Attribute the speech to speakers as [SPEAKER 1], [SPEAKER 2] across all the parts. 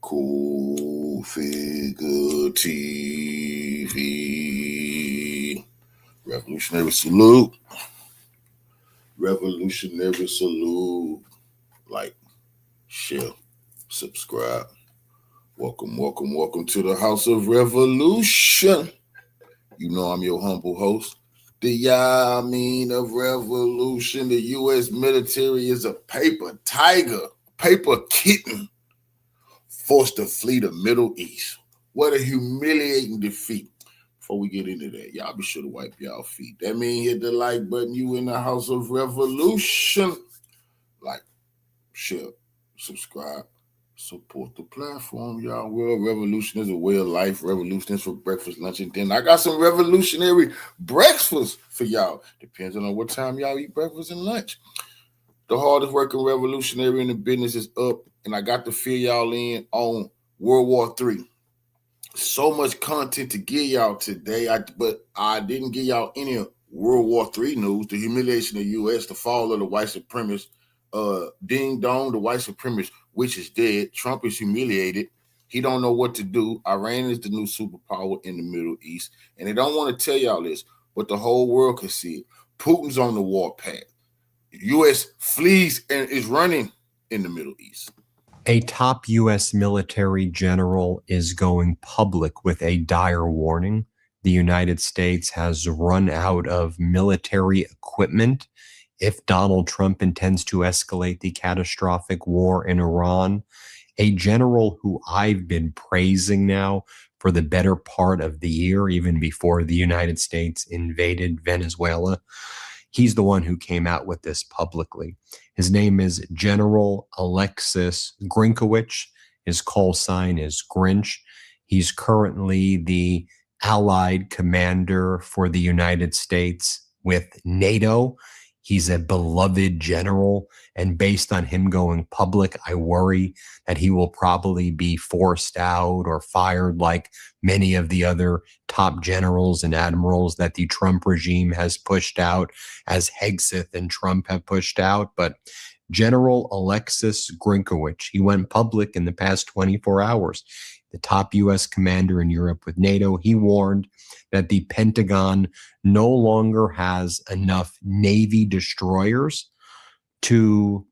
[SPEAKER 1] Cool Figure TV. Revolutionary salute. Revolutionary salute. Like, share, subscribe. Welcome to the House of Revolution. You know I'm your humble host. The Yamin of Revolution. The U.S. military is a paper tiger, paper kitten, forced to flee the Middle East. What a humiliating defeat. Before we get into that, y'all be sure to wipe y'all feet. That means hit the like button. You in the House of Revolution. Like, share, subscribe, support the platform, y'all. World revolution is a way of life. Revolution is for breakfast, lunch, and dinner. I got some revolutionary breakfast for y'all. Depends on what time y'all eat breakfast and lunch. The hardest working revolutionary in the business is up, and I got to fill y'all in on World War III. So much content to give y'all today, but I didn't give y'all any World War III news, the humiliation of the U.S., the fall of the white supremacists, ding dong, the white supremacist witch is dead. Trump is humiliated. He don't know what to do. Iran is the new superpower in the Middle East, and they don't want to tell y'all this, but the whole world can see it. Putin's on the warpath. U.S. flees and is running in the Middle East.
[SPEAKER 2] A top U.S. military general is going public with a dire warning. The United States has run out of military equipment if Donald Trump intends to escalate the catastrophic war in Iran. A general who I've been praising now for the better part of the year, even before the United States invaded Venezuela. He's the one who came out with this publicly. His name is General Alexis Grinkowicz. His call sign is Grinch. He's currently the Allied commander for the United States with NATO. He's a beloved general, and based on him going public, I worry that he will probably be forced out or fired like many of the other top generals and admirals that the Trump regime has pushed out, as Hegseth and Trump have pushed out. But General Alexis Grinkowicz, he went public in the past 24 hours. The top U.S. commander in Europe with NATO, he warned that the Pentagon no longer has enough Navy destroyers to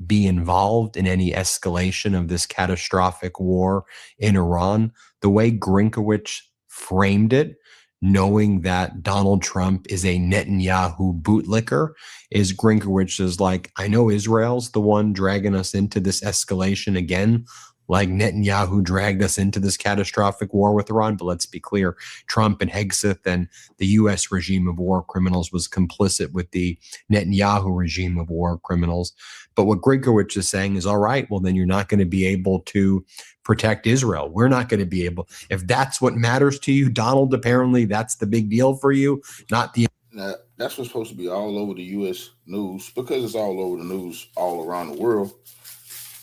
[SPEAKER 2] be involved in any escalation of this catastrophic war in Iran. The way Grinkowicz framed it, knowing that Donald Trump is a Netanyahu bootlicker, is Grinkowicz is like, I know Israel's the one dragging us into this escalation again, like Netanyahu dragged us into this catastrophic war with Iran. But let's be clear, Trump and Hegseth and the U.S. regime of war criminals was complicit with the Netanyahu regime of war criminals. But what Grinkowicz is saying is, all right, well, then you're not going to be able to protect Israel. We're not going to be able. If that's what matters to you, Donald, apparently that's the big deal for you, not the.
[SPEAKER 1] Now, that's what's supposed to be all over the U.S. news, because it's all over the news all around the world,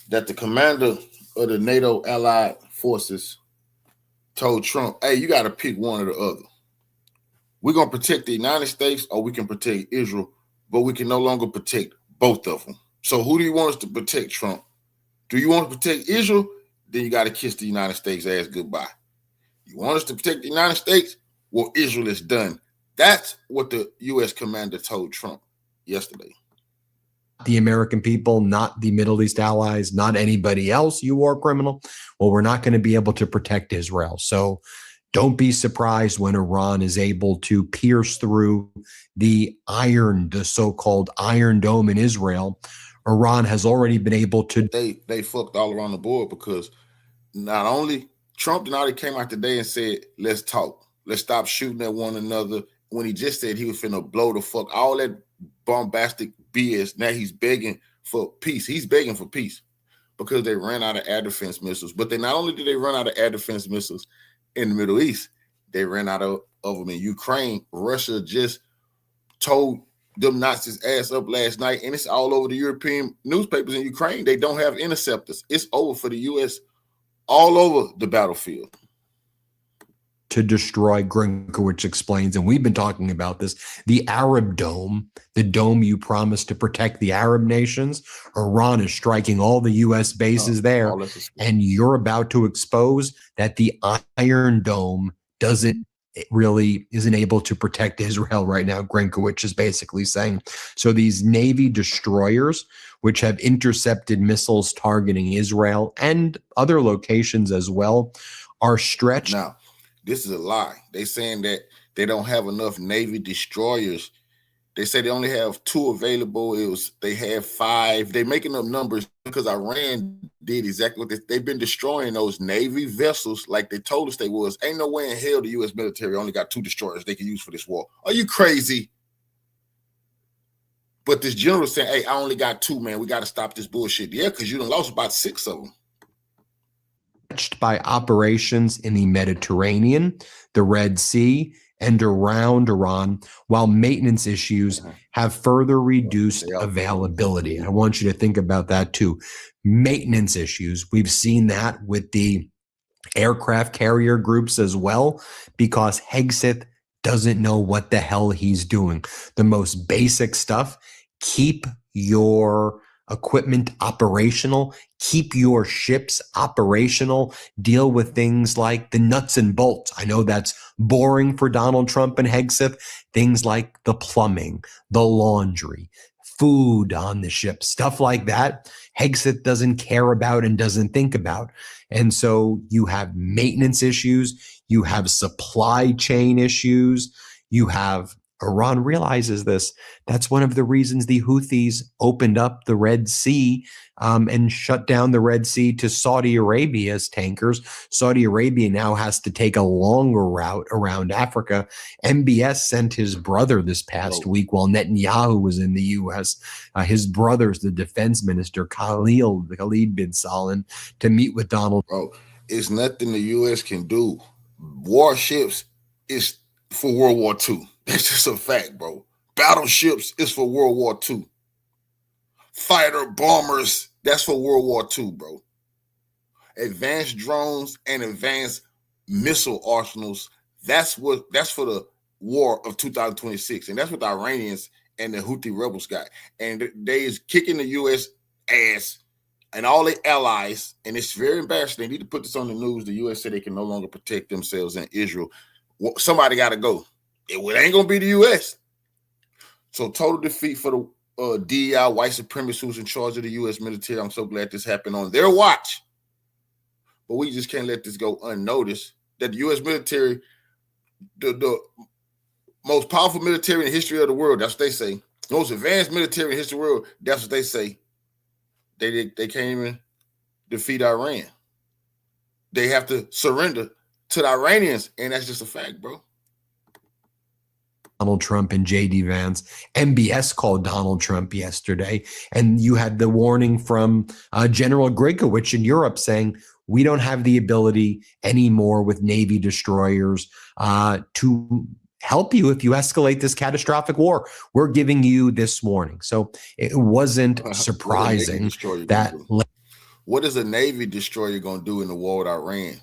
[SPEAKER 1] that the commander of the NATO allied forces told Trump, hey, you got to pick one or the other. We're going to protect the United States or we can protect Israel, but we can no longer protect both of them. So who do you want us to protect, Trump? Do you want to protect Israel? Then you got to kiss the United States ass goodbye. You want us to protect the United States? Well, Israel is done. That's what the U.S. commander told Trump yesterday.
[SPEAKER 2] The American people, not the Middle East allies, not anybody else, you war criminal. Well, we're not going to be able to protect Israel. So don't be surprised when Iran is able to pierce through the so-called Iron Dome in Israel. Iran has already been able to.
[SPEAKER 1] They fucked all around the board, because not only Trump already came out today and said, let's talk. Let's stop shooting at one another. When he just said he was finna blow the fuck, all that bombastic BS. Now he's begging for peace. He's begging for peace because they ran out of air defense missiles. But not only did they run out of air defense missiles in the Middle East, they ran out of them in Ukraine. Russia just told them Nazis ass up last night, and it's all over the European newspapers in Ukraine. They don't have interceptors. It's over for the U.S. all over the battlefield.
[SPEAKER 2] to destroy, Grinkowicz explains, and we've been talking about this, the Arab Dome, the dome you promised to protect the Arab nations. Iran is striking all the U.S. bases there, and you're about to expose that the Iron Dome isn't able to protect Israel right now, Grinkowicz is basically saying. So these Navy destroyers, which have intercepted missiles targeting Israel and other locations as well, are stretched.
[SPEAKER 1] Now, this is a lie. They're saying that they don't have enough Navy destroyers. They say they only have 2 available. They have 5. They're making up numbers because Iran did exactly what they've been destroying those Navy vessels like they told us they was. Ain't no way in hell the U.S. military only got 2 destroyers they can use for this war. Are you crazy? But this general saying, hey, I only got 2, man. We got to stop this bullshit. Yeah, because you done lost about 6 of them.
[SPEAKER 2] By operations in the Mediterranean, the Red Sea, and around Iran, while maintenance issues have further reduced availability. And I want you to think about that too. Maintenance issues. We've seen that with the aircraft carrier groups as well, because Hegseth doesn't know what the hell he's doing. The most basic stuff, keep your equipment operational, keep your ships operational, deal with things like the nuts and bolts. I know that's boring for Donald Trump and Hegseth. Things like the plumbing, the laundry, food on the ship, stuff like that. Hegseth doesn't care about and doesn't think about. And so you have maintenance issues, you have supply chain issues, you have Iran realizes this. That's one of the reasons the Houthis opened up the Red Sea and shut down the Red Sea to Saudi Arabia's tankers. Saudi Arabia now has to take a longer route around Africa. MBS sent his brother this past week while Netanyahu was in the U.S. His brother's the defense minister, Khalid bin Salman, to meet with Donald.
[SPEAKER 1] Bro, it's nothing the U.S. can do. Warships is for World War II. That's just a fact, bro. Battleships is for World War II. Fighter bombers, that's for World War II, bro. Advanced drones and advanced missile arsenals, that's for the war of 2026. And that's what the Iranians and the Houthi rebels got. And they is kicking the U.S. ass and all their allies. And it's very embarrassing. They need to put this on the news. The U.S. said they can no longer protect themselves in Israel. Somebody got to go. It ain't going to be the U.S. So total defeat for the DEI white supremacists who's in charge of the U.S. military. I'm so glad this happened on their watch. But we just can't let this go unnoticed. That the U.S. military, the most powerful military in the history of the world, that's what they say. The most advanced military in the history of the world, that's what they say. They can't even defeat Iran. They have to surrender to the Iranians, and that's just a fact, bro.
[SPEAKER 2] Donald Trump and J.D. Vance. MBS called Donald Trump yesterday, and you had the warning from General Grinkowicz in Europe saying, we don't have the ability anymore with Navy destroyers to help you if you escalate this catastrophic war. We're giving you this warning. So it wasn't surprising that.
[SPEAKER 1] What is a Navy destroyer going to do in the war with Iran?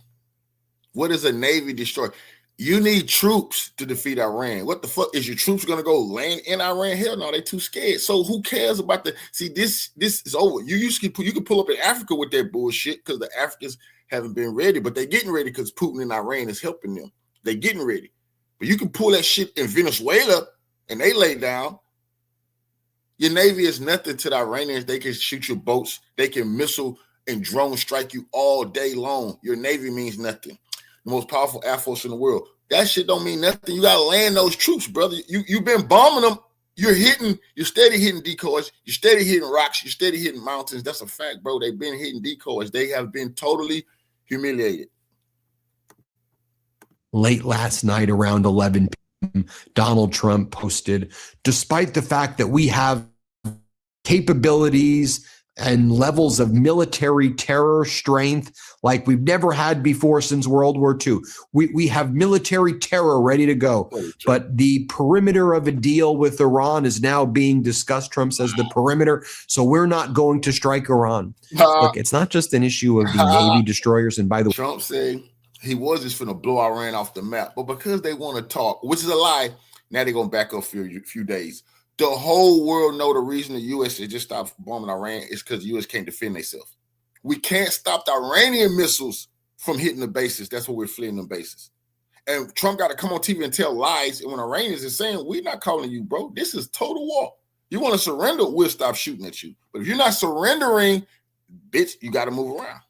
[SPEAKER 1] What is a Navy destroyer? You need troops to defeat Iran. What the fuck? Is your troops going to go land in Iran? Hell no, they're too scared. So who cares about this is over. You can pull up in Africa with that bullshit because the Africans haven't been ready, but they're getting ready because Putin and Iran is helping them. They're getting ready. But you can pull that shit in Venezuela and they lay down. Your Navy is nothing to the Iranians. They can shoot your boats. They can missile and drone strike you all day long. Your Navy means nothing. The most powerful Air Force in the world. That shit don't mean nothing. You gotta land those troops, brother. You've been bombing them. You're steady hitting decoys. You're steady hitting rocks. You're steady hitting mountains. That's a fact, bro. They've been hitting decoys. They have been totally humiliated.
[SPEAKER 2] Late last night around 11 p.m., Donald Trump posted, despite the fact that we have capabilities and levels of military terror strength like we've never had before since World War II. We have military terror ready to go. But the perimeter of a deal with Iran is now being discussed. Trump says the perimeter, so we're not going to strike Iran. Look, it's not just an issue of the Navy destroyers. And by the way,
[SPEAKER 1] Trump said he was just finna blow Iran off the map. But because they want to talk, which is a lie, now they're going to back up for a few days. The whole world know the reason the U.S. has just stopped bombing Iran is because the U.S. can't defend themselves. We can't stop the Iranian missiles from hitting the bases. That's why we're fleeing the bases. And Trump got to come on TV and tell lies. And when Iranians are saying, we're not calling you, bro, this is total war. You want to surrender, we'll stop shooting at you. But if you're not surrendering, bitch, you got to move around.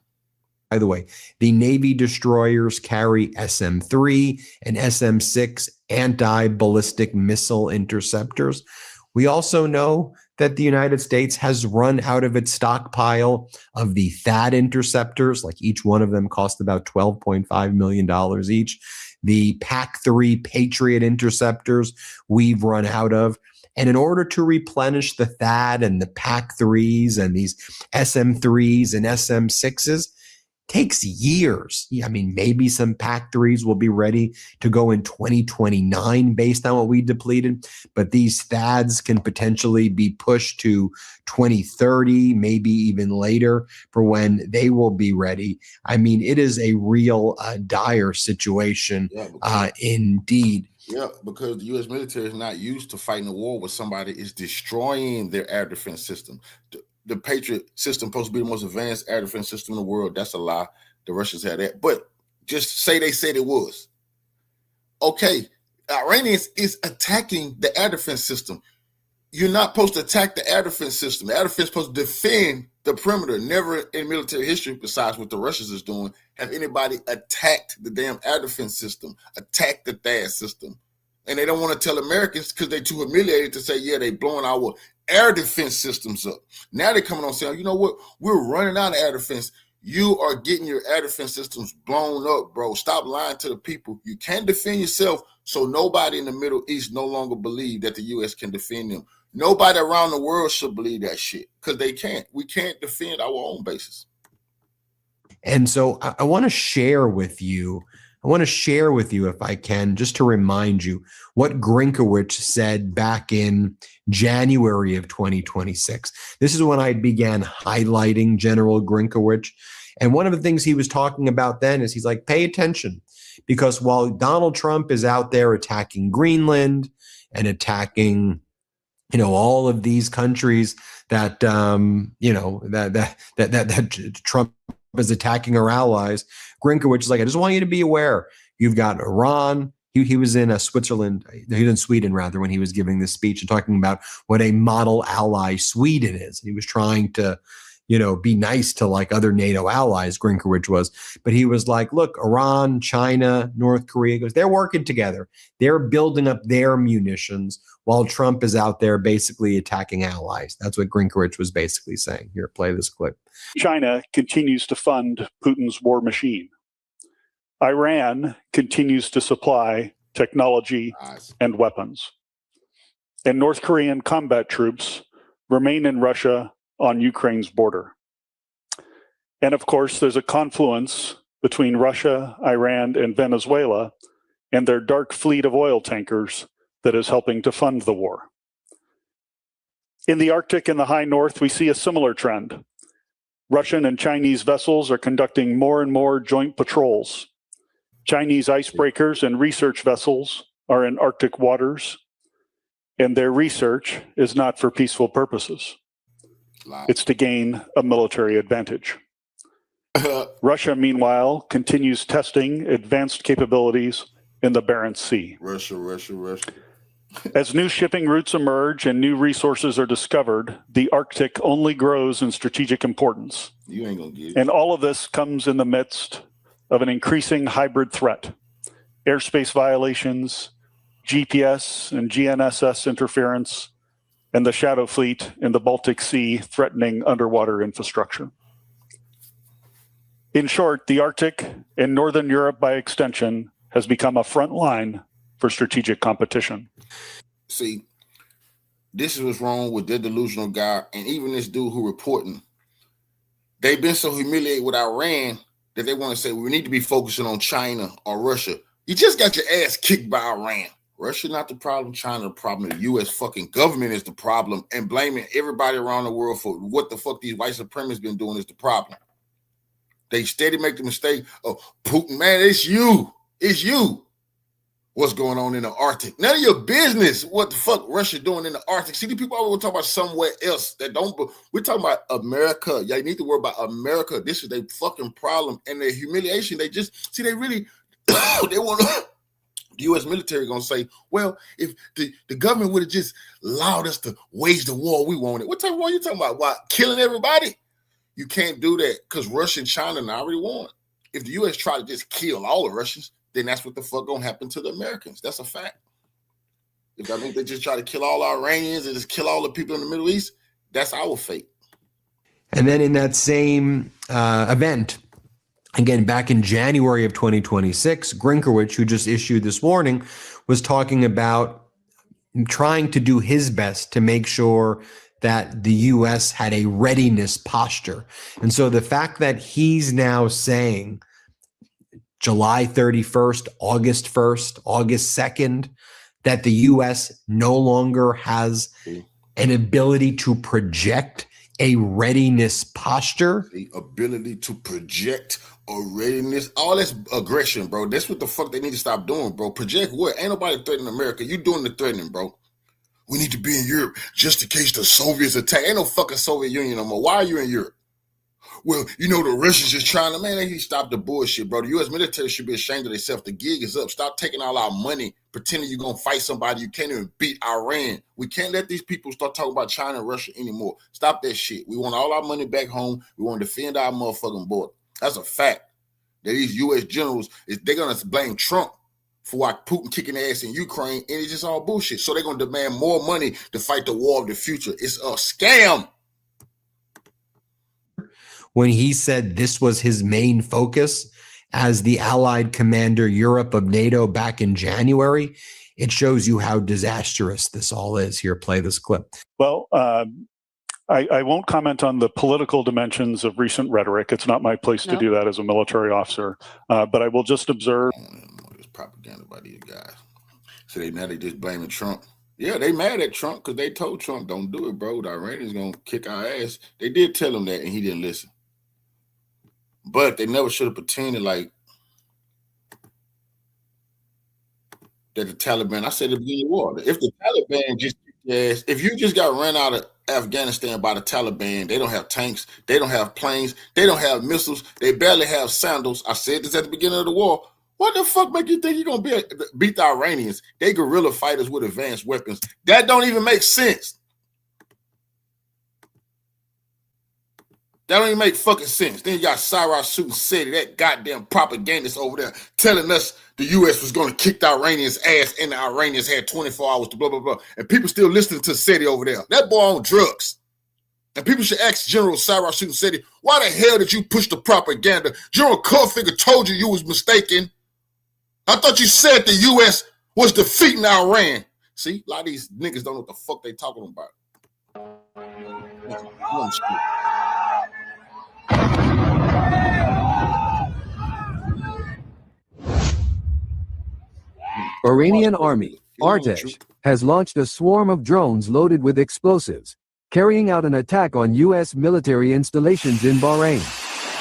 [SPEAKER 2] By the way, the Navy destroyers carry SM-3 and SM-6 anti-ballistic missile interceptors. We also know that the United States has run out of its stockpile of the THAAD interceptors, like each one of them cost about $12.5 million each. The PAC-3 Patriot interceptors we've run out of. And in order to replenish the THAAD and the PAC-3s and these SM-3s and SM-6s, takes years. I mean, maybe some PAC-3s will be ready to go in 2029 based on what we depleted, but these THAADs can potentially be pushed to 2030, maybe even later for when they will be ready. I mean, it is a real dire situation indeed.
[SPEAKER 1] Yeah, because the U.S. military is not used to fighting a war where somebody is destroying their air defense system. The Patriot system supposed to be the most advanced air defense system in the world. That's a lie. The Russians had that. But just say they said it was. Okay, Iranians is attacking the air defense system. You're not supposed to attack the air defense system. The air defense is supposed to defend the perimeter. Never in military history, besides what the Russians is doing, have anybody attacked the damn air defense system, attacked the THAAD system. And they don't want to tell Americans because they're too humiliated to say, yeah, they blowing our air defense systems up. Now they're coming on saying, you know what? We're running out of air defense. You are getting your air defense systems blown up, bro. Stop lying to the people. You can't defend yourself, so nobody in the Middle East no longer believe that the U.S. can defend them. Nobody around the world should believe that shit because they can't. We can't defend our own bases.
[SPEAKER 2] And so I want to share with you, if I can, just to remind you what Grinkowicz said back in January of 2026. This is when I began highlighting General Grinkowicz. And one of the things he was talking about then is he's like, pay attention, because while Donald Trump is out there attacking Greenland and attacking, all of these countries that, that Trump is attacking our allies, Grinkowicz is like, I just want you to be aware. You've got Iran. He was in Switzerland. He was in Sweden, rather, when he was giving this speech and talking about what a model ally Sweden is. He was trying to, be nice to like other NATO allies, Grinkowicz was. But he was like, look, Iran, China, North Korea, goes, they're working together. They're building up their munitions while Trump is out there basically attacking allies. That's what Grinkowicz was basically saying. Here, play this clip.
[SPEAKER 3] China continues to fund Putin's war machine. Iran continues to supply technology and weapons. And North Korean combat troops remain in Russia on Ukraine's border. And of course, there's a confluence between Russia, Iran, and Venezuela and their dark fleet of oil tankers that is helping to fund the war. In the Arctic and the high north, we see a similar trend. Russian and Chinese vessels are conducting more and more joint patrols. Chinese icebreakers and research vessels are in Arctic waters, and their research is not for peaceful purposes. It's to gain a military advantage. Russia, meanwhile, continues testing advanced capabilities in the Barents Sea.
[SPEAKER 1] Russia.
[SPEAKER 3] As new shipping routes emerge and new resources are discovered, the Arctic only grows in strategic importance.
[SPEAKER 1] You ain't gonna get it.
[SPEAKER 3] And all of this comes in the midst of an increasing hybrid threat: airspace violations, GPS and GNSS interference, and the Shadow Fleet in the Baltic Sea threatening underwater infrastructure. In short, the Arctic and Northern Europe, by extension, has become a front line for strategic competition.
[SPEAKER 1] See, this is what's wrong with their delusional guy and even this dude who reporting. They've been so humiliated with Iran that they want to say we need to be focusing on China or Russia. You just got your ass kicked by Iran. Russia not the problem, China the problem. The U.S. fucking government is the problem, and blaming everybody around the world for what the fuck these white supremacists been doing is the problem. They steady make the mistake of Putin. Man, it's you. It's you. What's going on in the Arctic? None of your business. What the fuck Russia doing in the Arctic? See, the people always talk about somewhere else that don't. We're talking about America. Y'all need to worry about America. This is their fucking problem and their humiliation. They just see. They really they want to. The U.S. military gonna say, well, if the government would have just allowed us to wage the war we wanted. What type of war you talking about? What, killing everybody? You can't do that because Russia and China already won. If the U.S. try to just kill all the Russians, then that's what the fuck gonna happen to the Americans. That's a fact. If I think they just try to kill all our Iranians and just kill all the people in the Middle East, that's our fate.
[SPEAKER 2] And then in that same event, again, back in January of 2026, Grinkowicz, who just issued this warning, was talking about trying to do his best to make sure that the U.S. had a readiness posture. And so the fact that he's now saying July 31st, August 1st, August 2nd, that the U.S. no longer has an ability to project a readiness posture.
[SPEAKER 1] The ability to project a readiness, all that's aggression, bro. That's what the fuck they need to stop doing, bro. Project what? Ain't nobody threatening America. You doing the threatening, bro. We need to be in Europe just in case the Soviets attack. Ain't no fucking Soviet Union no more. Why are you in Europe? Well, you know, the Russians just trying to, man, they need to stop the bullshit, bro. The U.S. military should be ashamed of themselves. The gig is up. Stop taking all our money, pretending you're going to fight somebody. You can't even beat Iran. We can't let these people start talking about China and Russia anymore. Stop that shit. We want all our money back home. We want to defend our motherfucking border. That's a fact. That these U.S. generals, they're going to blame Trump for why Putin kicking their ass in Ukraine, and it's just all bullshit. So they're going to demand more money to fight the war of the future. It's a scam.
[SPEAKER 2] When he said this was his main focus as the Allied Commander Europe of NATO back in January, it shows you how disastrous this all is. Here, play this clip.
[SPEAKER 3] Well, I won't comment on the political dimensions of recent rhetoric. It's not my place to do that as a military officer. But I will just observe.
[SPEAKER 1] This propaganda by these guys. So now they just blaming Trump. Yeah, they mad at Trump because they told Trump, don't do it, bro. The Iranians going to kick our ass. They did tell him that, and he didn't listen. But they never should have pretended like that the Taliban, I said at the beginning of the war, if the Taliban just, yes, if you just got run out of Afghanistan by the Taliban, they don't have tanks, they don't have planes, they don't have missiles, they barely have sandals. I said this at the beginning of the war. What the fuck make you think you're going to beat the Iranians? They guerrilla fighters with advanced weapons. That don't even make sense. That don't even make fucking sense. Then you got Cyrus shooting City, that goddamn propagandist over there, telling us the U.S. was going to kick the Iranians' ass and the Iranians had 24 hours to blah, blah, blah. And people still listening to City over there. That boy on drugs. And people should ask General Cyrus shooting City, why the hell did you push the propaganda? General Kofinger told you was mistaken. I thought you said the U.S. was defeating Iran. See, a lot of these niggas don't know what the fuck they talking about.
[SPEAKER 4] Iranian army, Artesh, has launched a swarm of drones loaded with explosives, carrying out an attack on U.S. military installations in Bahrain,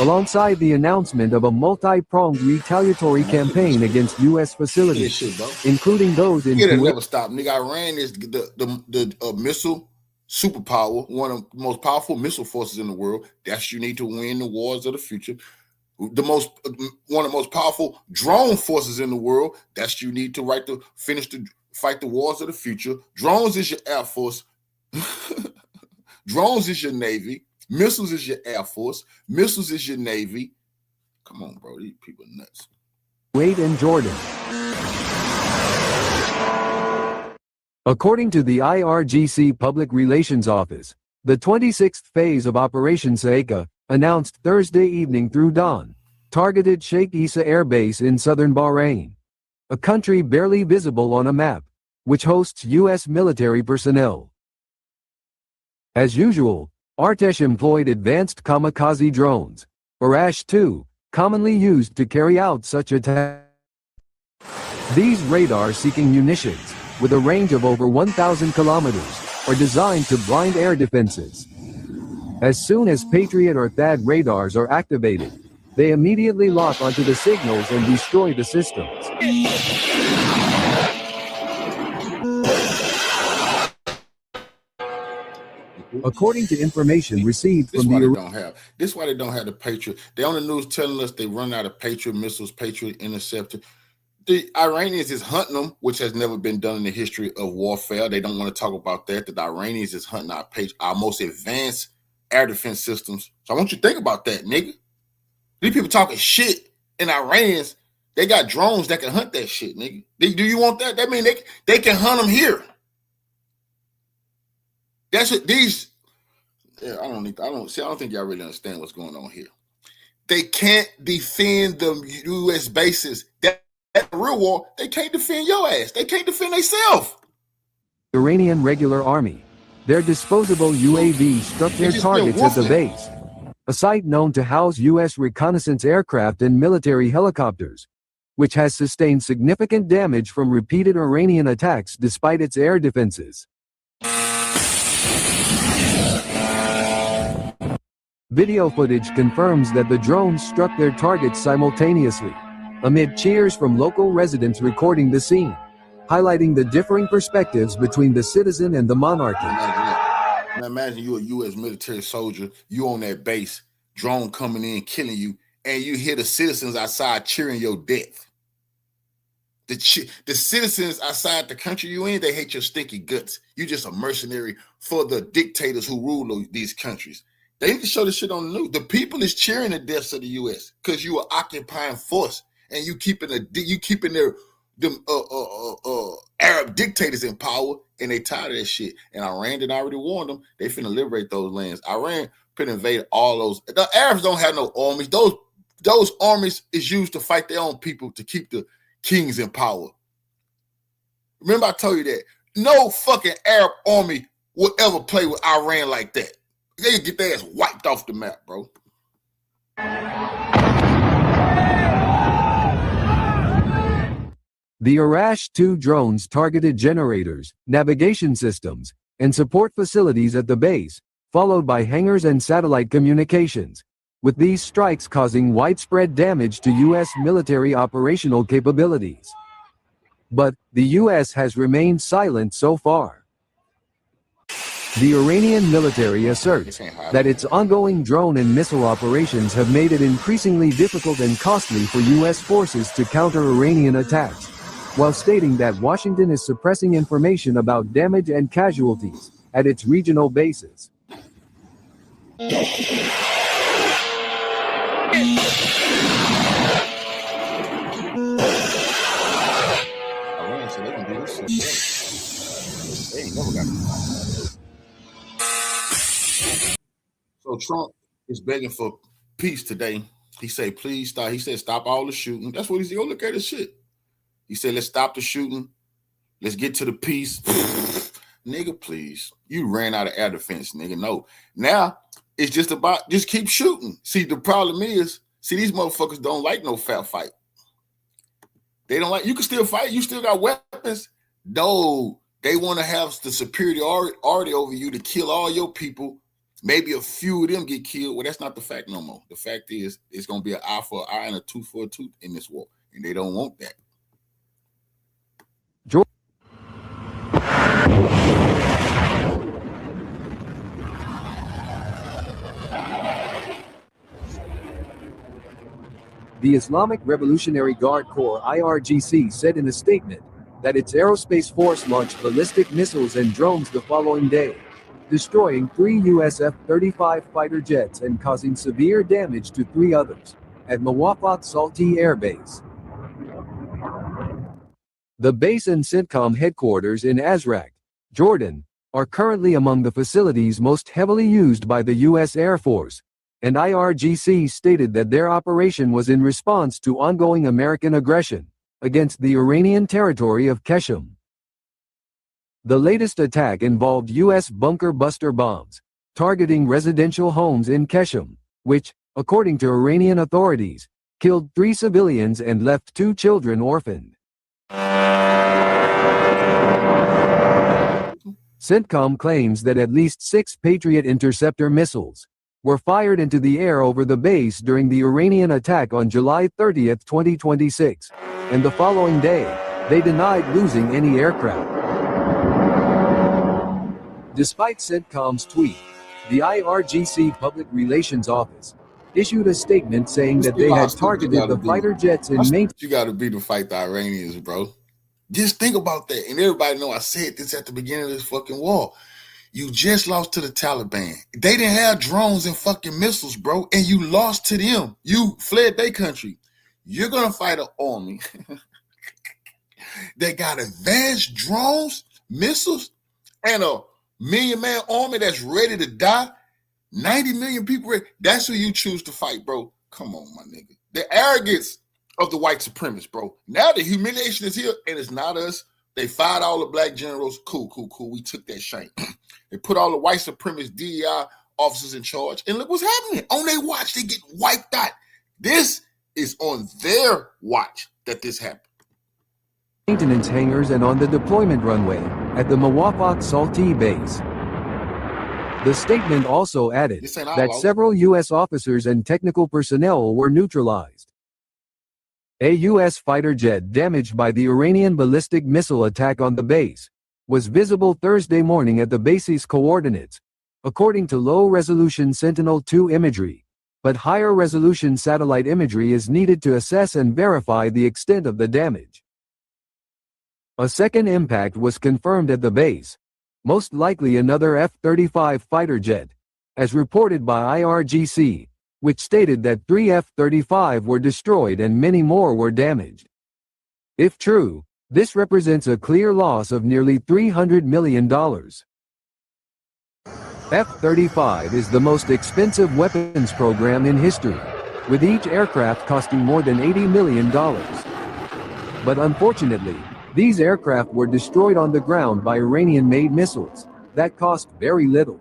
[SPEAKER 4] alongside the announcement of a multi-pronged retaliatory campaign against U.S. facilities, including those in
[SPEAKER 1] Kuwait. Never stop, nigga. Iran is the missile superpower, one of the most powerful missile forces in the world. That's you need to win the wars of the future. One of the most powerful drone forces in the world. That's you need to fight the wars of the future. Drones is your Air Force. Drones is your Navy. Missiles is your Air Force. Missiles is your Navy. Come on, bro. These people are nuts.
[SPEAKER 4] Kuwait and Jordan. According to the IRGC Public Relations Office, the 26th phase of Operation Saika, announced Thursday evening through dawn, targeted Sheikh Issa Air Base in southern Bahrain, a country barely visible on a map, which hosts U.S. military personnel. As usual, Artesh employed advanced kamikaze drones, or Ash-2, commonly used to carry out such attacks. These radar-seeking munitions, with a range of over 1,000 kilometers, are designed to blind air defenses. As soon as Patriot or THAAD radars are activated, They immediately lock onto the signals and destroy the systems. According to information received
[SPEAKER 1] This
[SPEAKER 4] from
[SPEAKER 1] why
[SPEAKER 4] the
[SPEAKER 1] they don't have. This why they don't have the Patriot. They on the news telling us they run out of Patriot missiles, Patriot interceptor. The Iranians is hunting them, which has never been done in the history of warfare. They don't want to talk about that. The Iranians is hunting our most advanced air defense systems. So I want you to think about that, nigga. These people talking shit, and Iranians, they got drones that can hunt that shit, nigga. Do you want that? That mean they can hunt them here. That's what these. Yeah, I don't think y'all really understand what's going on here. They can't defend the U.S. bases. That real war, they can't defend your ass. They can't defend themselves.
[SPEAKER 4] Iranian regular army. Their disposable UAV struck their targets at the base, a site known to house U.S. reconnaissance aircraft and military helicopters, which has sustained significant damage from repeated Iranian attacks despite its air defenses. Video footage confirms that the drones struck their targets simultaneously, amid cheers from local residents recording the scene, highlighting the differing perspectives between the citizen and the monarchy.
[SPEAKER 1] Now imagine you a U.S. military soldier, you on that base, drone coming in, killing you, and you hear the citizens outside cheering your death. The citizens outside the country you in, they hate your stinky guts. You just a mercenary for the dictators who rule these countries. They need to show this shit on the news. The people is cheering the deaths of the U.S. because you are occupying force and you keeping them Arab dictators in power, and they tired of that shit. And Iran did already warn them they finna liberate those lands. Iran could invade all those. The Arabs don't have no armies. Those armies is used to fight their own people to keep the kings in power. Remember I told you that no fucking Arab army will ever play with Iran like that. They get their ass wiped off the map, bro.
[SPEAKER 4] The Arash-2 drones targeted generators, navigation systems, and support facilities at the base, followed by hangars and satellite communications, with these strikes causing widespread damage to U.S. military operational capabilities. But the U.S. has remained silent so far. The Iranian military asserts that its ongoing drone and missile operations have made it increasingly difficult and costly for U.S. forces to counter Iranian attacks, while stating that Washington is suppressing information about damage and casualties at its regional bases.
[SPEAKER 1] Iran said they can do this shit. They ain't never got it. So Trump is begging for peace today. He said, please stop. He said, stop all the shooting. That's what he said. Go look at his shit. He said, let's stop the shooting. Let's get to the peace. Nigga, please. You ran out of air defense, nigga. No. Now, it's just about, just keep shooting. See, the problem is, these motherfuckers don't like no fair fight. They don't like, you can still fight. You still got weapons. No, they want to have the superiority over you to kill all your people. Maybe a few of them get killed. Well, that's not the fact no more. The fact is, it's going to be an eye for an eye and a tooth for a tooth in this war. And they don't want that.
[SPEAKER 4] The Islamic Revolutionary Guard Corps (IRGC) said in a statement that its aerospace force launched ballistic missiles and drones the following day, destroying 3 US F-35 fighter jets and causing severe damage to 3 others at Mawafat Salti Air Base. The base and CENTCOM headquarters in Azraq, Jordan, are currently among the facilities most heavily used by the U.S. Air Force, and IRGC stated that their operation was in response to ongoing American aggression against the Iranian territory of Qeshm. The latest attack involved U.S. bunker buster bombs, targeting residential homes in Qeshm, which, according to Iranian authorities, killed 3 civilians and left 2 children orphaned. CENTCOM claims that at least 6 Patriot interceptor missiles, were fired into the air over the base during the Iranian attack on July 30, 2026, and the following day, they denied losing any aircraft. Despite CENTCOM's tweet, the IRGC Public Relations Office issued a statement saying that they had targeted the fighter jets in maintenance.
[SPEAKER 1] You got to be to fight the Iranians, bro. Just think about that. And everybody know I said this at the beginning of this fucking war. You just lost to the Taliban. They didn't have drones and fucking missiles, bro. And you lost to them. You fled their country. You're going to fight an army that got advanced drones, missiles, and a million-man army that's ready to die. 90 million people. That's who you choose to fight, bro. Come on, my nigga. The arrogance of the white supremacists, bro. Now the humiliation is here, and it's not us. They fired all the black generals. Cool. We took that shame. They put all the white supremacist DEI officers in charge, and look what's happening. On their watch, they get wiped out. This is on their watch that this happened.
[SPEAKER 4] Maintenance hangars and on the deployment runway at the Muwafaq Salti base. The statement also added that several U.S. officers and technical personnel were neutralized. A U.S. fighter jet damaged by the Iranian ballistic missile attack on the base was visible Thursday morning at the base's coordinates, according to low-resolution Sentinel-2 imagery, but higher-resolution satellite imagery is needed to assess and verify the extent of the damage. A second impact was confirmed at the base, most likely another F-35 fighter jet, as reported by IRGC, which stated that 3 F-35 were destroyed and many more were damaged. If true, this represents a clear loss of nearly $300 million. F-35 is the most expensive weapons program in history, with each aircraft costing more than $80 million. But unfortunately, these aircraft were destroyed on the ground by Iranian-made missiles that cost very little.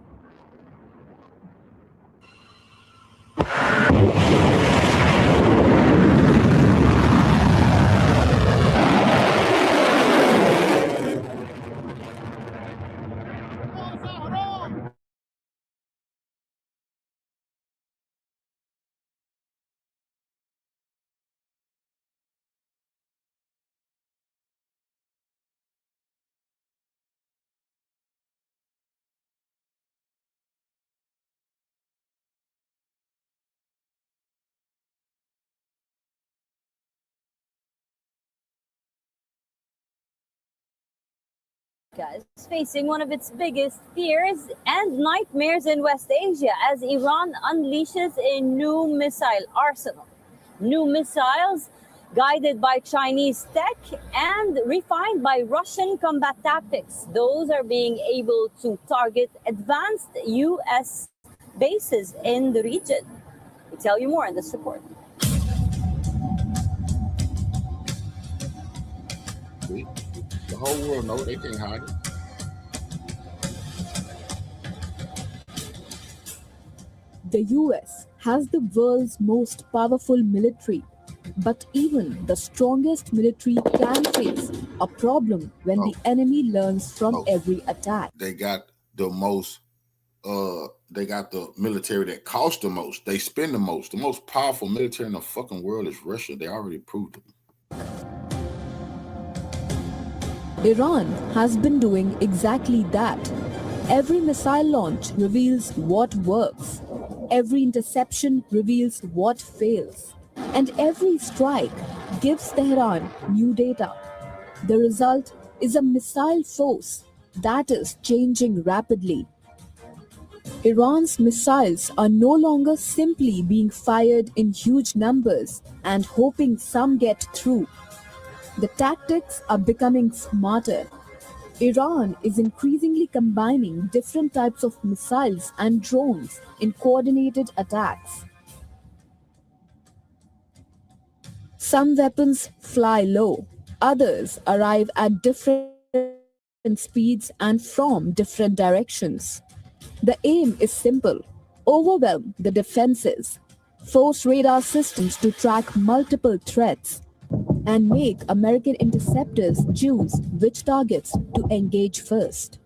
[SPEAKER 5] Is facing one of its biggest fears and nightmares in West Asia as Iran unleashes a new missile arsenal. New missiles guided by Chinese tech and refined by Russian combat tactics. Those are being able to target advanced U.S. bases in the region. We'll tell you more in this report.
[SPEAKER 1] The whole world knows they can't hide it.
[SPEAKER 6] The US has the world's most powerful military, but even the strongest military can face a problem when the enemy learns from every attack.
[SPEAKER 1] They got the most, they got the military that costs the most. They spend the most. The most powerful military in the fucking world is Russia. They already proved it.
[SPEAKER 6] Iran has been doing exactly that. Every missile launch reveals what works. Every interception reveals what fails. And every strike gives Tehran new data. The result is a missile force that is changing rapidly. Iran's missiles are no longer simply being fired in huge numbers and hoping some get through. The tactics are becoming smarter. Iran is increasingly combining different types of missiles and drones in coordinated attacks. Some weapons fly low, others arrive at different speeds and from different directions. The aim is simple: overwhelm the defenses, force radar systems to track multiple threats, and make American interceptors choose which targets to engage first.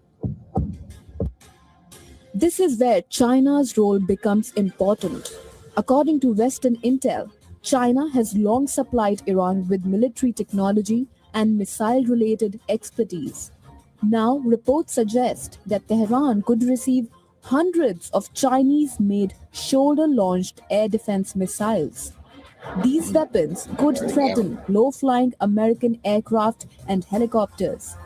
[SPEAKER 6] This is where China's role becomes important. According to Western intel, China has long supplied Iran with military technology and missile-related expertise. Now, reports suggest that Tehran could receive hundreds of Chinese-made shoulder-launched air defense missiles. These weapons could threaten low-flying American aircraft and helicopters.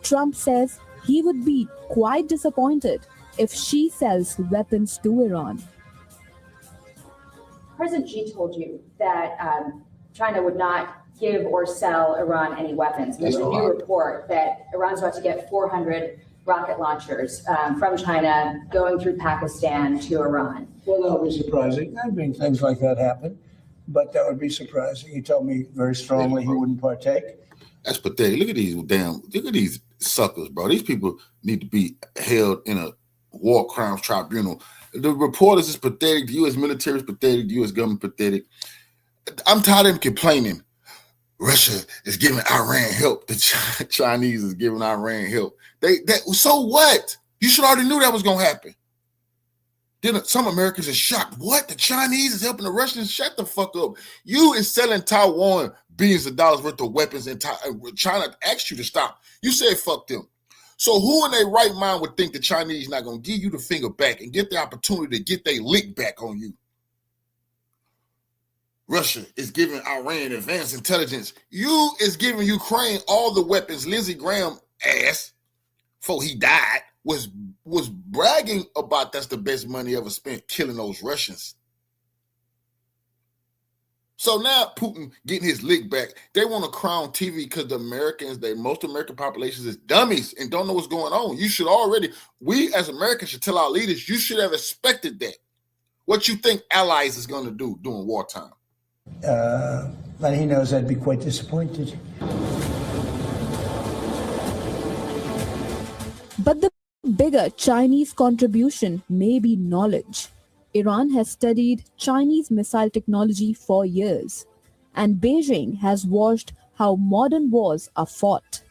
[SPEAKER 6] Trump says he would be quite disappointed if she sells weapons to Iran.
[SPEAKER 7] President Xi told you that China would not give or sell Iran any weapons. There's a new report that Iran's about to get 400 rocket launchers from China going through Pakistan to Iran.
[SPEAKER 8] Well, that would be surprising. I mean, things like that happen, but that would be surprising. He told me very strongly he wouldn't partake.
[SPEAKER 1] That's pathetic. Look at these suckers, bro. These people need to be held in a war crimes tribunal. The reporters is pathetic. The U.S. military is pathetic. The U.S. government pathetic. I'm tired of them complaining. Russia is giving Iran help. The Chinese is giving Iran help. So what? You should already knew that was going to happen. Then some Americans are shocked. What? The Chinese is helping the Russians? Shut the fuck up. You is selling Taiwan billions of dollars worth of weapons, and China asked you to stop. You said fuck them. So who in their right mind would think the Chinese not going to give you the finger back and get the opportunity to get their lick back on you? Russia is giving Iran advanced intelligence. You is giving Ukraine all the weapons. Lindsey Graham ass, before he died, was bragging about that's the best money ever spent killing those Russians. So now Putin getting his lick back. They want to crown TV because the Americans, most American populations is dummies and don't know what's going on. You should already, we as Americans should tell our leaders, you should have expected that. What you think allies is going to do during wartime?
[SPEAKER 8] And he knows I'd be quite disappointed.
[SPEAKER 6] But the bigger Chinese contribution may be knowledge. Iran has studied Chinese missile technology for years, and Beijing has watched how modern wars are fought.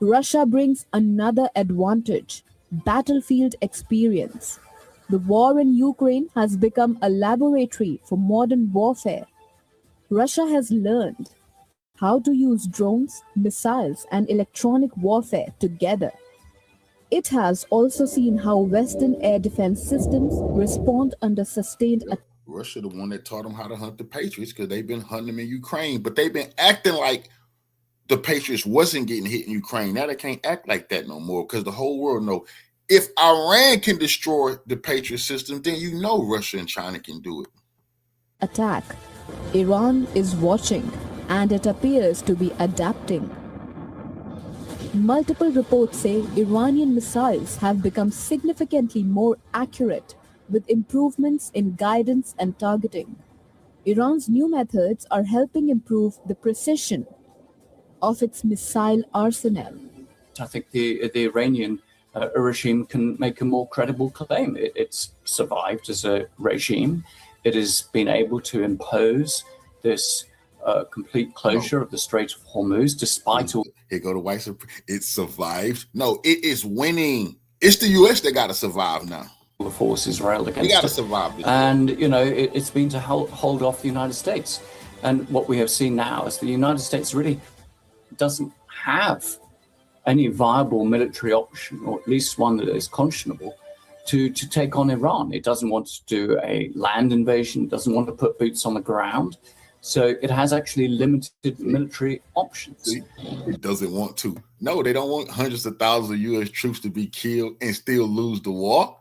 [SPEAKER 6] Russia brings another advantage: battlefield experience. The war in Ukraine has become a laboratory for modern warfare. Russia has learned how to use drones, missiles, and electronic warfare together. It has also seen how Western air defense systems respond under sustained attack.
[SPEAKER 1] Russia, the one that taught them how to hunt the Patriots, because they've been hunting them in Ukraine, but they've been acting like the Patriots wasn't getting hit in Ukraine. Now they can't act like that no more, because the whole world know if Iran can destroy the Patriot system, then you know Russia and China can do it.
[SPEAKER 6] Attack. Iran is watching, and it appears to be adapting. Multiple reports say Iranian missiles have become significantly more accurate, with improvements in guidance and targeting. Iran's new methods are helping improve the precision of its missile arsenal.
[SPEAKER 9] I think the Iranian regime can make a more credible claim. It's survived as a regime. It has been able to impose this complete closure of the Strait of Hormuz, despite all.
[SPEAKER 1] Here go the white supremacy. It survived. No, it is winning. It's the U.S. that got to survive now.
[SPEAKER 9] The forces railed against
[SPEAKER 1] we got to
[SPEAKER 9] it.
[SPEAKER 1] survive.
[SPEAKER 9] And, you know, it's been to hold off the United States. And what we have seen now is the United States really doesn't have any viable military option, or at least one that is conscionable, to take on Iran. It doesn't want to do a land invasion. It doesn't want to put boots on the ground. So it has actually limited military options.
[SPEAKER 1] It doesn't want to. No, they don't want hundreds of thousands of U.S. troops to be killed and still lose the war.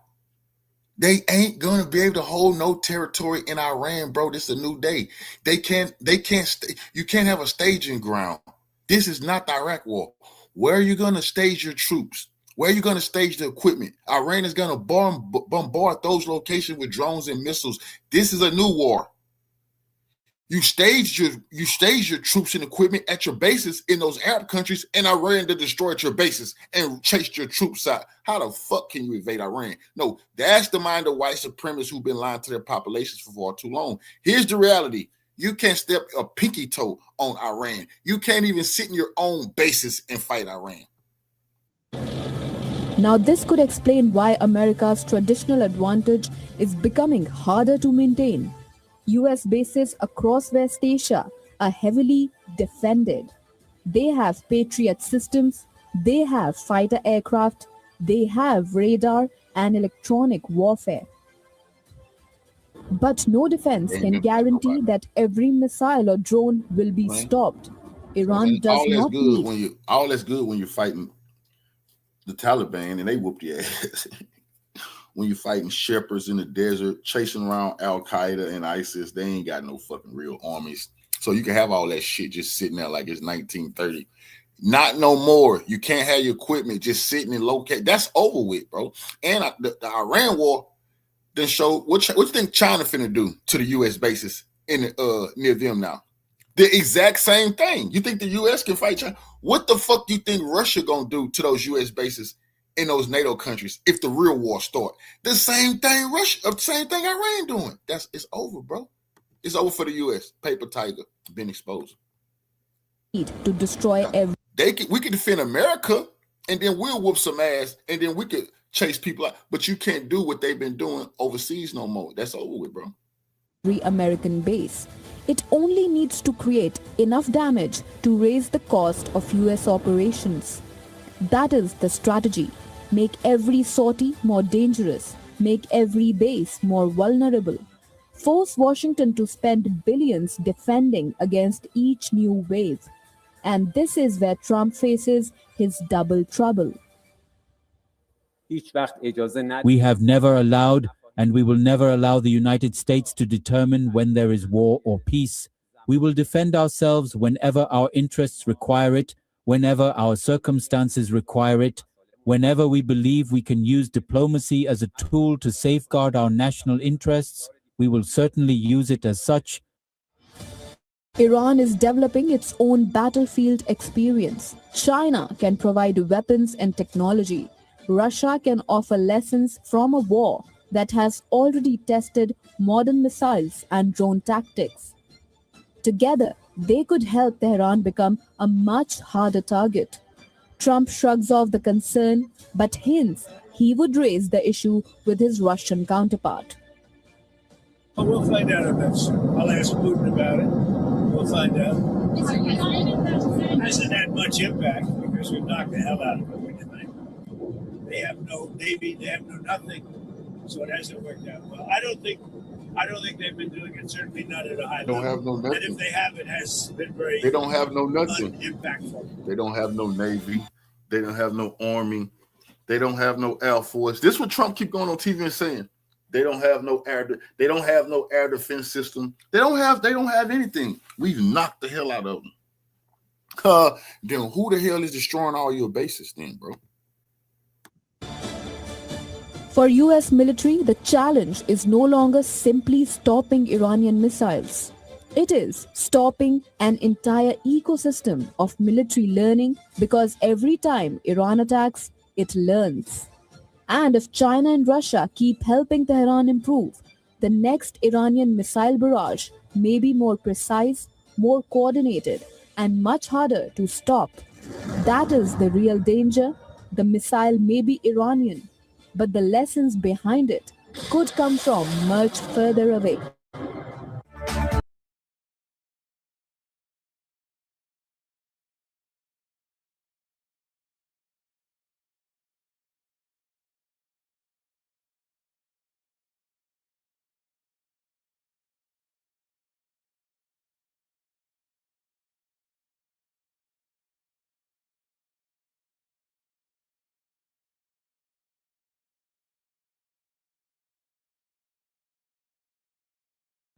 [SPEAKER 1] They ain't going to be able to hold no territory in Iran, bro. This is a new day. They can't you can't have a staging ground. This is not the Iraq war. Where are you going to stage your troops? Where are you going to stage the equipment? Iran is going to bombard those locations with drones and missiles. This is a new war. You stage your troops and equipment at your bases in those Arab countries, and Iran to destroy your bases and chase your troops out. How the fuck can you invade Iran? No, that's the mind of white supremacists who've been lying to their populations for far too long. Here's the reality. You can't step a pinky toe on Iran. You can't even sit in your own bases and fight Iran.
[SPEAKER 6] Now, this could explain why America's traditional advantage is becoming harder to maintain. US bases across West Asia are heavily defended. They have Patriot systems, they have fighter aircraft, they have radar and electronic warfare. But no defense can guarantee that every missile or drone will be stopped. Iran does not need...
[SPEAKER 1] All that's good when you're fighting the Taliban and they whoop your ass. When you're fighting shepherds in the desert, chasing around Al-Qaeda and ISIS, they ain't got no fucking real armies. So you can have all that shit just sitting there like it's 1930. Not no more. You can't have your equipment just sitting in location. That's over with, bro. And the Iran war then showed what you think China finna do to the U.S. bases in near them now? The exact same thing. You think the U.S. can fight China? What the fuck do you think Russia gonna do to those U.S. bases in those NATO countries if the real war start? The same thing same thing Iran doing. It's over, bro. It's over for the U.S. Paper tiger been exposed.
[SPEAKER 6] To destroy every...
[SPEAKER 1] We could defend America and then we'll whoop some ass and then we could chase people out. But you can't do what they've been doing overseas no more. That's over with, bro.
[SPEAKER 6] Every American base. It only needs to create enough damage to raise the cost of US operations. That is the strategy. Make every sortie more dangerous. Make every base more vulnerable. Force Washington to spend billions defending against each new wave. And this is where Trump faces his double trouble.
[SPEAKER 10] We have never allowed and we will never allow the United States to determine when there is war or peace. We will defend ourselves whenever our interests require it, whenever our circumstances require it, whenever we believe we can use diplomacy as a tool to safeguard our national interests. We will certainly use it as such.
[SPEAKER 6] Iran is developing its own battlefield experience. China can provide weapons and technology. Russia can offer lessons from a war that has already tested modern missiles and drone tactics. Together, they could help Tehran become a much harder target. Trump shrugs off the concern, but hints he would raise the issue with his Russian counterpart.
[SPEAKER 8] Well, we'll find out on that soon. I'll ask Putin about it. We'll find out. It hasn't had much impact because we've knocked the hell out of them tonight. They have no Navy, they have no nothing. So it hasn't worked out well. I don't think they've been doing it. Certainly not at a high level.
[SPEAKER 1] Don't have no nothing.
[SPEAKER 8] And if they have, it has been very.
[SPEAKER 1] They don't have no nothing.
[SPEAKER 8] Impactful.
[SPEAKER 1] They don't have no Navy. They don't have no Army. They don't have no Air Force. This is what Trump keep going on TV and saying. They don't have no air. They don't have no air defense system. They don't have anything. We've knocked the hell out of them. Then who the hell is destroying all your bases then, bro?
[SPEAKER 6] For US military, the challenge is no longer simply stopping Iranian missiles. It is stopping an entire ecosystem of military learning because every time Iran attacks, it learns. And if China and Russia keep helping Tehran improve, the next Iranian missile barrage may be more precise, more coordinated, and much harder to stop. That is the real danger. The missile may be Iranian, but the lessons behind it could come from much further away.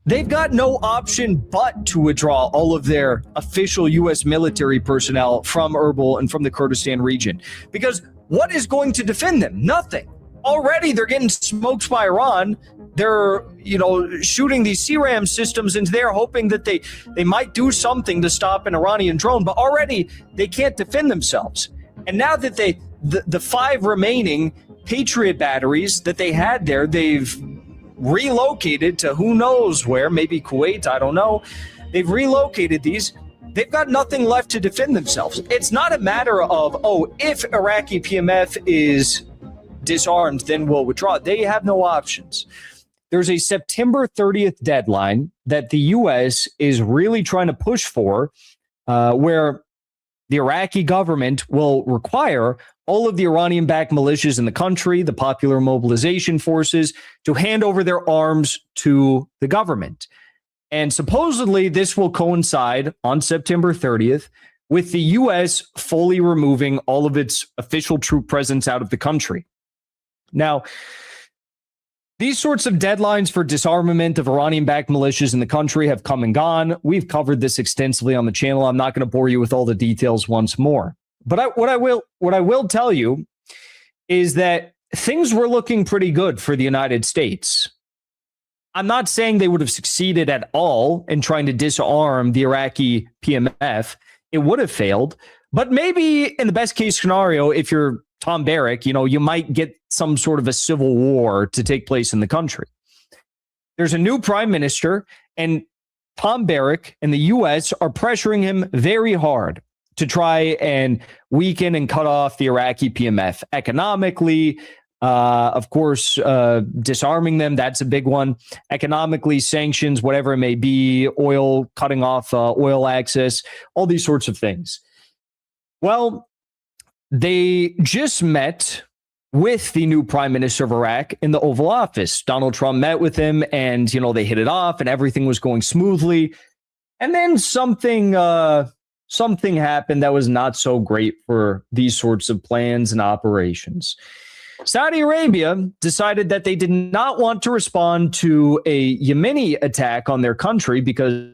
[SPEAKER 11] They've got no option but to withdraw all of their official U.S. military personnel from Erbil and from the Kurdistan region. Because what is going to defend them? Nothing. Already they're getting smoked by Iran. They're, shooting these CRAM systems into there, hoping that they might do something to stop an Iranian drone. But already they can't defend themselves. And now that the 5 remaining Patriot batteries that they had there, they've relocated to who knows where, maybe Kuwait, I don't know. They've relocated these. They've got nothing left to defend themselves. It's not a matter of, if Iraqi PMF is disarmed, then we'll withdraw. They have no options. There's a September 30th deadline that the U.S. is really trying to push for, where the Iraqi government will require all of the Iranian-backed militias in the country, the Popular Mobilization Forces, to hand over their arms to the government. And supposedly this will coincide on September 30th with the U.S. fully removing all of its official troop presence out of the country. Now, these sorts of deadlines for disarmament of Iranian-backed militias in the country have come and gone. We've covered this extensively on the channel. I'm not going to bore you with all the details once more. But what I will tell you is that things were looking pretty good for the United States. I'm not saying they would have succeeded at all in trying to disarm the Iraqi PMF. It would have failed. But maybe in the best case scenario, if you're Tom Barrack, you might get some sort of a civil war to take place in the country. There's a new prime minister, and Tom Barrack and the U.S. are pressuring him very hard to try and weaken and cut off the Iraqi PMF economically. Of course, disarming them, that's a big one. Economically, sanctions, whatever it may be, oil, cutting off oil access, all these sorts of things. Well, they just met with the new prime minister of Iraq in the Oval Office. Donald Trump met with him and, they hit it off and everything was going smoothly. And then something happened that was not so great for these sorts of plans and operations. Saudi Arabia decided that they did not want to respond to a Yemeni attack on their country because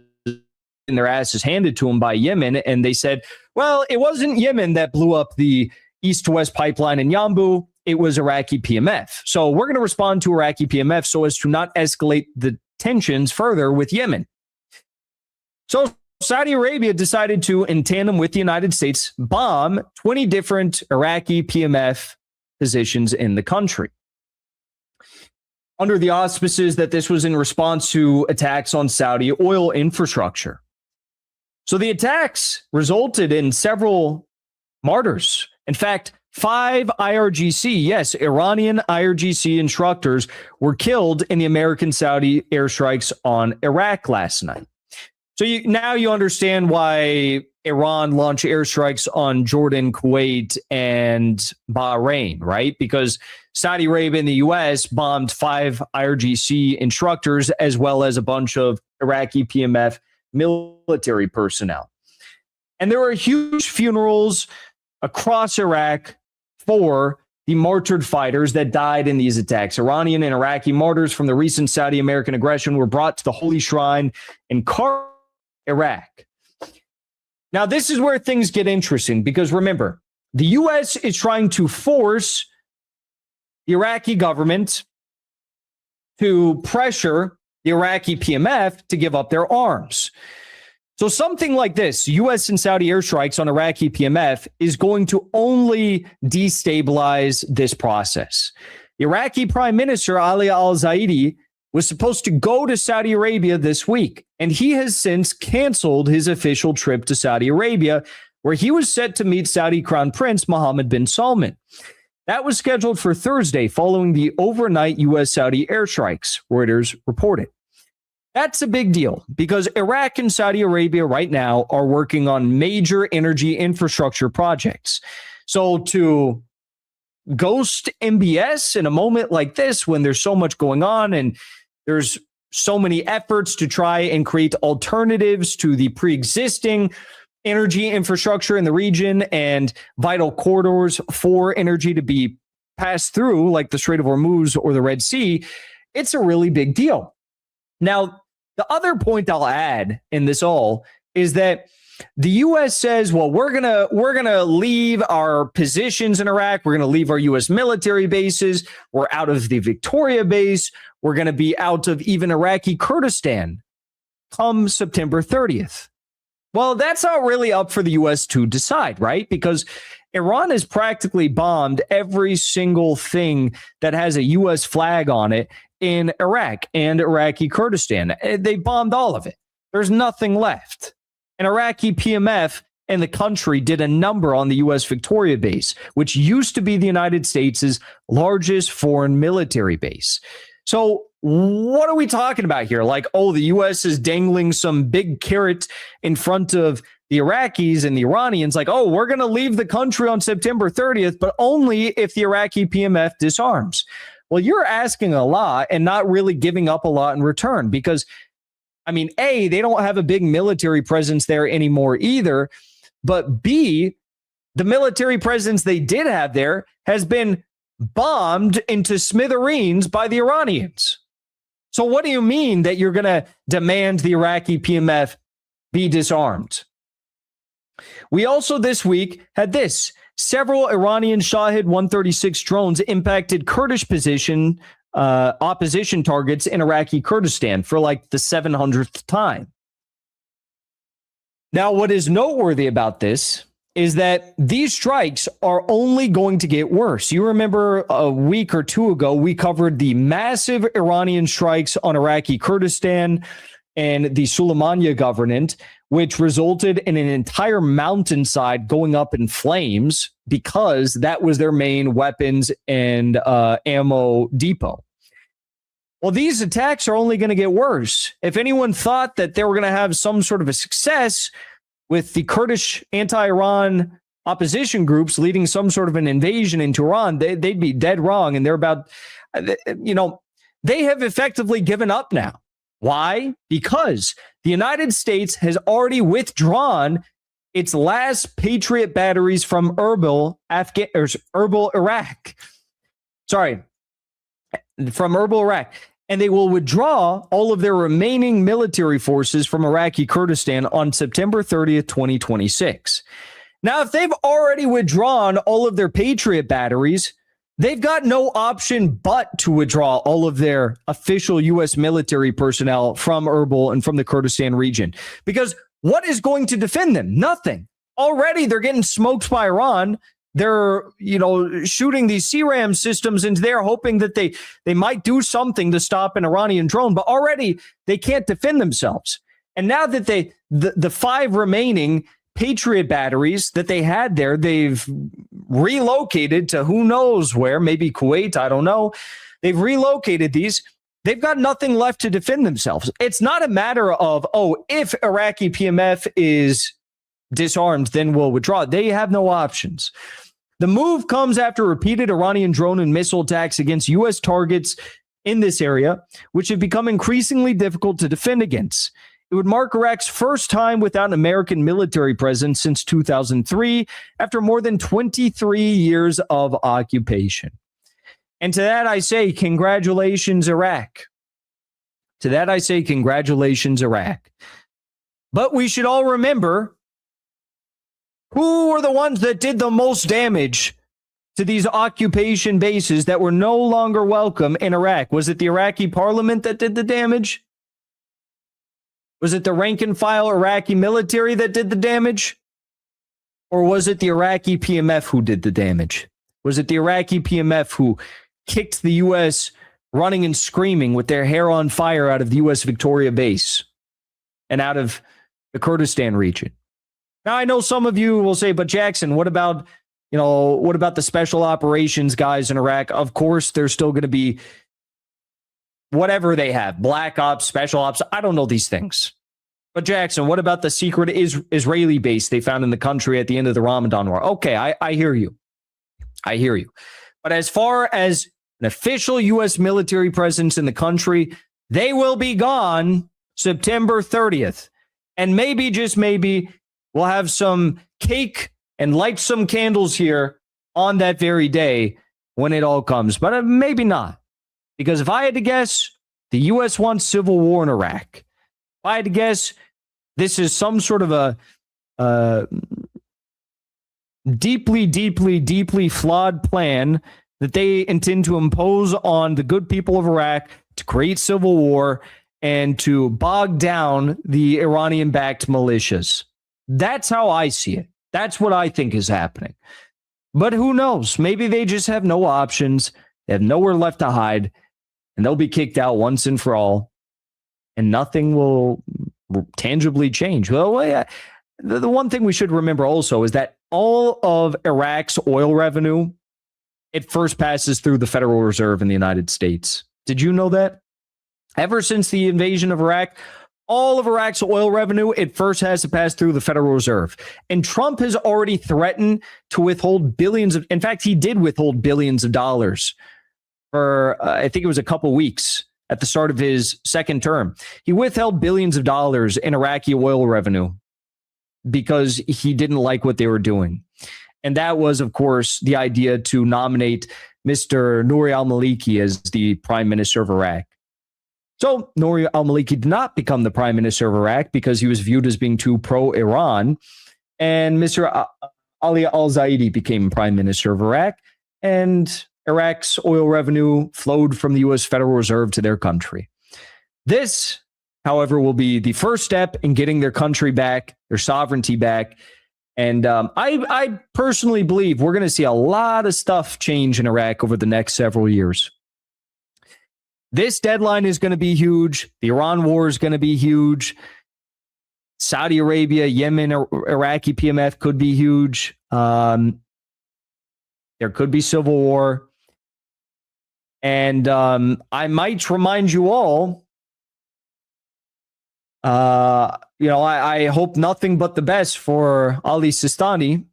[SPEAKER 11] their asses handed to them by Yemen. And they said, well, it wasn't Yemen that blew up the east to west pipeline in Yanbu. It was Iraqi PMF. So we're going to respond to Iraqi PMF so as to not escalate the tensions further with Yemen. So Saudi Arabia decided to, in tandem with the United States, bomb 20 different Iraqi PMF positions in the country, under the auspices that this was in response to attacks on Saudi oil infrastructure. So the attacks resulted in several martyrs. In fact, 5 IRGC, yes, Iranian IRGC instructors were killed in the American-Saudi airstrikes on Iraq last night. So now you understand why Iran launched airstrikes on Jordan, Kuwait, and Bahrain, right? Because Saudi Arabia and the U.S. bombed 5 IRGC instructors as well as a bunch of Iraqi PMF military personnel. And there were huge funerals across Iraq for the martyred fighters that died in these attacks. Iranian and Iraqi martyrs from the recent Saudi-American aggression were brought to the Holy Shrine in Iraq. Now, this is where things get interesting because remember, the U.S. is trying to force the Iraqi government to pressure the Iraqi PMF to give up their arms. So something like this, U.S. and Saudi airstrikes on Iraqi PMF, is going to only destabilize this process. The Iraqi Prime Minister Ali al-Zaidi was supposed to go to Saudi Arabia this week, and he has since canceled his official trip to Saudi Arabia, where he was set to meet Saudi Crown Prince Mohammed bin Salman. That was scheduled for Thursday following the overnight U.S.-Saudi airstrikes, Reuters reported. That's a big deal because Iraq and Saudi Arabia right now are working on major energy infrastructure projects. So to ghost MBS in a moment like this, when there's so much going on and there's so many efforts to try and create alternatives to the pre-existing energy infrastructure in the region and vital corridors for energy to be passed through, like the Strait of Hormuz or the Red Sea, it's a really big deal. Now, the other point I'll add in this all is that the U.S. says, well, we're gonna leave our positions in Iraq. We're gonna leave our U.S. military bases. We're out of the Victoria base. We're gonna be out of even Iraqi Kurdistan come September 30th. Well, that's not really up for the U.S. to decide, right? Because Iran has practically bombed every single thing that has a U.S. flag on it in Iraq and Iraqi Kurdistan. They bombed all of it. There's nothing left. And Iraqi PMF in the country did a number on the U.S. Victoria base, which used to be the United States' largest foreign military base. So what are we talking about here? Like, oh, the U.S. is dangling some big carrot in front of the Iraqis and the Iranians, like, oh, we're going to leave the country on September 30th, but only if the Iraqi PMF disarms. Well, you're asking a lot and not really giving up a lot in return because, I mean, A, they don't have a big military presence there anymore either, but B, the military presence they did have there has been bombed into smithereens by the Iranians. So what do you mean that you're going to demand the Iraqi PMF be disarmed? We also this week had this. Several Iranian Shahed 136 drones impacted Kurdish opposition targets in Iraqi Kurdistan for like the 700th time. Now, what is noteworthy about this is that these strikes are only going to get worse. You remember a week or two ago, we covered the massive Iranian strikes on Iraqi Kurdistan and the Suleimania Governorate, which resulted in an entire mountainside going up in flames because that was their main weapons and ammo depot. Well, these attacks are only going to get worse. If anyone thought that they were going to have some sort of a success with the Kurdish anti-Iran opposition groups leading some sort of an invasion into Iran, they'd be dead wrong. And they're about, they have effectively given up now. Why? Because the United States has already withdrawn its last Patriot batteries from Erbil, Iraq. From Erbil, Iraq. And they will withdraw all of their remaining military forces from Iraqi Kurdistan on September 30th, 2026. Now, if they've already withdrawn all of their Patriot batteries, they've got no option but to withdraw all of their official U.S. military personnel from Erbil and from the Kurdistan region. Because what is going to defend them? Nothing. Already they're getting smoked by Iran. They're, shooting these CRAM systems into there, hoping that they might do something to stop an Iranian drone. But already they can't defend themselves. And now that the 5 remaining Patriot batteries that they had there, they've relocated to who knows where, maybe Kuwait, I don't know. They've relocated these. They've got nothing left to defend themselves. It's not a matter of, if Iraqi PMF is disarmed, then we'll withdraw. They have no options. The move comes after repeated Iranian drone and missile attacks against U.S. targets in this area, which have become increasingly difficult to defend against. It would mark Iraq's first time without an American military presence since 2003, after more than 23 years of occupation. And to that I say, congratulations, Iraq. To that I say, congratulations, Iraq. But we should all remember who were the ones that did the most damage to these occupation bases that were no longer welcome in Iraq. Was it the Iraqi parliament that did the damage? Was it the rank and file Iraqi military that did the damage? Or was it the Iraqi PMF who did the damage? Was it the Iraqi PMF who kicked the U.S. running and screaming with their hair on fire out of the U.S. Victoria base and out of the Kurdistan region? Now, I know some of you will say, but Jackson, what about the special operations guys in Iraq? Of course, they're still going to be whatever they have, black ops, special ops. I don't know these things. But Jackson, what about the secret Israeli base they found in the country at the end of the Ramadan war? Okay, I hear you. I hear you. But as far as an official U.S. military presence in the country, they will be gone September 30th. And maybe, just maybe, we'll have some cake and light some candles here on that very day when it all comes. But maybe not. Because if I had to guess, the U.S. wants civil war in Iraq. If I had to guess, this is some sort of a deeply, deeply, deeply flawed plan that they intend to impose on the good people of Iraq to create civil war and to bog down the Iranian-backed militias. That's how I see it. That's what I think is happening. But who knows? Maybe they just have no options. They have nowhere left to hide. And they'll be kicked out once and for all. And nothing will tangibly change. Well, the one thing we should remember also is that all of Iraq's oil revenue, it first passes through the Federal Reserve in the United States. Did you know that? Ever since the invasion of Iraq, all of Iraq's oil revenue, it first has to pass through the Federal Reserve. And Trump has already threatened to withhold billions of, in fact, he did withhold billions of dollars for, I think it was a couple weeks at the start of his second term. He withheld billions of dollars in Iraqi oil revenue because he didn't like what they were doing. And that was, of course, the idea to nominate Mr. Nouri al-Maliki as the prime minister of Iraq. So Nouri al-Maliki did not become the prime minister of Iraq because he was viewed as being too pro-Iran. And Mr. Ali al-Zaidi became prime minister of Iraq. And Iraq's oil revenue flowed from the U.S. Federal Reserve to their country. This, however, will be the first step in getting their country back, their sovereignty back. And I personally believe we're going to see a lot of stuff change in Iraq over the next several years. This deadline is going to be huge. The Iran war is going to be huge. Saudi Arabia, Yemen, Iraqi PMF could be huge. There could be civil war. And I might remind you all, I hope nothing but the best for Ali Sistani.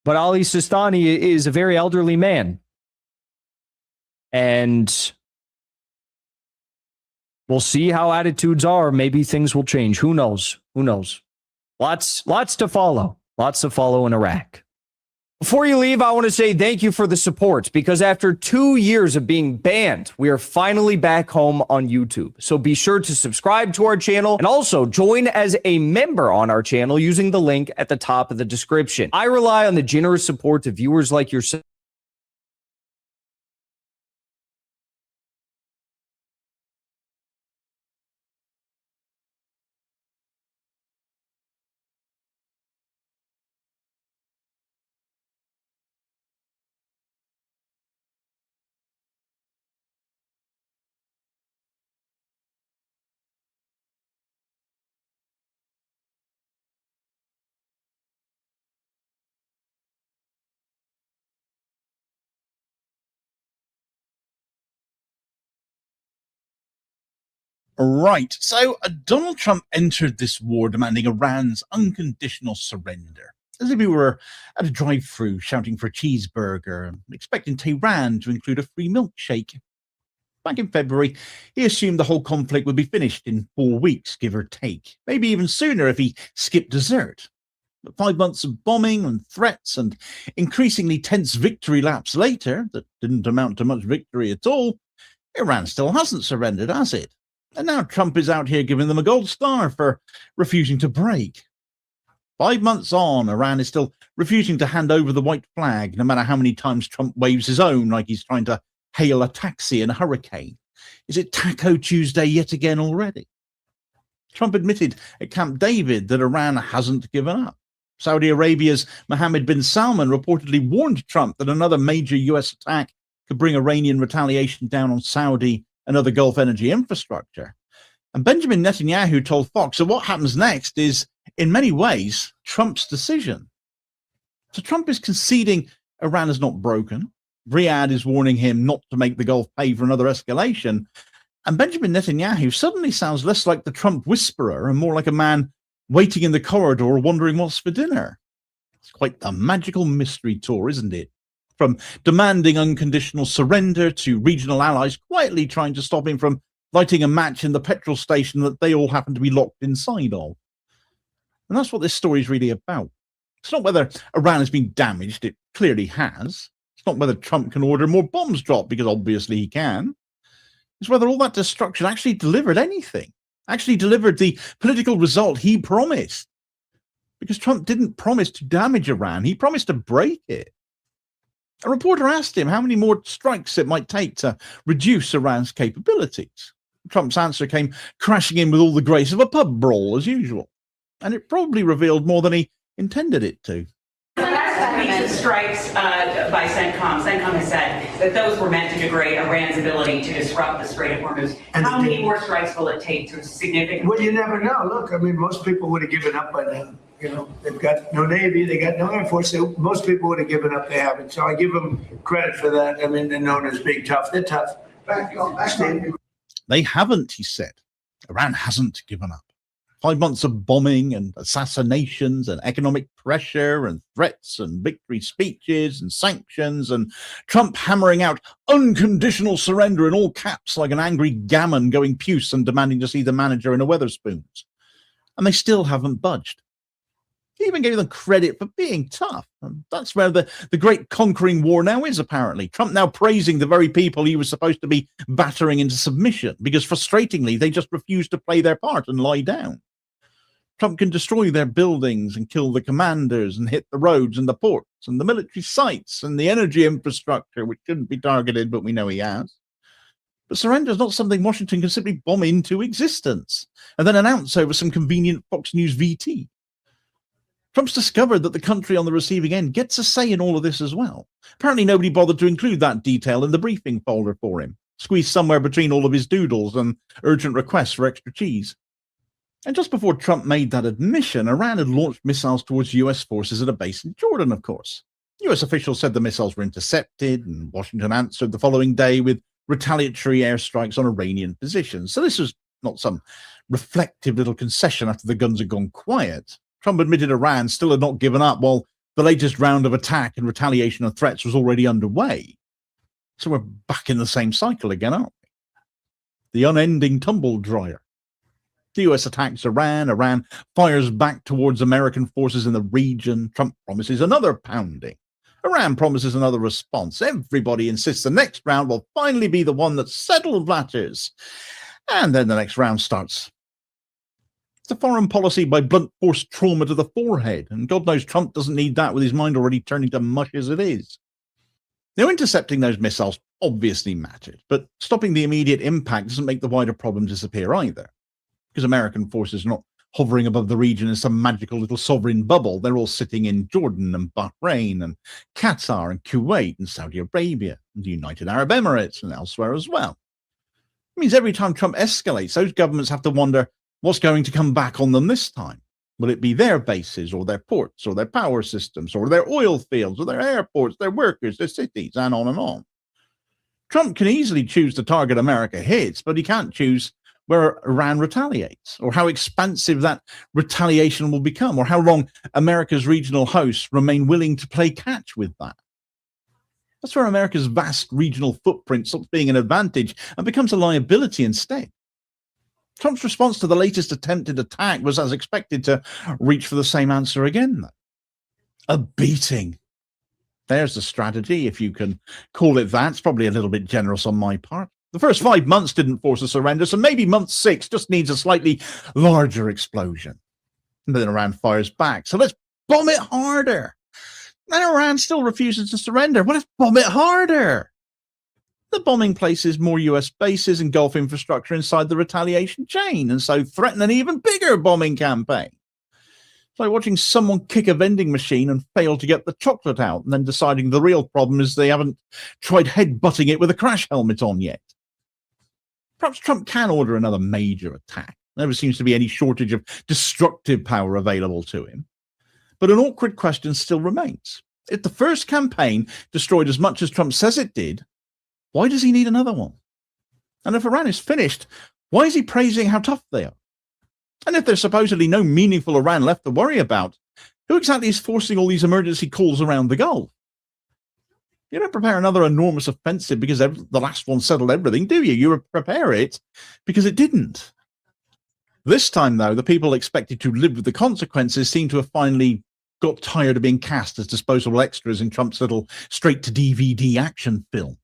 [SPEAKER 11] But Ali Sistani is a very elderly man. And we'll see how attitudes are. Maybe things will change. Who knows? Who knows? Lots to follow. Lots to follow in Iraq. Before you leave, I want to say thank you for the support, because after 2 years of being banned, we are finally back home on YouTube. So be sure to subscribe to our channel and also join as a member on our channel using the link at the top of the description. I rely on the generous support of viewers like yourself.
[SPEAKER 12] Right. So Donald Trump entered this war demanding Iran's unconditional surrender, as if he were at a drive-thru shouting for a cheeseburger, expecting Tehran to include a free milkshake. Back in February, he assumed the whole conflict would be finished in 4 weeks, give or take, maybe even sooner if he skipped dessert. But 5 months of bombing and threats and increasingly tense victory laps later, that didn't amount to much victory at all, Iran still hasn't surrendered, has it? And now Trump is out here giving them a gold star for refusing to break. 5 months on, Iran is still refusing to hand over the white flag, no matter how many times Trump waves his own like he's trying to hail a taxi in a hurricane. Is it Taco Tuesday yet again already? Trump admitted at Camp David that Iran hasn't given up. Saudi Arabia's Mohammed bin Salman reportedly warned Trump that another major US attack could bring Iranian retaliation down on Saudi and other Gulf energy infrastructure. And Benjamin Netanyahu told Fox that what happens next is, in many ways, Trump's decision. So Trump is conceding Iran is not broken. Riyadh is warning him not to make the Gulf pay for another escalation. And Benjamin Netanyahu suddenly sounds less like the Trump whisperer and more like a man waiting in the corridor wondering what's for dinner. It's quite a magical mystery tour, isn't it? From demanding unconditional surrender to regional allies quietly trying to stop him from lighting a match in the petrol station that they all happen to be locked inside of. And that's what this story is really about. It's not whether Iran has been damaged, it clearly has. It's not whether Trump can order more bombs dropped, because obviously he can. It's whether all that destruction actually delivered anything, actually delivered the political result he promised. Because Trump didn't promise to damage Iran, he promised to break it. A reporter asked him how many more strikes it might take to reduce Iran's capabilities. Trump's answer came crashing in with all the grace of a pub brawl, as usual. And it probably revealed more than he intended it to.
[SPEAKER 13] piece of strikes by CENTCOM. CENTCOM has said that those were meant to degrade Iran's ability to disrupt the Strait of Hormuz. How many more strikes will it take to significantly?
[SPEAKER 8] Well, you never know. Look, I mean, most people would have given up by now. You know, they've got no Navy, they got no Air Force. So most people would have given up. They haven't. So I give them credit for that. I mean, they're known as being tough. They're tough.
[SPEAKER 12] They haven't, he said. Iran hasn't given up. 5 months of bombing and assassinations and economic pressure and threats and victory speeches and sanctions and Trump hammering out unconditional surrender in all caps like an angry gammon going puce and demanding to see the manager in a Wetherspoons. And they still haven't budged. He even gave them credit for being tough. And that's where the great conquering war now is, apparently. Trump now praising the very people he was supposed to be battering into submission because, frustratingly, they just refuse to play their part and lie down. Trump can destroy their buildings and kill the commanders and hit the roads and the ports and the military sites and the energy infrastructure, which shouldn't be targeted, but we know he has. But surrender is not something Washington can simply bomb into existence and then announce over some convenient Fox News VT. Trump's discovered that the country on the receiving end gets a say in all of this as well. Apparently nobody bothered to include that detail in the briefing folder for him, squeezed somewhere between all of his doodles and urgent requests for extra cheese. And just before Trump made that admission, Iran had launched missiles towards US forces at a base in Jordan, of course. US officials said the missiles were intercepted, and Washington answered the following day with retaliatory airstrikes on Iranian positions. So this was not some reflective little concession after the guns had gone quiet. Trump admitted Iran still had not given up while the latest round of attack and retaliation and threats was already underway. So we're back in the same cycle again, aren't we? The unending tumble dryer. The US attacks Iran. Iran fires back towards American forces in the region. Trump promises another pounding. Iran promises another response. Everybody insists the next round will finally be the one that settles matters. And then the next round starts. It's a foreign policy by blunt force trauma to the forehead. And God knows Trump doesn't need that with his mind already turning to mush as it is. Now, intercepting those missiles obviously mattered, but stopping the immediate impact doesn't make the wider problem disappear either. Because American forces are not hovering above the region in some magical little sovereign bubble. They're all sitting in Jordan and Bahrain and Qatar and Kuwait and Saudi Arabia and the United Arab Emirates and elsewhere as well. It means every time Trump escalates, those governments have to wonder what's going to come back on them this time. Will it be their bases or their ports or their power systems or their oil fields or their airports, their workers, their cities, and on and on? Trump can easily choose to target America hits, but he can't choose where Iran retaliates, or how expansive that retaliation will become, or how long America's regional hosts remain willing to play catch with that. That's where America's vast regional footprint stops being an advantage and becomes a liability instead. Trump's response to the latest attempted attack was, as expected, to reach for the same answer again. A beating. There's the strategy, if you can call it that. It's probably a little bit generous on my part. The first 5 months didn't force a surrender, so maybe month 6 just needs a slightly larger explosion. And then Iran fires back. So let's bomb it harder. And Iran still refuses to surrender. Well, let's bomb it harder. The bombing places more US bases and Gulf infrastructure inside the retaliation chain, and so threaten an even bigger bombing campaign. It's like watching someone kick a vending machine and fail to get the chocolate out, and then deciding the real problem is they haven't tried head-butting it with a crash helmet on yet. Perhaps Trump can order another major attack. There never seems to be any shortage of destructive power available to him. But an awkward question still remains. If the first campaign destroyed as much as Trump says it did, why does he need another one? And if Iran is finished, why is he praising how tough they are? And if there's supposedly no meaningful Iran left to worry about, who exactly is forcing all these emergency calls around the Gulf? You don't prepare another enormous offensive because the last one settled everything, do you? You prepare it because it didn't. This time, though, the people expected to live with the consequences seem to have finally got tired of being cast as disposable extras in Trump's little straight-to-DVD action film.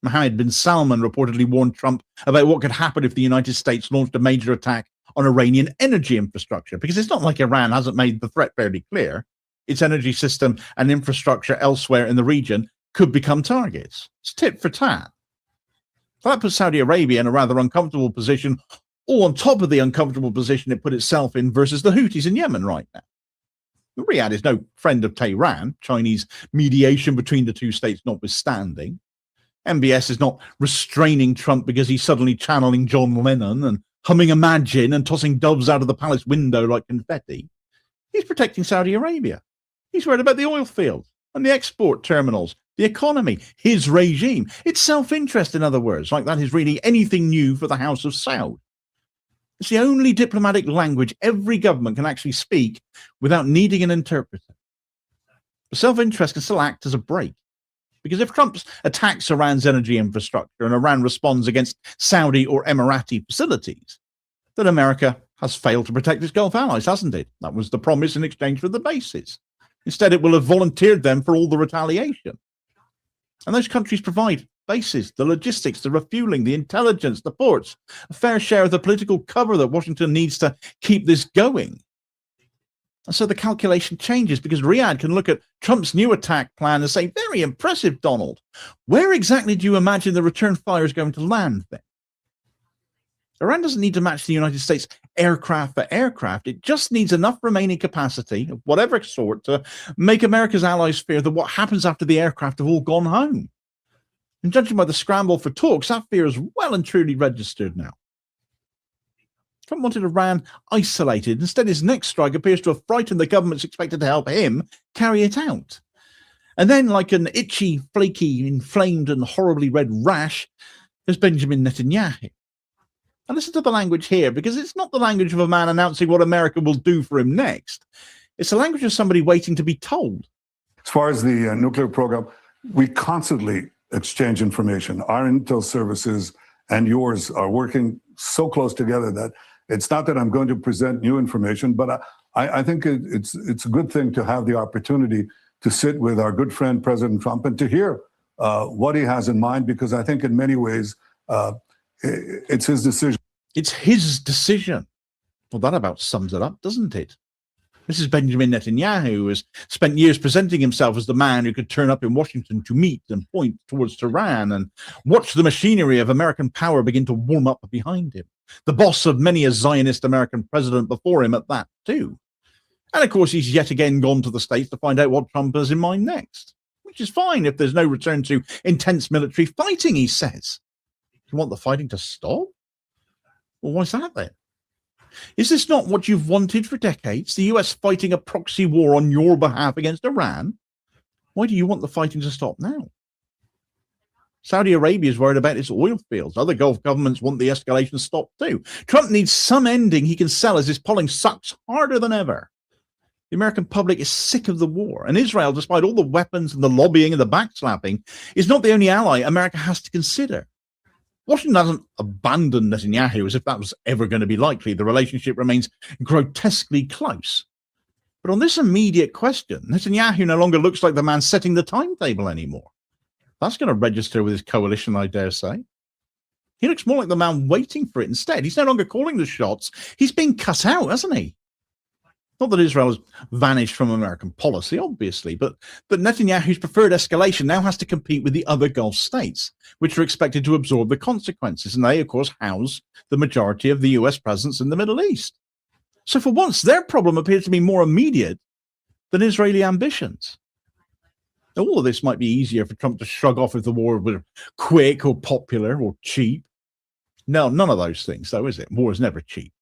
[SPEAKER 12] Mohammed bin Salman reportedly warned Trump about what could happen if the United States launched a major attack on Iranian energy infrastructure, because it's not like Iran hasn't made the threat fairly clear. Its energy system and infrastructure elsewhere in the region could become targets. It's tit for tat. So that puts Saudi Arabia in a rather uncomfortable position, all on top of the uncomfortable position it put itself in versus the Houthis in Yemen right now. Riyadh is no friend of Tehran, Chinese mediation between the two states notwithstanding. MBS is not restraining Trump because he's suddenly channeling John Lennon and humming Imagine and tossing doves out of the palace window like confetti. He's protecting Saudi Arabia. He's worried about the oil fields and the export terminals, the economy, his regime. It's self-interest, in other words, like that is really anything new for the House of Saud. It's the only diplomatic language every government can actually speak without needing an interpreter. But self-interest can still act as a brake. Because if Trump attacks Iran's energy infrastructure and Iran responds against Saudi or Emirati facilities, then America has failed to protect its Gulf allies, hasn't it? That was the promise in exchange for the bases. Instead, it will have volunteered them for all the retaliation. And those countries provide bases, the logistics, the refueling, the intelligence, the ports, a fair share of the political cover that Washington needs to keep this going. And so the calculation changes because Riyadh can look at Trump's new attack plan and say, very impressive, Donald. Where exactly do you imagine the return fire is going to land then? Iran doesn't need to match the United States aircraft for aircraft. It just needs enough remaining capacity of whatever sort to make America's allies fear that what happens after the aircraft have all gone home. And judging by the scramble for talks, that fear is well and truly registered now. Trump wanted Iran isolated. Instead, his next strike appears to have frightened the governments expected to help him carry it out. And then, like an itchy, flaky, inflamed and horribly red rash, there's Benjamin Netanyahu. And listen to the language here, because it's not the language of a man announcing what America will do for him next. It's the language of somebody waiting to be told.
[SPEAKER 14] As far as the nuclear program, we constantly exchange information. Our intel services and yours are working so close together that it's not that I'm going to present new information, but I think it's a good thing to have the opportunity to sit with our good friend, President Trump, and to hear what he has in mind, because I think in many ways it's his decision.
[SPEAKER 12] It's his decision. Well, that about sums it up, doesn't it? This is Benjamin Netanyahu, who has spent years presenting himself as the man who could turn up in Washington to meet and point towards Tehran and watch the machinery of American power begin to warm up behind him. The boss of many a Zionist American president before him at that, too. And, of course, he's yet again gone to the States to find out what Trump has in mind next, which is fine if there's no return to intense military fighting, he says. You want the fighting to stop? Well, why's that then? Is this not what you've wanted for decades? The US fighting a proxy war on your behalf against Iran? Why do you want the fighting to stop now? Saudi Arabia is worried about its oil fields. Other Gulf governments want the escalation stopped too. Trump needs some ending he can sell as his polling sucks harder than ever. The American public is sick of the war, and Israel, despite all the weapons and the lobbying and the backslapping, is not the only ally America has to consider. Washington hasn't abandoned Netanyahu as if that was ever going to be likely. The relationship remains grotesquely close. But on this immediate question, Netanyahu no longer looks like the man setting the timetable anymore. That's going to register with his coalition, I dare say. He looks more like the man waiting for it instead. He's no longer calling the shots. He's been cut out, hasn't he? Not that Israel has vanished from American policy, obviously, but that Netanyahu's preferred escalation now has to compete with the other Gulf states, which are expected to absorb the consequences. And they, of course, house the majority of the US presence in the Middle East. So for once, their problem appears to be more immediate than Israeli ambitions. Now, all of this might be easier for Trump to shrug off if the war were quick or popular or cheap. No, none of those things, though, is it? War is never cheap.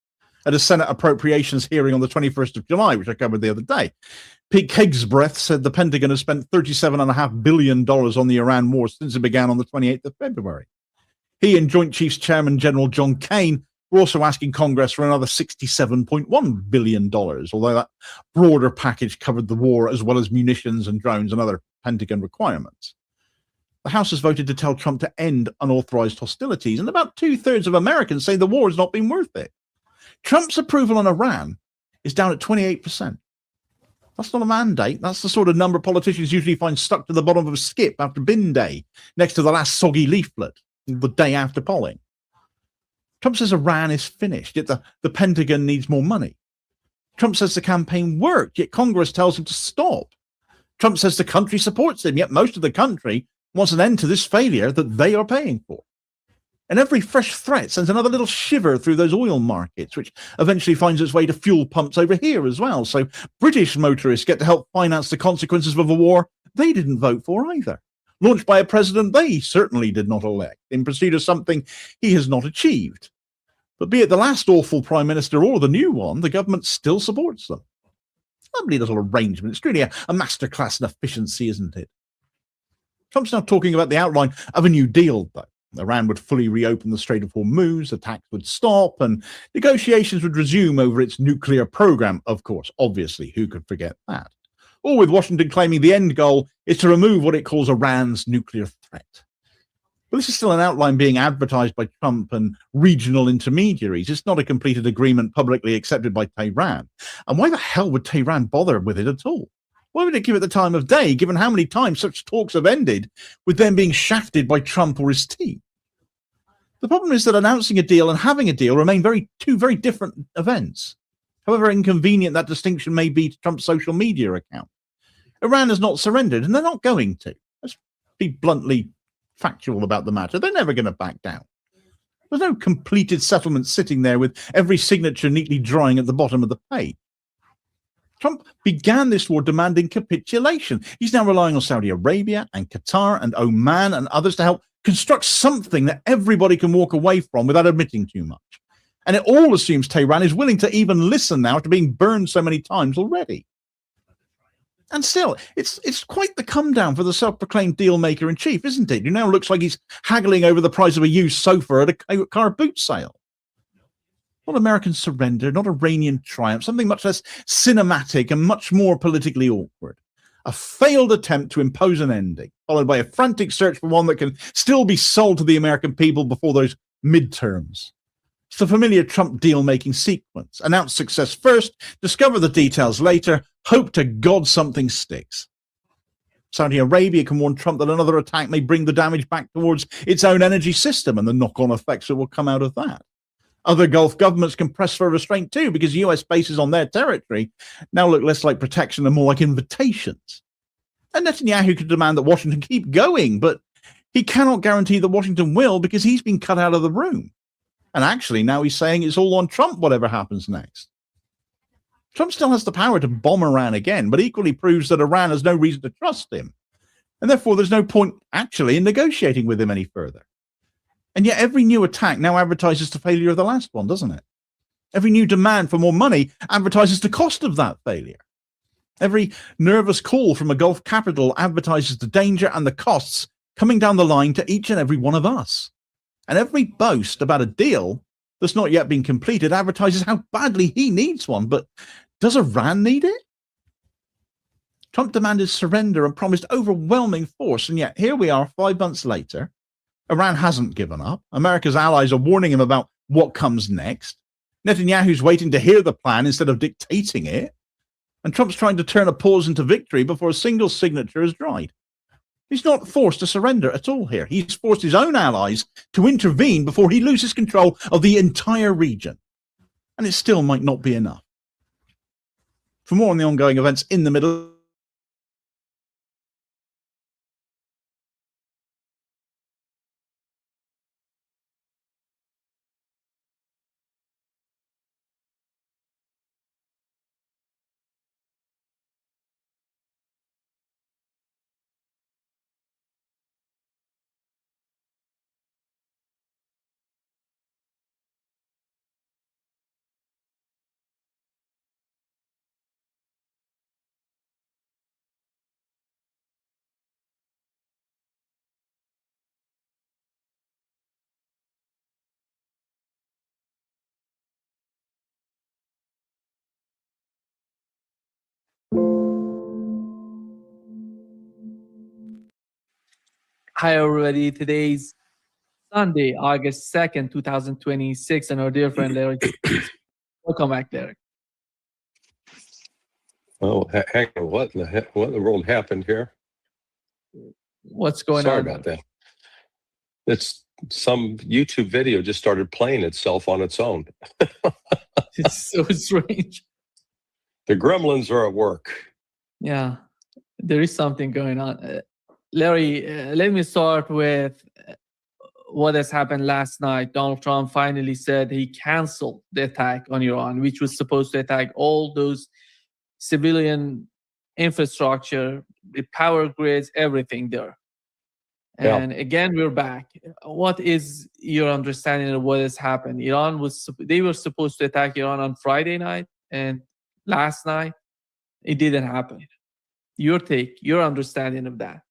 [SPEAKER 12] At a Senate appropriations hearing on the 21st of July, which I covered the other day, Pete Hegseth said the Pentagon has spent $37.5 billion on the Iran war since it began on the 28th of February. He and Joint Chiefs Chairman General John Kane were also asking Congress for another $67.1 billion, although that broader package covered the war as well as munitions and drones and other Pentagon requirements. The House has voted to tell Trump to end unauthorized hostilities, and about 2/3 of Americans say the war has not been worth it. Trump's approval on Iran is down at 28%. That's not a mandate. That's the sort of number politicians usually find stuck to the bottom of a skip after bin day, next to the last soggy leaflet, the day after polling. Trump says Iran is finished, yet the Pentagon needs more money. Trump says the campaign worked, yet Congress tells him to stop. Trump says the country supports him, yet most of the country wants an end to this failure that they are paying for. And every fresh threat sends another little shiver through those oil markets, which eventually finds its way to fuel pumps over here as well. So British motorists get to help finance the consequences of a war they didn't vote for either, launched by a president they certainly did not elect, in pursuit of something he has not achieved. But be it the last awful prime minister or the new one, the government still supports them. Lovely little arrangement. It's really a masterclass in efficiency, isn't it? Trump's now talking about the outline of a new deal, though. Iran would fully reopen the Strait of Hormuz, attacks would stop, and negotiations would resume over its nuclear program, of course. Obviously, who could forget that? All with Washington claiming the end goal is to remove what it calls Iran's nuclear threat. But this is still an outline being advertised by Trump and regional intermediaries. It's not a completed agreement publicly accepted by Tehran. And why the hell would Tehran bother with it at all? Why would it give it the time of day, given how many times such talks have ended with them being shafted by Trump or his team? The problem is that announcing a deal and having a deal remain two very different events, however inconvenient that distinction may be to Trump's social media account. Iran has not surrendered, and they're not going to. Let's be bluntly factual about the matter. They're never going to back down. There's no completed settlement sitting there with every signature neatly drying at the bottom of the page. Trump began this war demanding capitulation. He's now relying on Saudi Arabia and Qatar and Oman and others to help construct something that everybody can walk away from without admitting too much. And it all assumes Tehran is willing to even listen now after being burned so many times already. And still, it's quite the come down for the self-proclaimed deal maker in chief, isn't it? Who now looks like he's haggling over the price of a used sofa at a car boot sale. Not American surrender, not Iranian triumph, something much less cinematic and much more politically awkward. A failed attempt to impose an ending, followed by a frantic search for one that can still be sold to the American people before those midterms. It's the familiar Trump deal-making sequence. Announce success first, discover the details later, hope to God something sticks. Saudi Arabia can warn Trump that another attack may bring the damage back towards its own energy system and the knock-on effects that will come out of that. Other Gulf governments can press for restraint too, because US bases on their territory now look less like protection and more like invitations. And Netanyahu could demand that Washington keep going, but he cannot guarantee that Washington will because he's been cut out of the room. And actually, now he's saying it's all on Trump, whatever happens next. Trump still has the power to bomb Iran again, but equally proves that Iran has no reason to trust him. And therefore, there's no point actually in negotiating with him any further. And yet every new attack now advertises the failure of the last one, doesn't it? Every new demand for more money advertises the cost of that failure. Every nervous call from a Gulf capital advertises the danger and the costs coming down the line to each and every one of us. And every boast about a deal that's not yet been completed advertises how badly he needs one. But does Iran need it? Trump demanded surrender and promised overwhelming force. And yet here we are 5 months later. Iran hasn't given up. America's allies are warning him about what comes next. Netanyahu's waiting to hear the plan instead of dictating it. And Trump's trying to turn a pause into victory before a single signature is dried. He's not forced to surrender at all here. He's forced his own allies to intervene before he loses control of the entire region. And it still might not be enough. For more on the ongoing events in the Middle East,
[SPEAKER 15] Hi, everybody. Today's Sunday, August 2nd, 2026, and our dear friend Larry. Welcome back, Derek.
[SPEAKER 16] Oh, hang on. What in the world happened here?
[SPEAKER 15] What's going on?
[SPEAKER 16] Sorry about that. It's some YouTube video just started playing itself on its own.
[SPEAKER 15] It's so strange.
[SPEAKER 16] The gremlins are at work.
[SPEAKER 15] Yeah, there is something going on. Larry, let me start with what has happened last night. Donald Trump finally said he canceled the attack on Iran, which was supposed to attack all those civilian infrastructure, the power grids, everything there. And again, we're back. What is your understanding of what has happened? They were supposed to attack Iran on Friday night, and last night it didn't happen. Your take, your understanding of that?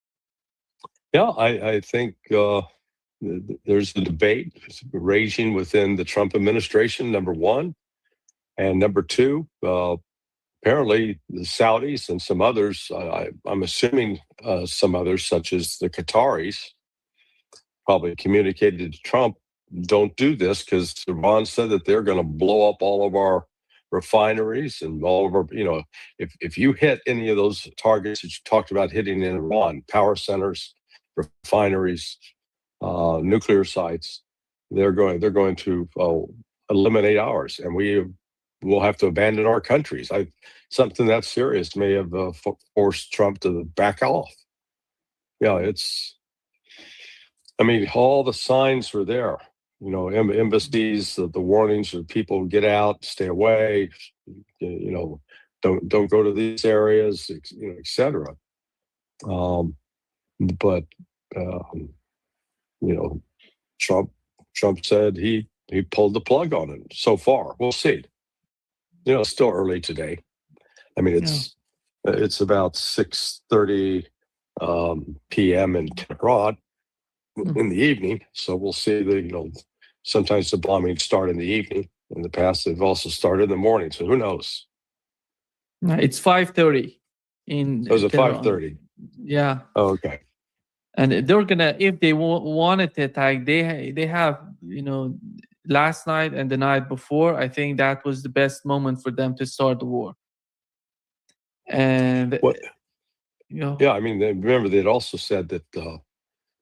[SPEAKER 16] Yeah, I think there's a debate raging within the Trump administration, number one. And number two, apparently the Saudis and some others, I'm assuming some others, such as the Qataris, probably communicated to Trump, don't do this, because Iran said that they're going to blow up all of our refineries and all of our, if you hit any of those targets that you talked about hitting in Iran, power centers, refineries, nuclear sites, they're going to eliminate ours, and we will have to abandon our countries. Something that serious may have forced Trump to back off. All the signs were there. Embassies, the warnings of people get out, stay away, don't go to these areas, et cetera. But Trump said he pulled the plug on it so far. We'll see. It's still early today. It's about 6:30 p.m. in Tehran in the evening. So we'll see. Sometimes the bombings start in the evening. In the past, they've also started in the morning. So who knows?
[SPEAKER 15] It's 5:30 in.
[SPEAKER 16] So it was at 5:30.
[SPEAKER 15] Yeah.
[SPEAKER 16] Oh, okay.
[SPEAKER 15] And they're gonna, if they wanted to attack, they have, last night and the night before, I think that was the best moment for them to start the war. And
[SPEAKER 16] remember they'd also said that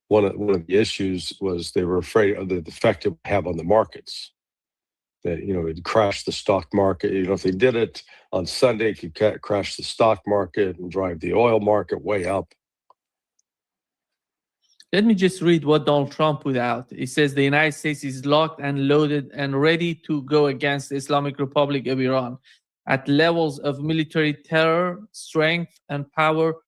[SPEAKER 16] one of the issues was they were afraid of the effect it would have on the markets. That it'd crash the stock market. If they did it on Sunday, it could crash the stock market and drive the oil market way up.
[SPEAKER 15] Let me just read what Donald Trump put out. He says the United States is locked and loaded and ready to go against the Islamic Republic of Iran at levels of military terror, strength, and power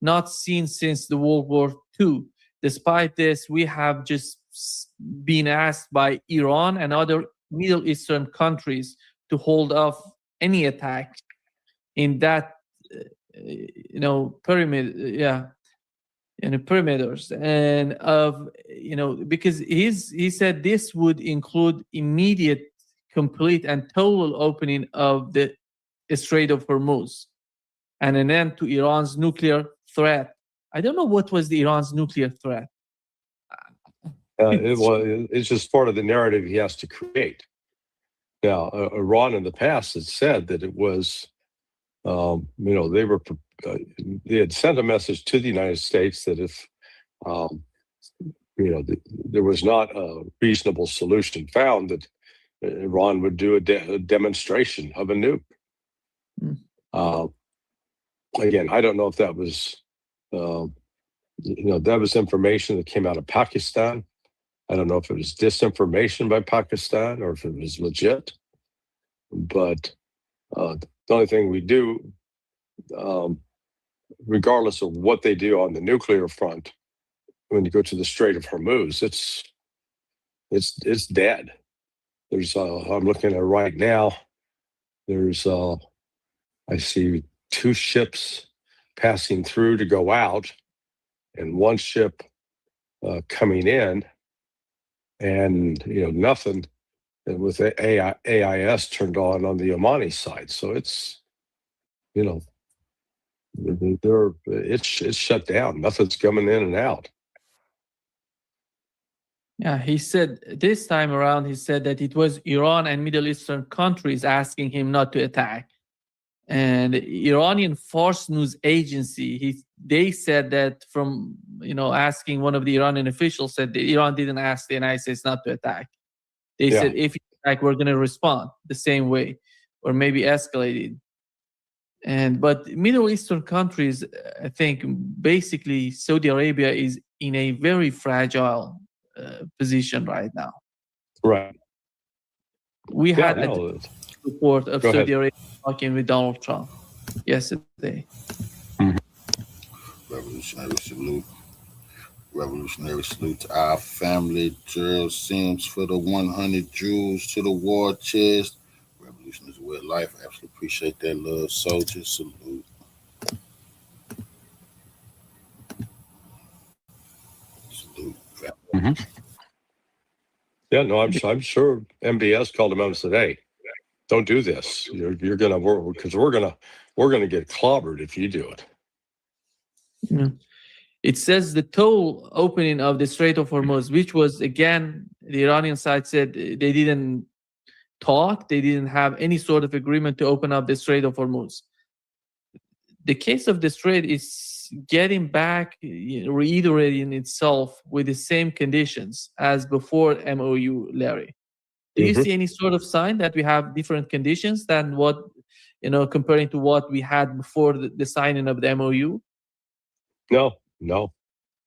[SPEAKER 15] not seen since the World War II. Despite this, we have just been asked by Iran and other Middle Eastern countries to hold off any attack in that, perimeter. In the perimeters, and because he said this would include immediate, complete, and total opening of the Strait of Hormuz and an end to Iran's nuclear threat. I don't know what was the Iran's nuclear threat.
[SPEAKER 16] It's just part of the narrative he has to create. Now, Iran in the past had said that it was, they had sent a message to the United States that if, there was not a reasonable solution found, that Iran would do a demonstration of a nuke. Again, I don't know if that was, that was information that came out of Pakistan. I don't know if it was disinformation by Pakistan or if it was legit. But the only thing we do, regardless of what they do on the nuclear front, when you go to the Strait of Hormuz, it's dead. There's I'm looking at it right now. There's I see 2 ships passing through to go out, and 1 ship coming in, and nothing. And with AIS turned on the Omani side, so it's it's shut down. Nothing's coming in and out.
[SPEAKER 15] Yeah, he said this time around, he said that it was Iran and Middle Eastern countries asking him not to attack. And the Iranian Fars News Agency, they said that from, asking one of the Iranian officials, said that Iran didn't ask the United States not to attack. They said, if you attack, we're going to respond the same way, or maybe escalated. But Middle Eastern countries, I think basically Saudi Arabia is in a very fragile position right now.
[SPEAKER 16] Right.
[SPEAKER 15] We
[SPEAKER 16] Yeah,
[SPEAKER 15] had a
[SPEAKER 16] no,
[SPEAKER 15] report of
[SPEAKER 16] Go ahead.
[SPEAKER 15] Saudi Arabia talking with Donald Trump yesterday.
[SPEAKER 1] Revolutionary salute. Revolutionary salute to our family. Gerald Sims for the 100 jewels to the war chest. Revolution is a way of life. I absolutely appreciate that love. Soldier salute. Salute.
[SPEAKER 16] Yeah, no, I'm sure MBS called him out and said, "Hey, don't do this. You're gonna work because we're gonna get clobbered if you do it."
[SPEAKER 15] Yeah. It says the total opening of the Strait of Hormuz, which was, again, the Iranian side said they didn't talk, they didn't have any sort of agreement to open up the Strait of Hormuz. The case of the Strait is getting back, reiterating itself with the same conditions as before MOU, Larry. Do you see any sort of sign that we have different conditions than what, comparing to what we had before the signing of the MOU?
[SPEAKER 16] No.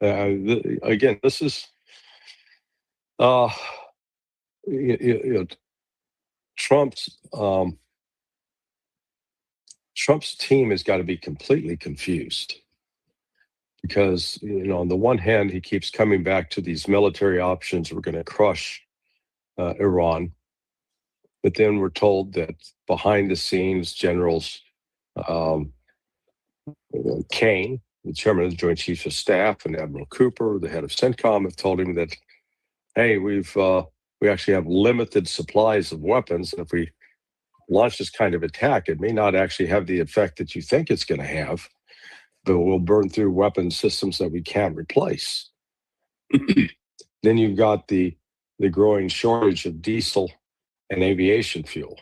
[SPEAKER 16] Again, this is Trump's team has got to be completely confused because on the one hand he keeps coming back to these military options. We're going to crush Iran, but then we're told that behind the scenes, generals Kane, the chairman of the Joint Chiefs of Staff, and Admiral Cooper, the head of CENTCOM, have told him that, hey, we actually have limited supplies of weapons, and if we launch this kind of attack, it may not actually have the effect that you think it's going to have, but we'll burn through weapon systems that we can't replace. Then you've got the growing shortage of diesel and aviation fuel,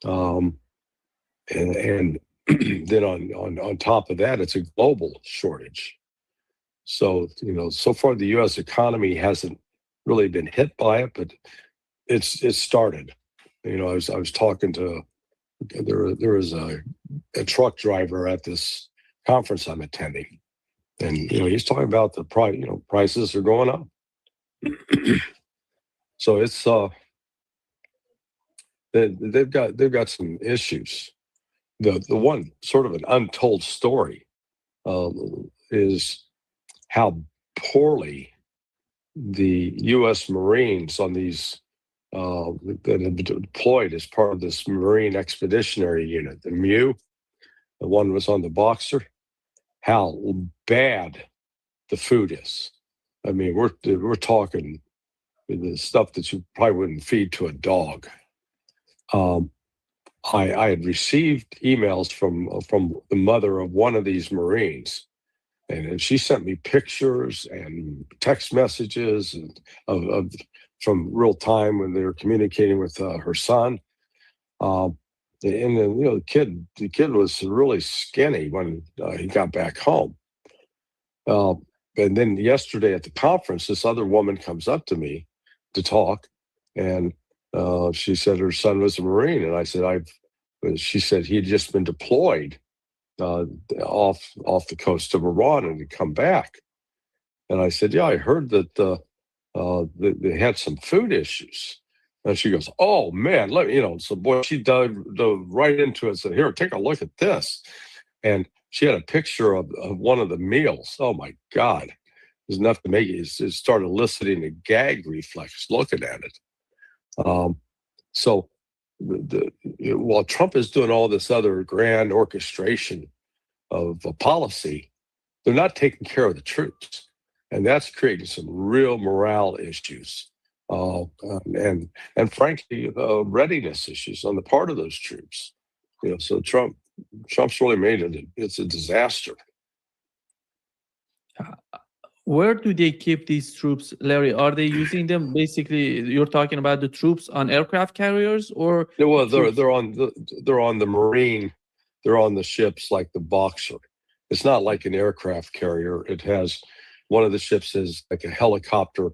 [SPEAKER 16] and then on top of that, it's a global shortage. So so far the U.S. economy hasn't really been hit by it, but it's started. I was talking to there was a truck driver at this conference I'm attending, and he's talking about the price. Prices are going up. So it's they've got some issues. The one sort of an untold story is how poorly the U.S. Marines on these that have been deployed as part of this Marine Expeditionary Unit, the MEU, the one was on the Boxer, how bad the food is. I mean, we're talking the stuff that you probably wouldn't feed to a dog. I had received emails from the mother of one of these Marines, and she sent me pictures and text messages of from real time when they were communicating with her son. And then the kid was really skinny when he got back home. And then yesterday at the conference, this other woman comes up to me to talk, and she said her son was a Marine, and I said she said he had just been deployed off the coast of Iran and had come back. And I said, yeah, I heard that they had some food issues. And she goes, oh man, so boy, she dove right into it and said, here, take a look at this. And she had a picture of one of the meals. Oh my God. It was enough to make it start eliciting a gag reflex looking at it. So while Trump is doing all this other grand orchestration of a policy, they're not taking care of the troops. And that's creating some real morale issues and frankly, readiness issues on the part of those troops. So Trump's really made it. It's a disaster.
[SPEAKER 15] Where do they keep these troops, Larry? Are they using them? Basically, you're talking about the troops on aircraft carriers, or
[SPEAKER 16] well, they're on the Marine. They're on the ships like the Boxer. It's not like an aircraft carrier. It has one of the ships is like a helicopter,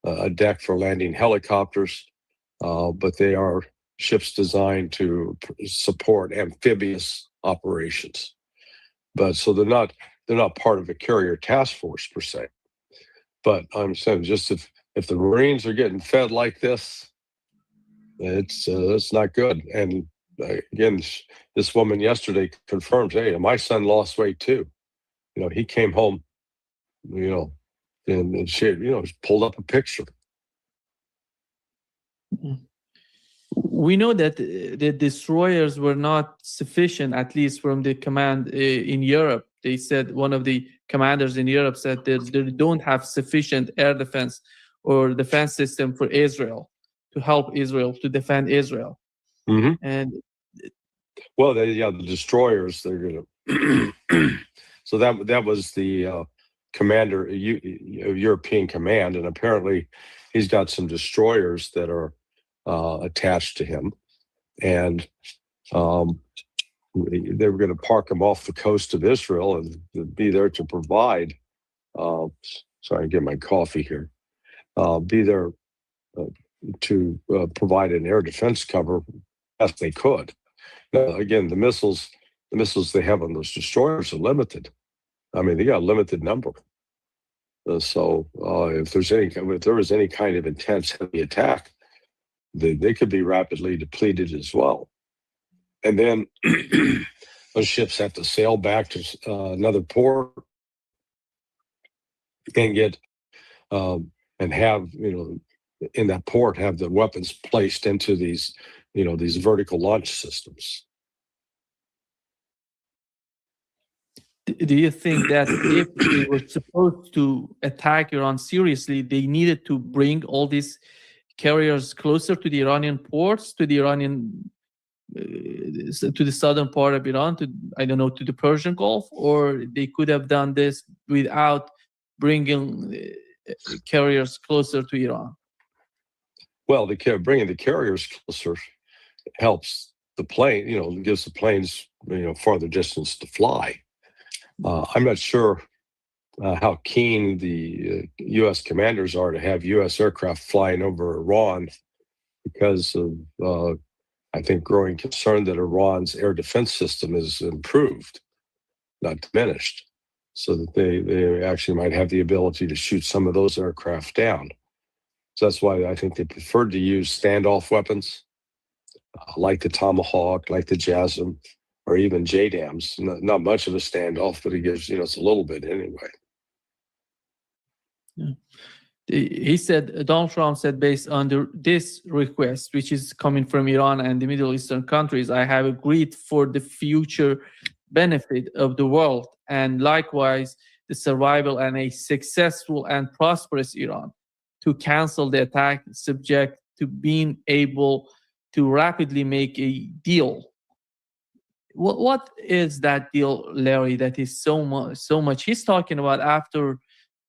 [SPEAKER 16] a deck for landing helicopters, but they are ships designed to support amphibious operations. But so they're not part of a carrier task force per se. But I'm saying, just if the Marines are getting fed like this, it's not good. And again, this woman yesterday confirmed, hey, my son lost weight too. He came home, and she, pulled up a picture.
[SPEAKER 15] We know that the destroyers were not sufficient, at least from the command in Europe. They said, one of the commanders in Europe said that they don't have sufficient air defense or defense system for Israel to help Israel, to defend Israel.
[SPEAKER 16] Mm-hmm.
[SPEAKER 15] And
[SPEAKER 16] well, the destroyers, they're going to. So that was the commander of European Command, and apparently he's got some destroyers that are attached to him, and they were going to park them off the coast of Israel and be there to provide. Sorry, I get my coffee here. Be there to provide an air defense cover as they could. Now, again, the missiles they have on those destroyers are limited. I mean, they got a limited number. So if there was any kind of intense heavy attack, they could be rapidly depleted as well. And then those ships have to sail back to another port and get and have, in that port, have the weapons placed into these vertical launch systems.
[SPEAKER 15] do you think that if they were supposed to attack Iran seriously, they needed to bring all these carriers closer to the Iranian ports, to the Iranian, to the southern part of Iran, to the Persian Gulf, or they could have done this without bringing carriers closer to Iran?
[SPEAKER 16] Well, bringing the carriers closer helps the plane, gives the planes, farther distance to fly. I'm not sure how keen the U.S. commanders are to have U.S. aircraft flying over Iran because of, I think, growing concern that Iran's air defense system is improved, not diminished, so that they actually might have the ability to shoot some of those aircraft down. So that's why I think they preferred to use standoff weapons like the Tomahawk, like the JASSM, or even JDAMs. Not much of a standoff, but it gives, it's a little bit anyway.
[SPEAKER 15] Yeah. He said, Donald Trump said, based on this request, which is coming from Iran and the Middle Eastern countries, I have agreed for the future benefit of the world, and likewise the survival and a successful and prosperous Iran, to cancel the attack, subject to being able to rapidly make a deal. What is that deal, Larry, that is so much? He's talking about after,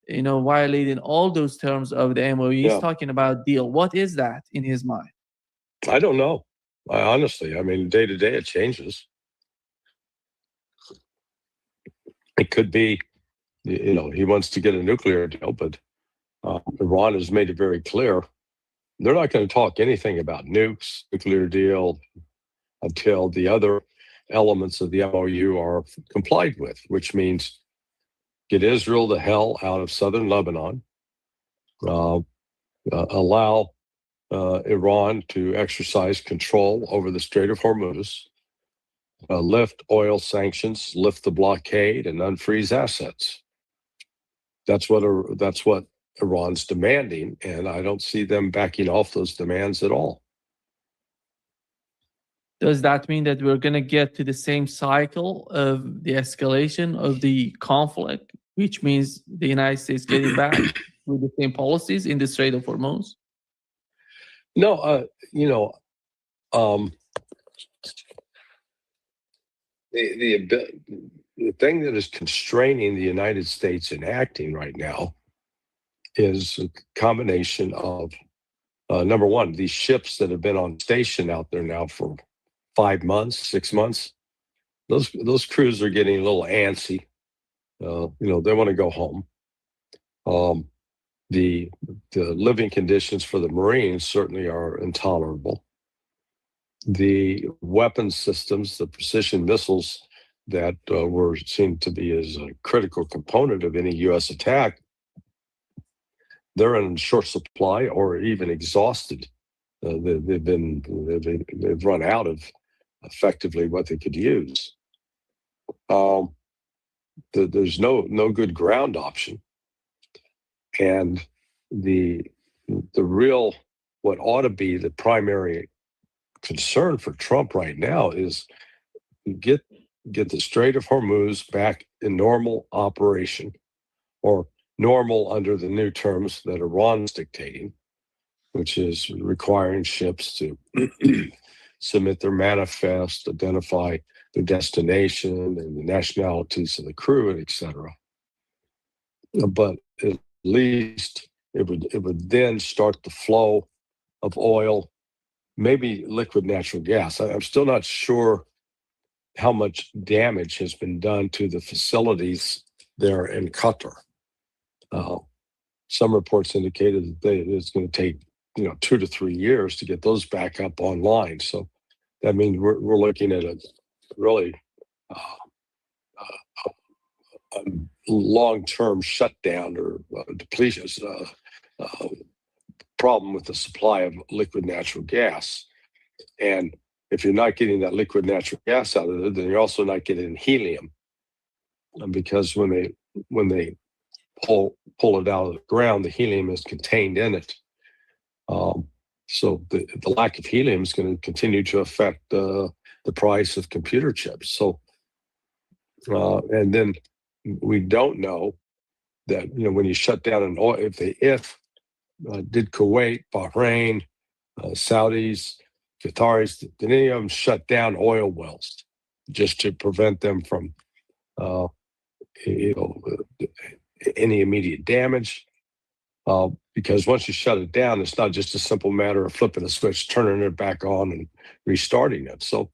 [SPEAKER 15] violating all those terms of the MOU. He's talking about deal. What is that in his mind?
[SPEAKER 16] I don't know. Honestly, day to day it changes. It could be, he wants to get a nuclear deal, but Iran has made it very clear they're not going to talk anything about nukes, nuclear deal, until the other elements of the MOU are complied with, which means get Israel the hell out of southern Lebanon, allow Iran to exercise control over the Strait of Hormuz, lift oil sanctions, lift the blockade, and unfreeze assets. That's what Iran's demanding, and I don't see them backing off those demands at all.
[SPEAKER 15] Does that mean that we're going to get to the same cycle of the escalation of the conflict, which means the United States getting back with the same policies in the Strait of Hormuz?
[SPEAKER 16] No, the thing that is constraining the United States in acting right now is a combination of, number one, these ships that have been on station out there now for 5 months, 6 months. Those crews are getting a little antsy. They want to go home. The living conditions for the Marines certainly are intolerable. The weapon systems, the precision missiles that were seen to be as a critical component of any U.S. attack, they're in short supply or even exhausted. They've run out of effectively what they could use. There's no good ground option, and the real what ought to be the primary concern for Trump right now is get the Strait of Hormuz back in normal operation, or normal under the new terms that Iran's dictating, which is requiring ships to submit their manifest, identify their destination and the nationalities of the crew, and et cetera. But at least it would then start the flow of oil, maybe liquid natural gas. I'm still not sure how much damage has been done to the facilities there in Qatar. Some reports indicated that it's going to take 2 to 3 years to get those back up online. So that means we're looking at a really a long-term shutdown or depletion problem with the supply of liquid natural gas. And if you're not getting that liquid natural gas out of it, then you're also not getting helium, because when they pull it out of the ground, the helium is contained in it. So the lack of helium is going to continue to affect the price of computer chips. So and then we don't know that when you shut down an oil, if did Kuwait, Bahrain, Saudis, Qataris, did any of them shut down oil wells just to prevent them from any immediate damage? Because once you shut it down, it's not just a simple matter of flipping a switch, turning it back on, and restarting it. So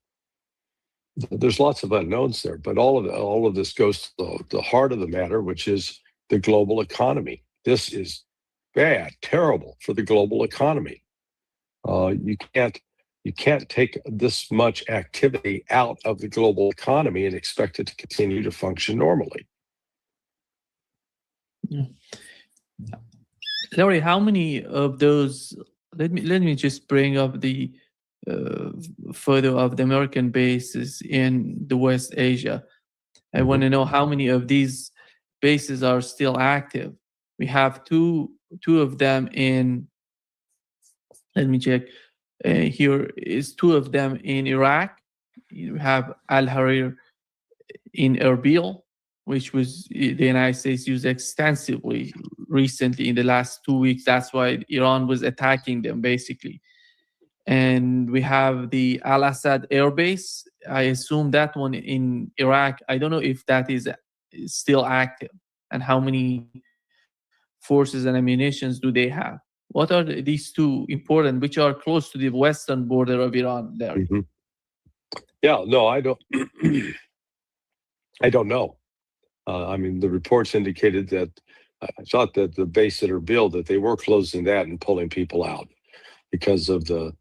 [SPEAKER 16] there's lots of unknowns there. But all of this goes to the heart of the matter, which is the global economy. This is bad, terrible for the global economy. You can't take this much activity out of the global economy and expect it to continue to function normally.
[SPEAKER 15] Yeah. Larry, how many of those? Let me just bring up the photo of the American bases in the West Asia. I want to know how many of these bases are still active. We have two of them in. Let me check. Here is 2 of them in Iraq. You have Al Harir in Erbil, which was the United States used extensively recently in the last 2 weeks. That's why Iran was attacking them, basically. And we have the Al Asad Air Base. I assume that one in Iraq. I don't know if that is still active, and how many forces and ammunitions do they have. What are these 2 important, which are close to the western border of Iran there?
[SPEAKER 16] Mm-hmm. Yeah, no, I don't. I don't know. I mean, the reports indicated that I thought that the base at Erbil, that they were closing that and pulling people out because of the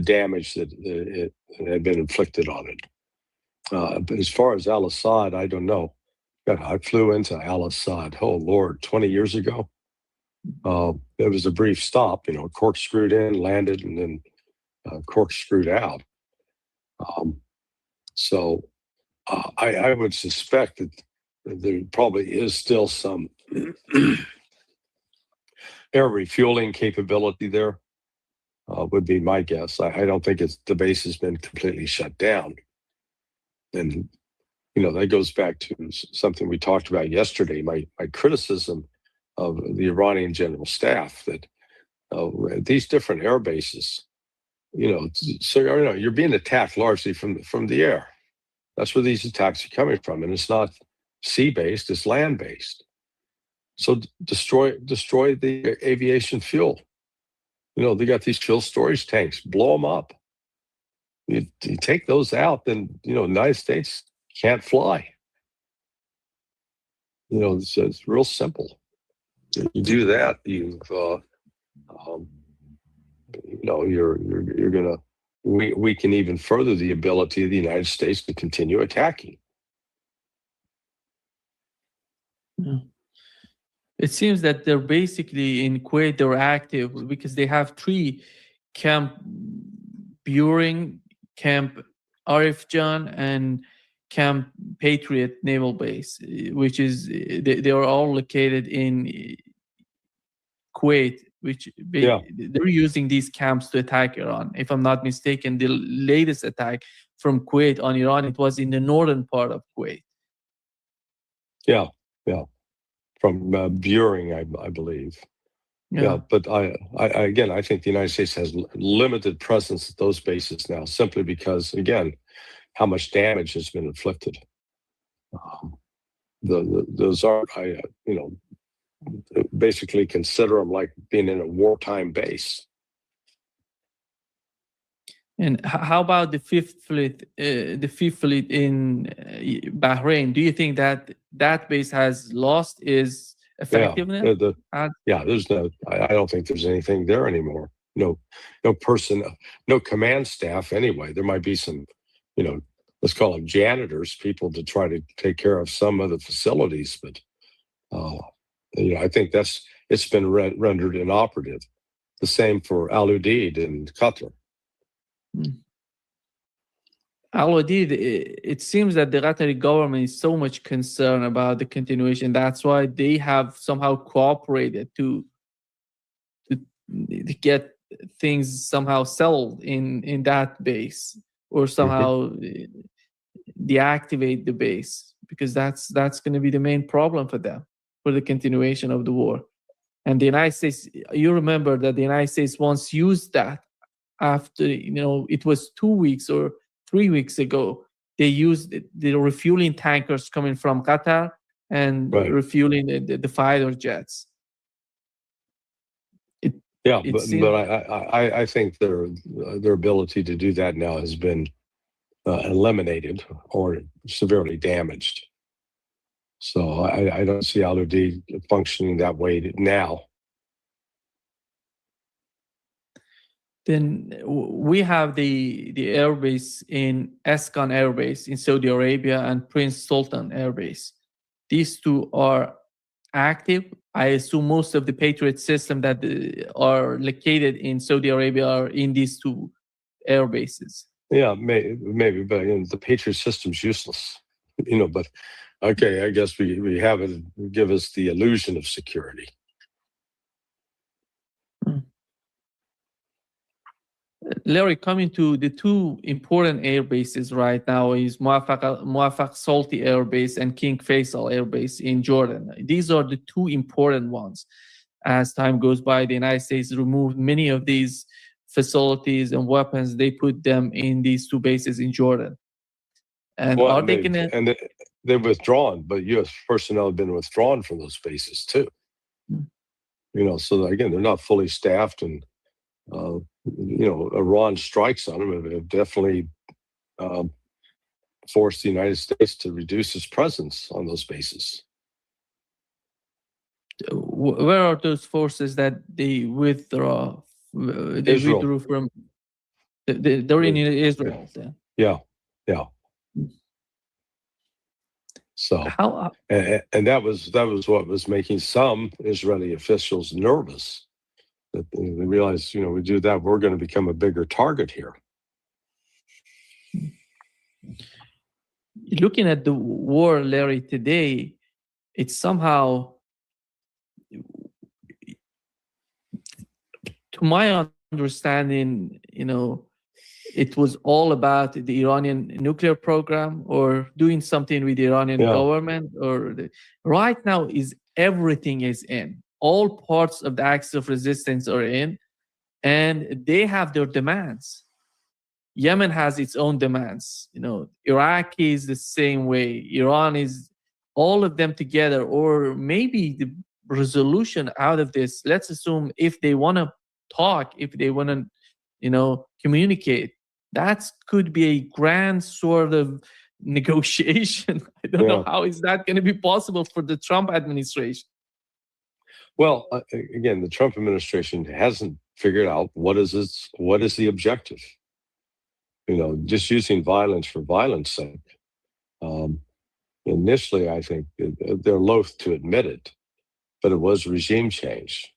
[SPEAKER 16] damage that it had been inflicted on it. But as far as Al Asad, I don't know. God, I flew into Al Asad, oh Lord, 20 years ago. There was a brief stop, corkscrewed in, landed, and then corkscrewed out. So I would suspect that there probably is still some air refueling capability there, would be my guess. I don't think the base has been completely shut down. And, that goes back to something we talked about yesterday, my criticism of the Iranian general staff, that these different air bases, so you're being attacked largely from the air. That's where these attacks are coming from, and it's not sea-based; it's land-based. So destroy the aviation fuel. They got these fuel storage tanks. Blow them up. You take those out, then the United States can't fly. It's real simple. You do that, you're gonna weaken even further the ability of the United States to continue attacking.
[SPEAKER 15] Yeah. It seems that they're basically in Kuwait, they're active because they have 3 Camp Buring, Camp Arif Jan, and Camp Patriot Naval Base, which is, they are all located in Kuwait, which they're using these camps to attack Iran. If I'm not mistaken, the latest attack from Kuwait on Iran, it was in the northern part of Kuwait.
[SPEAKER 16] Yeah. From Buring, I believe. Yeah, but I again, I think the United States has limited presence at those bases now, simply because, again, how much damage has been inflicted. Those are, basically consider them like being in a wartime base.
[SPEAKER 15] And how about the Fifth Fleet in Bahrain? Do you think that base has lost its effectiveness?
[SPEAKER 16] There's no. I don't think there's anything there anymore. No person, no command staff. Anyway, there might be some, let's call them janitors, people to try to take care of some of the facilities, but I think it's been rendered inoperative. The same for Al Udeid in Qatar.
[SPEAKER 15] Al Udeid, it seems that the Qatari government is so much concerned about the continuation. That's why they have somehow cooperated to get things somehow settled in that base, or somehow deactivate the base, because that's going to be the main problem for them, for the continuation of the war. And the United States, you remember that the United States once used that after, it was 2 weeks or 3 weeks ago, they used the refueling tankers coming from Qatar and refueling the fighter jets.
[SPEAKER 16] But I think their ability to do that now has been eliminated or severely damaged. So I don't see Al Udeid functioning that way now.
[SPEAKER 15] Then we have the airbase in Eskan Air Base in Saudi Arabia and Prince Sultan Air Base. These 2 are active. I assume most of the Patriot system that are located in Saudi Arabia are in these 2 air bases.
[SPEAKER 16] Yeah, maybe, but the Patriot system's useless. But okay, I guess we have it give us the illusion of security.
[SPEAKER 15] Larry, coming to the 2 important air bases right now is Muwafaq Salti Air Base and King Faisal Air Base in Jordan. These are the 2 important ones. As time goes by, the United States removed many of these facilities and weapons. They put them in these 2 bases in Jordan. And are they going to...
[SPEAKER 16] And they've withdrawn, but U.S. personnel have been withdrawn from those bases too. So again, they're not fully staffed, and Iran strikes on them have definitely forced the United States to reduce its presence on those bases.
[SPEAKER 15] Where are those forces that they withdraw? They withdrew from. They're in Israel. Then.
[SPEAKER 16] Yeah. So, and that was what was making some Israeli officials nervous. That they realized, we do that, we're going to become a bigger target here.
[SPEAKER 15] Looking at the war, Larry, today, it's somehow, to my understanding, it was all about the Iranian nuclear program or doing something with the Iranian government. Right now, everything is in. All parts of the axis of resistance are in, and they have their demands. Yemen has its own demands. Iraq is the same way. Iran is, all of them together, or maybe the resolution out of this. Let's assume if they want to talk, if they want to, communicate, that could be a grand sort of negotiation. I don't know how is that going to be possible for the Trump administration.
[SPEAKER 16] Well, again, the Trump administration hasn't figured out what is the objective. Just using violence for violence sake. Initially, I think they're loath to admit it, but it was regime change.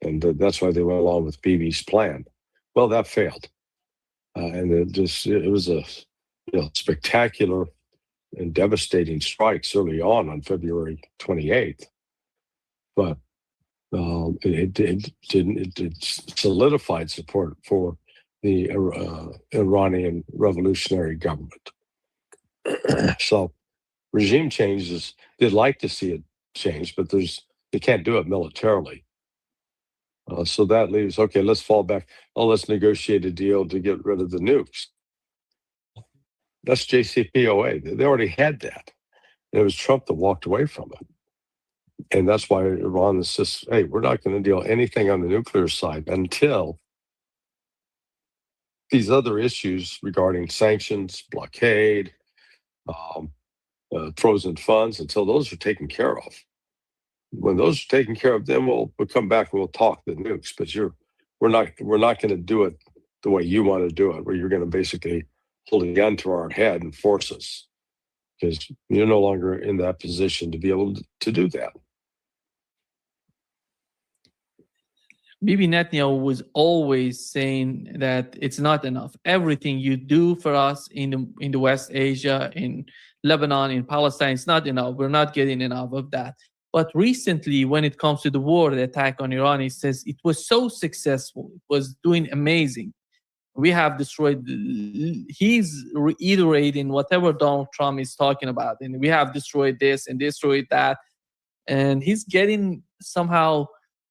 [SPEAKER 16] And that's why they went along with Bibi's plan. Well, that failed. And it was a spectacular and devastating strikes early on February 28th. But it solidified support for the Iranian revolutionary government. So regime changes, they'd like to see it change, but they can't do it militarily. So that leaves, okay, let's fall back. Oh, let's negotiate a deal to get rid of the nukes. That's JCPOA. They already had that. And it was Trump that walked away from it. And that's why Iran insists, hey, we're not going to deal anything on the nuclear side until these other issues regarding sanctions, blockade, frozen funds, until those are taken care of. When those are taken care of, then we'll come back and we'll talk the nukes. But we're not going to do it the way you want to do it, where you're going to basically hold a gun to our head and force us, because you're no longer in that position to be able to do that.
[SPEAKER 15] Bibi Netanyahu was always saying that it's not enough. Everything you do for us in the West Asia, in Lebanon, in Palestine, it's not enough. We're not getting enough of that. But recently, when it comes to the war, the attack on Iran, he says it was so successful. It was doing amazing. We have destroyed, he's reiterating whatever Donald Trump is talking about. And we have destroyed this and destroyed that. And he's getting somehow,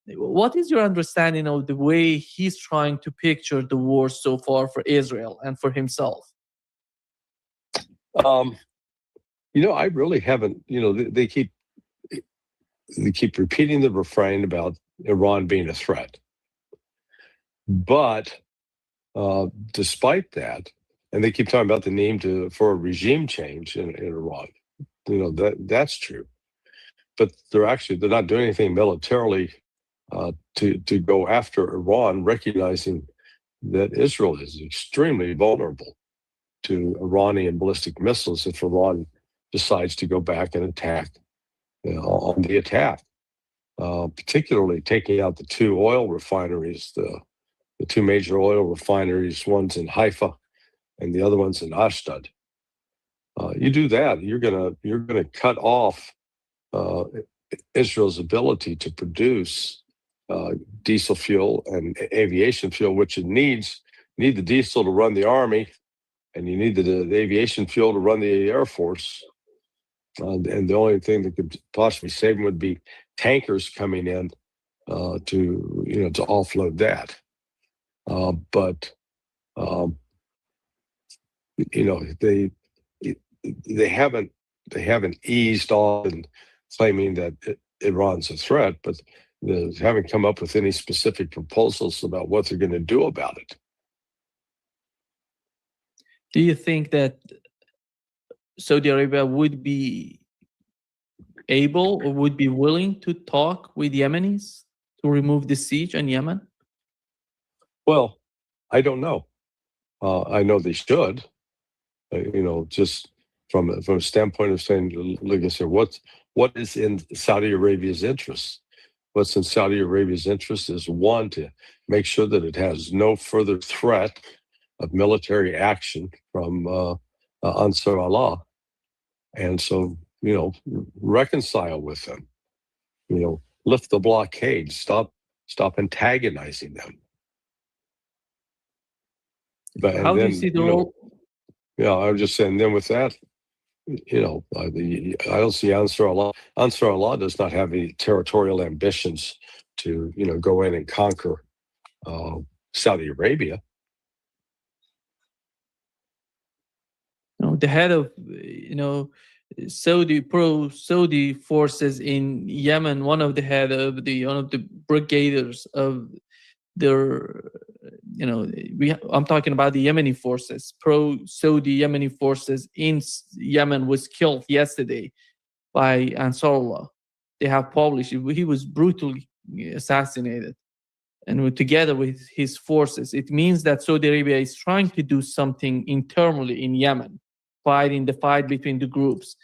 [SPEAKER 15] what is your understanding of the way he's trying to picture the war so far for Israel and for himself?
[SPEAKER 16] I really haven't, they keep repeating the refrain about Iran being a threat. But despite that, and they keep talking about the need for a regime change in Iran, that's true. But they're not doing anything militarily to go after Iran, recognizing that Israel is extremely vulnerable to Iranian ballistic missiles if Iran decides to go back and attack on the attack, particularly taking out the two oil refineries, the two major oil refineries, one's in Haifa and the other one's in Ashdod. You do that, you're gonna cut off Israel's ability to produce diesel fuel and aviation fuel, which it needs. You need the diesel to run the army, and you need the aviation fuel to run the Air Force. And the only thing that could possibly save them would be tankers coming in to offload that. But they haven't eased off in claiming that Iran's a threat, but they haven't come up with any specific proposals about what they're going to do about it.
[SPEAKER 15] Do you think that Saudi Arabia would be able or would be willing to talk with Yemenis to remove the siege on Yemen?
[SPEAKER 16] Well, I don't know. I know they should. Just from a standpoint of saying, like I said, what is in Saudi Arabia's interest? What's in Saudi Arabia's interest is, one, to make sure that it has no further threat of military action from Ansar Allah. And so, reconcile with them, lift the blockade, stop antagonizing them. But
[SPEAKER 15] how do you see the role?
[SPEAKER 16] I was just saying, then with that, I don't see Ansar Allah. Ansar Allah does not have any territorial ambitions to, go in and conquer Saudi Arabia.
[SPEAKER 15] The head of, pro-Saudi forces in Yemen, one of the brigaders of their, I'm talking about the Yemeni forces, pro-Saudi Yemeni forces in Yemen, was killed yesterday by Ansarullah. They have published, he was brutally assassinated. And together with his forces, it means that Saudi Arabia is trying to do something internally in Yemen, fighting the fight between the groups.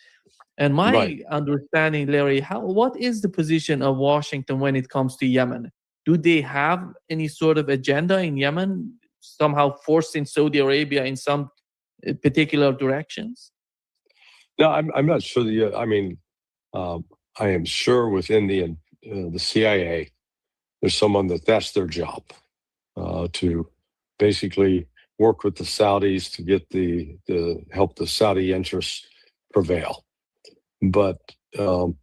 [SPEAKER 15] And my
[SPEAKER 16] Right.
[SPEAKER 15] understanding, Larry, what is the position of Washington when it comes to Yemen? Do they have any sort of agenda in Yemen, somehow forcing Saudi Arabia in some particular directions?
[SPEAKER 16] No, I'm not sure. I am sure within the CIA, there's someone that's their job to basically work with the Saudis to get the help the Saudi interests prevail. But again,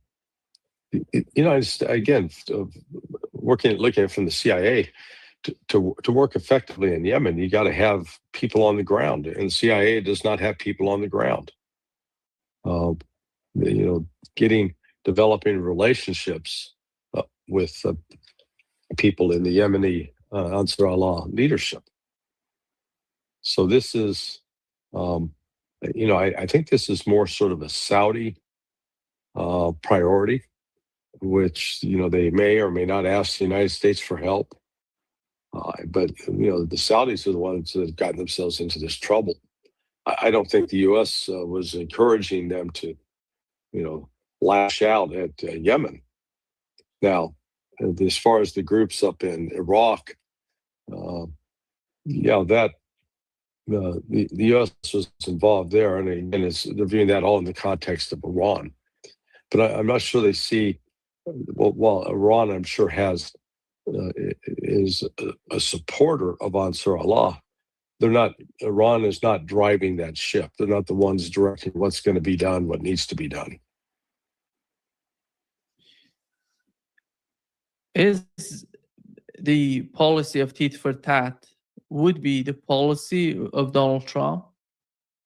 [SPEAKER 16] looking at it from the CIA, to work effectively in Yemen, you got to have people on the ground, and the CIA does not have people on the ground. Developing relationships with people in the Yemeni Ansar Allah leadership. So this is, I think this is more sort of a Saudi priority, which, they may or may not ask the United States for help. But the Saudis are the ones that have gotten themselves into this trouble. I don't think the U.S. Was encouraging them to, lash out at Yemen. Now, as far as the groups up in Iraq, the U.S. was involved there, and they're viewing that all in the context of Iran. But I'm not sure they see. While Iran, I'm sure, is a supporter of Ansar Allah, Iran is not driving that ship. They're not the ones directing what's going to be done, what needs to be done.
[SPEAKER 15] Is the policy of tit for tat would be the policy of Donald Trump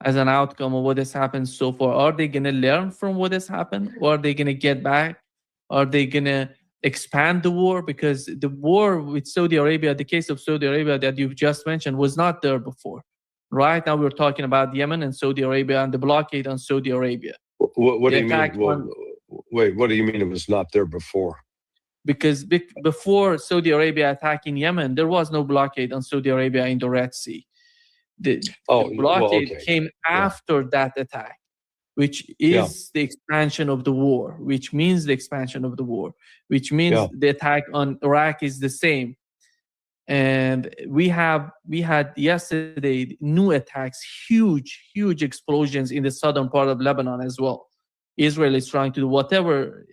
[SPEAKER 15] as an outcome of what has happened so far? Are they going to learn from what has happened? Or are they going to get back? Are they going to expand the war? Because the war with Saudi Arabia, the case of Saudi Arabia that you've just mentioned, was not there before. Right now we're talking about Yemen and Saudi Arabia and the blockade on Saudi Arabia.
[SPEAKER 16] What do you mean? Wait, what do you mean it was not there before?
[SPEAKER 15] Because before Saudi Arabia attacking Yemen, there was no blockade on Saudi Arabia in the Red Sea. The blockade came after that attack, which is the expansion of the war, which means the expansion of the war, which means the attack on Iraq is the same. And we had yesterday new attacks, huge explosions in the southern part of Lebanon as well. Israel is trying to do whatever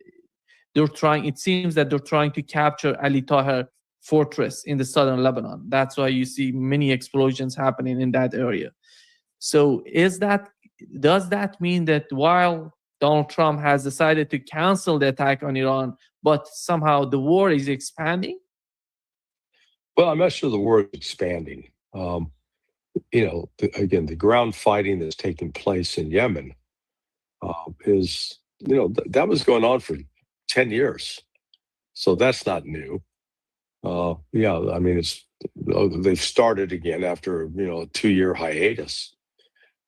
[SPEAKER 15] they're trying. It seems that they're trying to capture Ali Tahrir fortress in the southern Lebanon. That's why you see many explosions happening in that area. So does that mean that while Donald Trump has decided to cancel the attack on Iran, but somehow the war is expanding?
[SPEAKER 16] Well, I'm not sure the war is expanding. Again, the ground fighting that's taking place in Yemen is, that was going on for 10 years. So that's not new. They've started again after, a 2-year hiatus.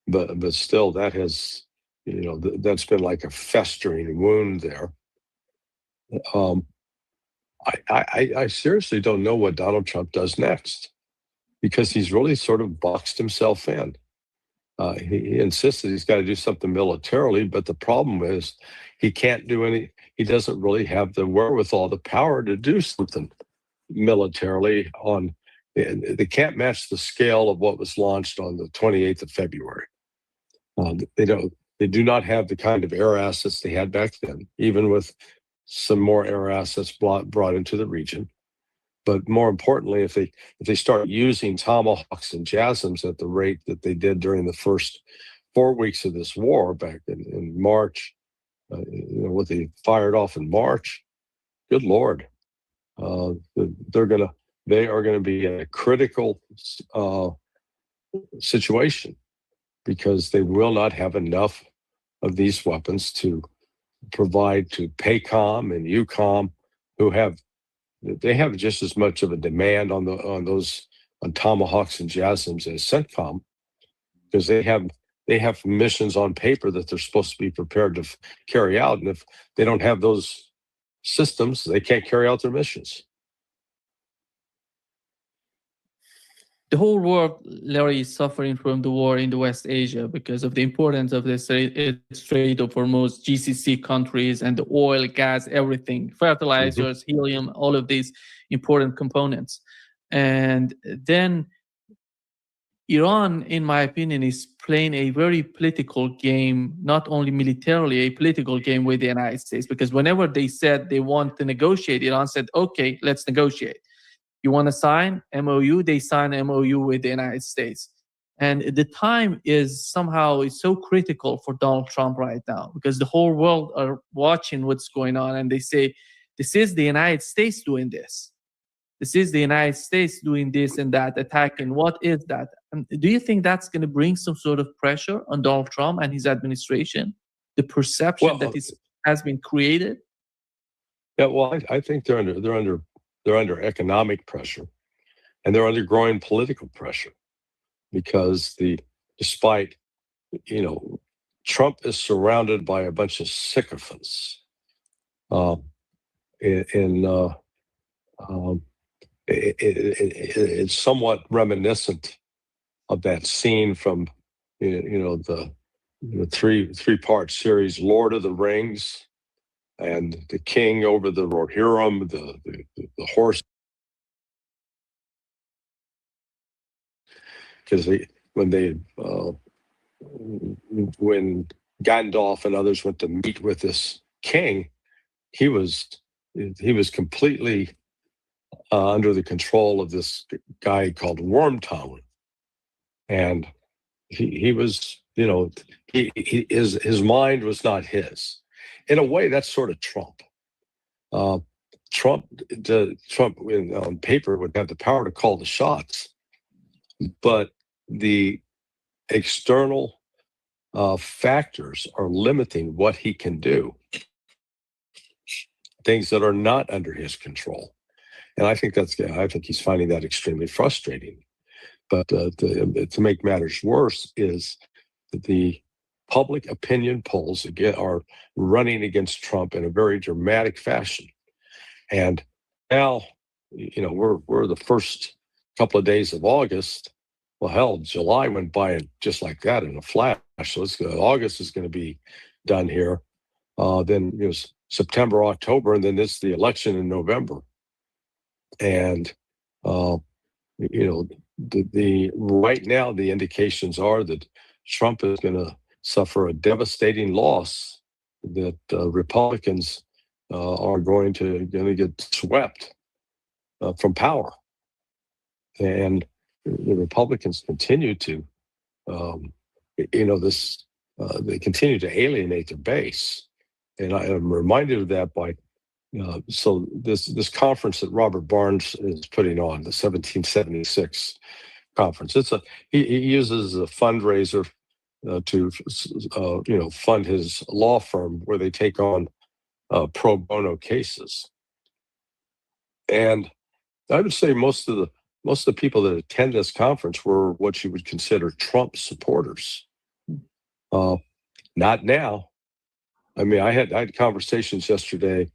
[SPEAKER 16] But still, that has, that's been like a festering wound there. I seriously don't know what Donald Trump does next, because he's really sort of boxed himself in. He insists that he's got to do something militarily, but the problem is he can't do any. He doesn't really have the wherewithal, the power to do something militarily. They can't match the scale of what was launched on the 28th of February. They do not have the kind of air assets they had back then, even with some more air assets brought into the region. But more importantly, if they start using Tomahawks and JASSMs at the rate that they did during the first 4 weeks of this war back in March, what they fired off in March, good Lord, they are going to be in a critical situation, because they will not have enough of these weapons to provide to PACOM and EUCOM, they have just as much of a demand on Tomahawks and JASSMs as CENTCOM, because they have missions on paper that they're supposed to be prepared to carry out, and if they don't have those systems, they can't carry out their missions.
[SPEAKER 15] the whole world, Larry, is suffering from the war in the West Asia because of the importance of the Strait of Hormuz, GCC countries, and the oil, gas, everything, fertilizers, helium, all of these important components. And then Iran, in my opinion, is playing a very political game, not only militarily, a political game with the United States, because whenever they said they want to negotiate, Iran said, okay, let's negotiate. You want to sign MOU? They sign MOU with the United States. And the time is somehow so critical for Donald Trump right now, because the whole world are watching what's going on, and they say, this is the United States doing this. This is the United States doing this and that, attacking. What is that? Do you think that's going to bring some sort of pressure on Donald Trump and his administration? The perception that has been created?
[SPEAKER 16] Yeah, well, I think they're under economic pressure, and they're under growing political pressure, because despite Trump is surrounded by a bunch of sycophants. It's somewhat reminiscent of that scene from the three-part series Lord of the Rings, and the king over the Rohirrim, the horse. Because when Gandalf and others went to meet with this king, he was completely under the control of this guy called Wormtongue, and he was, his mind was not his. In a way, that's sort of Trump. Trump on paper would have the power to call the shots, but the external factors are limiting what he can do, things that are not under his control. And I think he's finding that extremely frustrating. But to make matters worse is that the public opinion polls again are running against Trump in a very dramatic fashion. And now, we're the first couple of days of August. Well, hell, July went by just like that in a flash. So August is going to be done here. Then it was September, October, and then it's the election in November. And right now the indications are that Trump is going to suffer a devastating loss, that Republicans are going to get swept from power, and the Republicans continue to they continue to alienate their base. And I am reminded of that by so this conference that Robert Barnes is putting on, the 1776 conference. He uses a fundraiser to fund his law firm, where they take on pro bono cases. And I would say most of the people that attend this conference were what you would consider Trump supporters. Not now. I mean, I had conversations yesterday.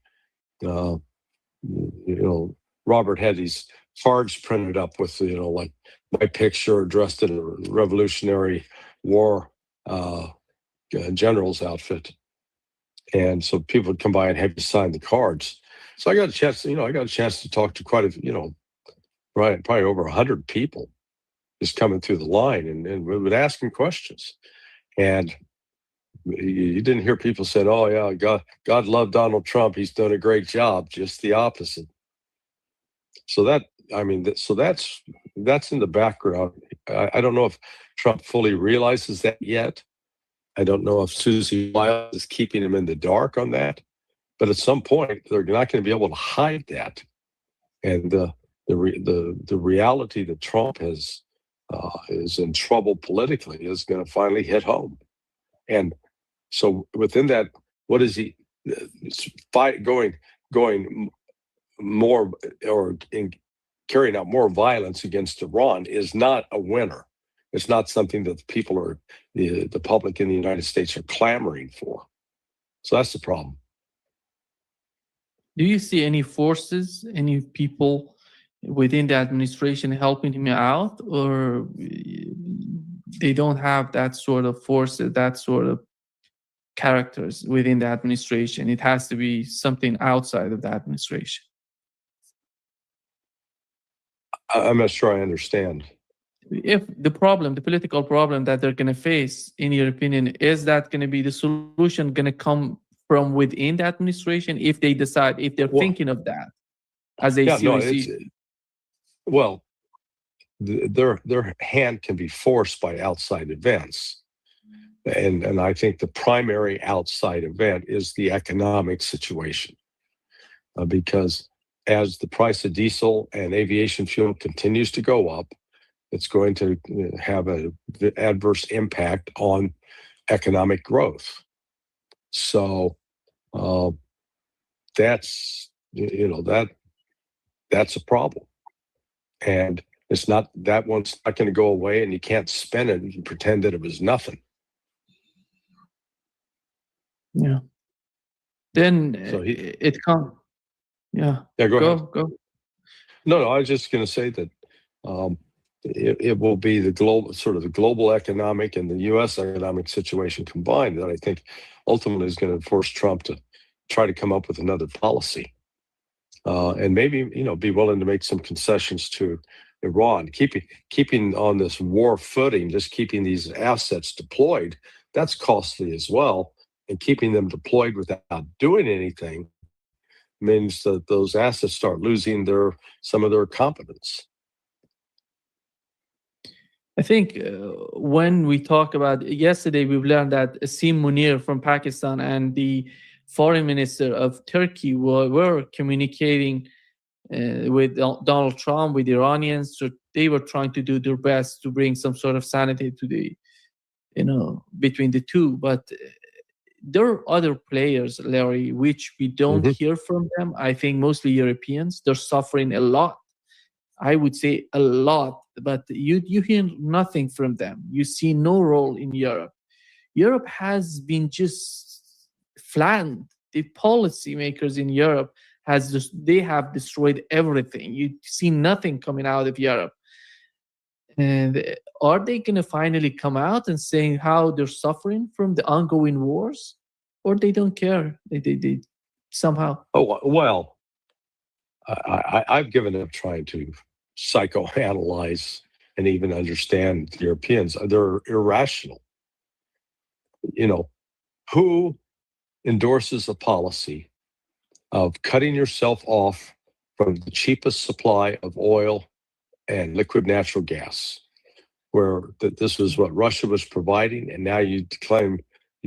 [SPEAKER 16] Robert had these cards printed up with like my picture dressed in a Revolutionary War general's outfit, and so people would come by and have you sign the cards. So I got a chance. I got a chance to talk to quite a probably over 100 people just coming through the line, and we would ask them questions. And you didn't hear people saying, "Oh yeah, God love Donald Trump. He's done a great job." Just the opposite. So that's in the background. I don't know if Trump fully realizes that yet. I don't know if Susie Wiles is keeping him in the dark on that. But at some point, they're not going to be able to hide that. And the reality that Trump is in trouble politically is going to finally hit home. And so within that, what is he going more, or in carrying out more violence against Iran is not a winner. It's not something that the public in the United States are clamoring for. So that's the problem.
[SPEAKER 15] Do you see any forces, any people within the administration helping him out, or they don't have that sort of forces, that sort of characters within the administration? It has to be something outside of the administration.
[SPEAKER 16] I'm not sure I understand.
[SPEAKER 15] If the political problem that they're going to face, in your opinion, is that going to be the solution going to come from within the administration if they decide, if they're thinking of that as a series?
[SPEAKER 16] Well, their hand can be forced by outside events. And I think the primary outside event is the economic situation. Because as the price of diesel and aviation fuel continues to go up, it's going to have an adverse impact on economic growth. So that's a problem. And it's not, that one's not going to go away, and you can't spin it and pretend that it was nothing.
[SPEAKER 15] Yeah. Then so it comes. Yeah.
[SPEAKER 16] Yeah. Go ahead.
[SPEAKER 15] Go.
[SPEAKER 16] No, I was just going to say that it will be the global economic and the U.S. economic situation combined that I think ultimately is going to force Trump to try to come up with another policy, and maybe be willing to make some concessions to Iran, keeping on this war footing, just keeping these assets deployed. That's costly as well, and keeping them deployed without doing anything means that those assets start losing some of their competence.
[SPEAKER 15] I think when we talk about yesterday, we've learned that Asim Munir from Pakistan and the foreign minister of Turkey were communicating with Donald Trump, with Iranians. So they were trying to do their best to bring some sort of sanity to the, between the two. But there are other players, Larry, which we don't hear from them. I think mostly Europeans. They're suffering a lot. I would say a lot, but you hear nothing from them. You see no role in Europe. Europe has been just flattened. The policymakers in Europe they have destroyed everything. You see nothing coming out of Europe. And are they going to finally come out and saying how they're suffering from the ongoing wars, or they don't care? They somehow.
[SPEAKER 16] Oh well, I've given up trying to psychoanalyze and even understand the Europeans. They're irrational. Who endorses a policy of cutting yourself off from the cheapest supply of oil and liquid natural gas, where this was what Russia was providing, and now you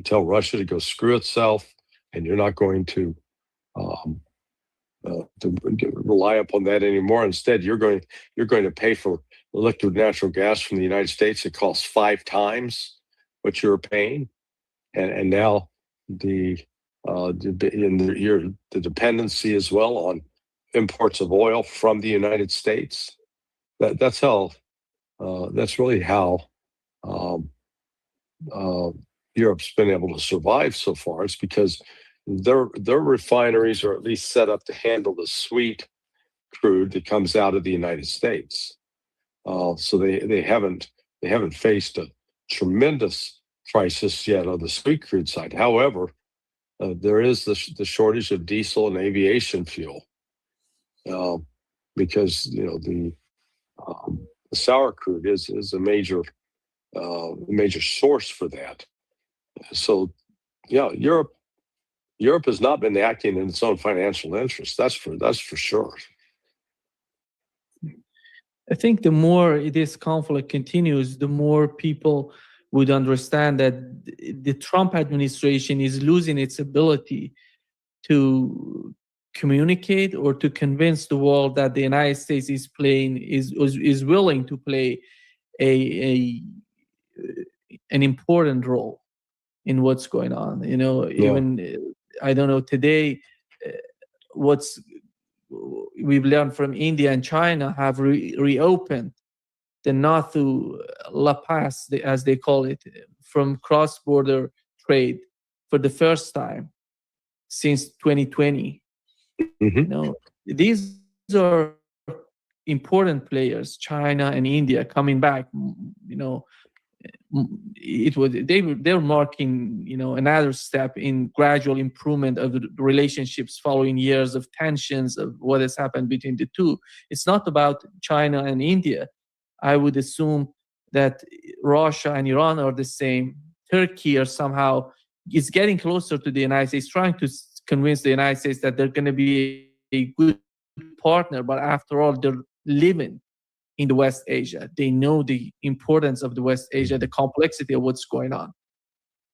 [SPEAKER 16] tell Russia to go screw itself, and you're not going to rely upon that anymore. Instead, you're going to pay for liquid natural gas from the United States. It costs 5 times what you're paying, and now the dependency as well on imports of oil from the United States. That's really how Europe's been able to survive so far. It's because their refineries are at least set up to handle the sweet crude that comes out of the United States. So they haven't faced a tremendous crisis yet on the sweet crude side. However, there is the shortage of diesel and aviation fuel because the sour crude is a major source for that. So yeah, Europe has not been acting in its own financial interest. That's for sure.
[SPEAKER 15] I think the more this conflict continues, the more people would understand that the Trump administration is losing its ability to communicate or to convince the world that the United States is willing to play an important role in what's going on. Even I don't know today, we've learned from India and China have reopened the Nathu La Paz, as they call it, from cross-border trade for the first time since 2020. These are important players, China and India, coming back, they're marking another step in gradual improvement of the relationships following years of tensions of what has happened between the two. It's not about China and India. I would assume that Russia and Iran are the same. Turkey or somehow is getting closer to the United States, trying to convince the United States that they're going to be a good partner, but after all, they're living in the West Asia. They know the importance of the West Asia, the complexity of what's going on.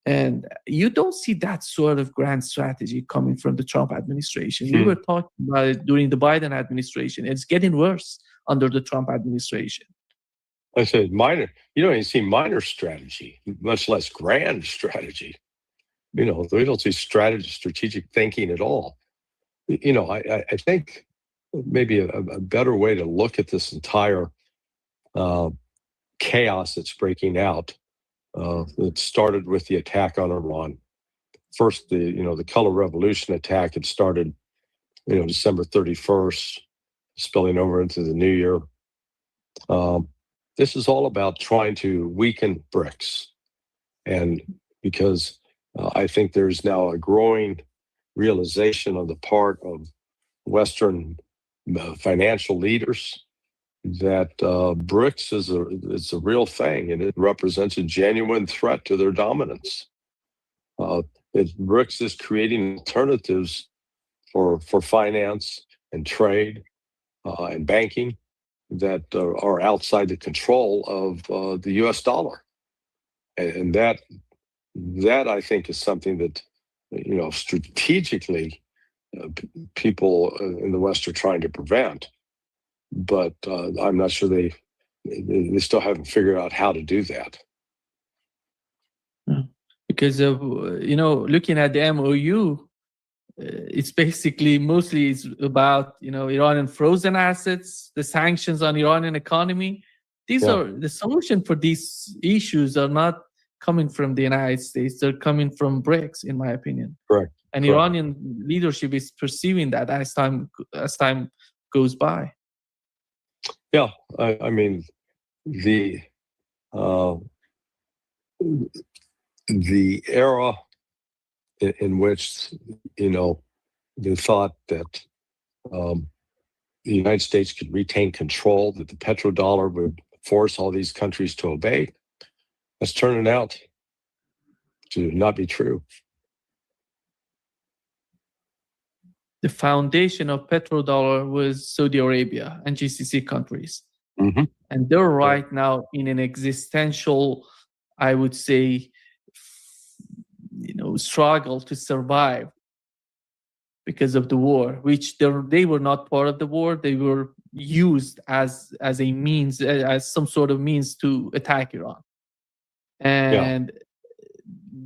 [SPEAKER 15] And you don't see that sort of grand strategy coming from the Trump administration. We were talking about it during the Biden administration. It's getting worse under the Trump administration.
[SPEAKER 16] I said minor. You don't even see minor strategy, much less grand strategy. We don't see strategic thinking at all. I think maybe a better way to look at this entire chaos that's breaking out. It started with the attack on Iran. First, the Color Revolution attack had started, December 31st, spilling over into the new year. This is all about trying to weaken BRICS. And because I think there's now a growing realization on the part of Western financial leaders that BRICS is a real thing, and it represents a genuine threat to their dominance. BRICS is creating alternatives for finance and trade and banking that are outside the control of the U.S. dollar, and that I think is something that strategically people in the West are trying to prevent. But I'm not sure they still haven't figured out how to do that.
[SPEAKER 15] Because of looking at the MOU, it's basically mostly it's about Iranian frozen assets, the sanctions on Iranian economy. These are the solution for these issues are not coming from the United States. They're coming from BRICS, in my opinion.
[SPEAKER 16] Correct.
[SPEAKER 15] And Iranian leadership is perceiving that as time goes by.
[SPEAKER 16] Yeah, I mean the era in which they thought that the United States could retain control, that the petrodollar would force all these countries to obey, that's turning out to not be true.
[SPEAKER 15] The foundation of petrodollar was Saudi Arabia and GCC countries.
[SPEAKER 16] Mm-hmm.
[SPEAKER 15] And they're right now in an existential, I would say, struggle to survive because of the war, which they were not part of the war. They were used as a means, as some sort of means to attack Iran. And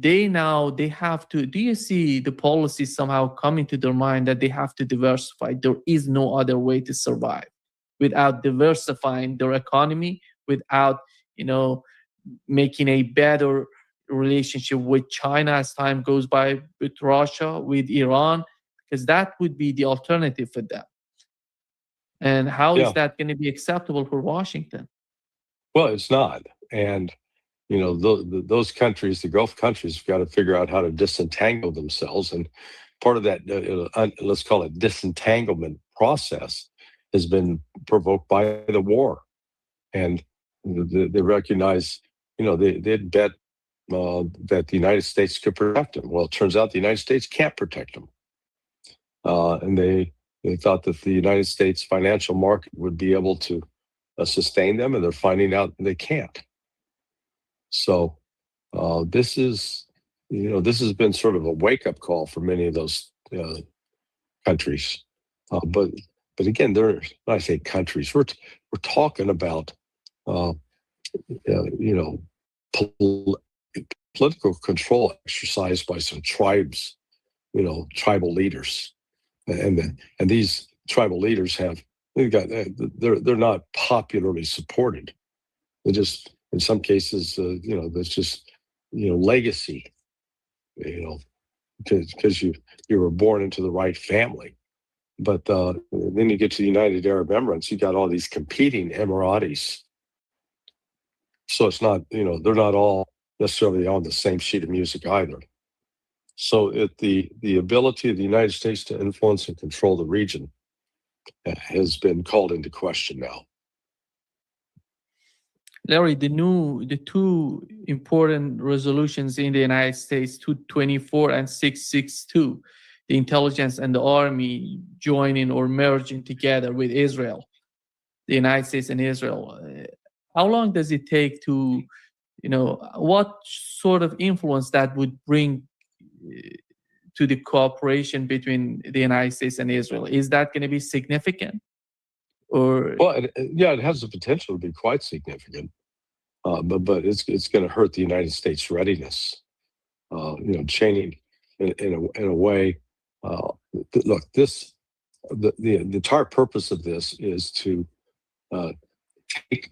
[SPEAKER 15] they have to, do you see the policy somehow coming to their mind that they have to diversify? There is no other way to survive without diversifying their economy, without, making a better relationship with China as time goes by, with Russia, with Iran, because that would be the alternative for them. And how is that going to be acceptable for Washington?
[SPEAKER 16] Well, it's not. And those countries, the Gulf countries, have got to figure out how to disentangle themselves. And part of that, let's call it disentanglement process, has been provoked by the war. And they recognize, they'd bet that the United States could protect them. Well, it turns out the United States can't protect them. And they thought that the United States financial market would be able to sustain them, and they're finding out they can't. So this has been sort of a wake-up call for many of those countries. But again, when I say countries, we're talking about political control exercised by some tribes, tribal leaders, and these tribal leaders they're not popularly supported. They're just, in some cases, there's just legacy, because you were born into the right family, But then you get to the United Arab Emirates, you got all these competing Emiratis. So it's not, they're not all necessarily on the same sheet of music either. So the ability of the United States to influence and control the region has been called into question now.
[SPEAKER 15] Larry, the two important resolutions in the United States, 224 and 662, the intelligence and the army joining or merging together with Israel, the United States and Israel. How long does it take to, what sort of influence that would bring to the cooperation between the United States and Israel? Is that going to be significant? Or
[SPEAKER 16] it has the potential to be quite significant, but it's going to hurt the United States' readiness. Chaining in a way. Look, the entire purpose of this is to take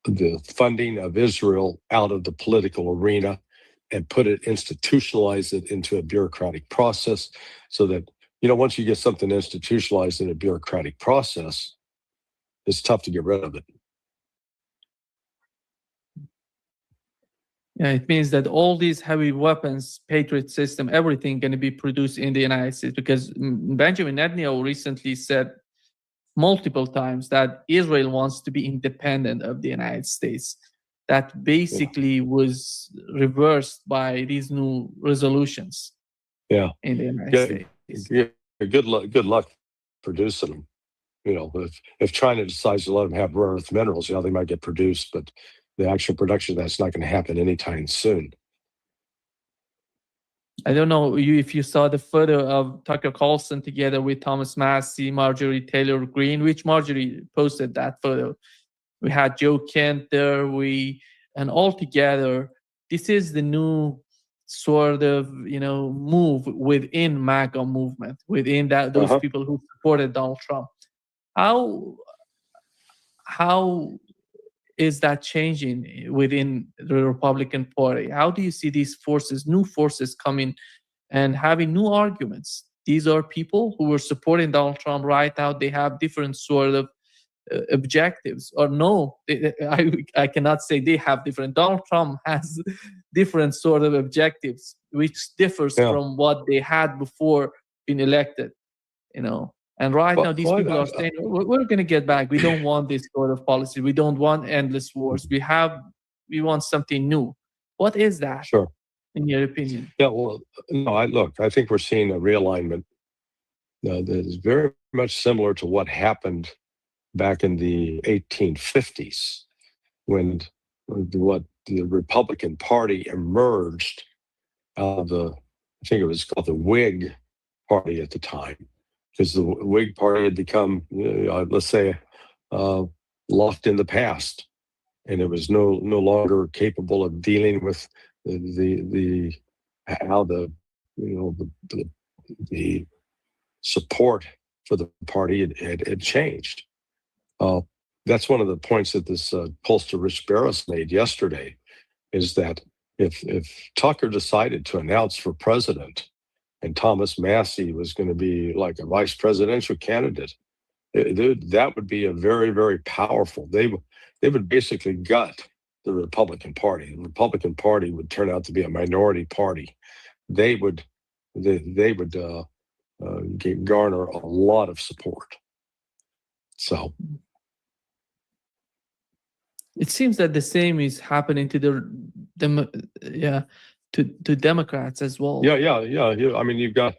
[SPEAKER 16] the funding of Israel out of the political arena and institutionalize it into a bureaucratic process, so that once you get something institutionalized in a bureaucratic process, it's tough to get rid of it.
[SPEAKER 15] Yeah, it means that all these heavy weapons, Patriot system, everything going to be produced in the United States, because Benjamin Netanyahu recently said multiple times that Israel wants to be independent of the United States. That basically was reversed by these new resolutions.
[SPEAKER 16] Yeah,
[SPEAKER 15] in the United States.
[SPEAKER 16] Good luck producing them. If China decides to let them have rare earth minerals, they might get produced, but the actual production that's not going to happen anytime soon.
[SPEAKER 15] I don't know if you saw the photo of Tucker Carlson together with Thomas Massie, Marjorie Taylor Greene, which Marjorie posted that photo. We had Joe Kent there, and all together, this is the new sort of, move within MAGA movement, within those people who supported Donald Trump. How is that changing within the Republican Party? How do you see these forces, new forces coming and having new arguments? These are people who were supporting Donald Trump right now. They have different sort of objectives, or no, I cannot say they have different. Donald Trump has different sort of objectives, which differs from what they had before being elected, And now these people are saying, we're going to get back. We don't want this sort of policy. We don't want endless wars. We want something new. What is that?
[SPEAKER 16] Sure.
[SPEAKER 15] In your opinion?
[SPEAKER 16] Yeah, well, no, I think we're seeing a realignment that is very much similar to what happened back in the 1850s, when the Republican Party emerged out of I think it was called the Whig Party at the time, because the Whig Party had become, let's say, locked in the past, and it was no longer capable of dealing with how the support for the party had changed. That's one of the points that this pollster Rich Barris made yesterday, is that if Tucker decided to announce for president and Thomas Massie was going to be like a vice presidential candidate, that would be a very, very powerful. They would basically gut the Republican Party. The Republican Party would turn out to be a minority party. They would garner a lot of support. So
[SPEAKER 15] it seems that the same is happening to to Democrats as well.
[SPEAKER 16] Yeah. I mean, you've got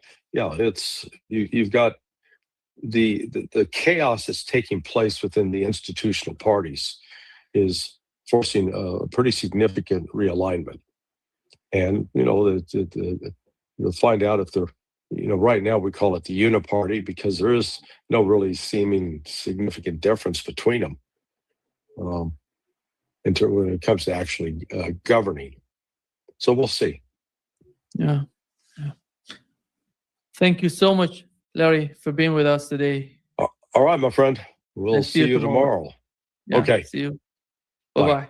[SPEAKER 16] the chaos that's taking place within the institutional parties is forcing a pretty significant realignment. And you'll find out if they're, right now we call it the uniparty, because there is no really seeming significant difference between them when it comes to actually governing. So we'll see.
[SPEAKER 15] Yeah. Thank you so much, Larry, for being with us today.
[SPEAKER 16] All right, my friend. We'll see you tomorrow.
[SPEAKER 15] Yeah,
[SPEAKER 16] okay.
[SPEAKER 15] See you. Bye-bye.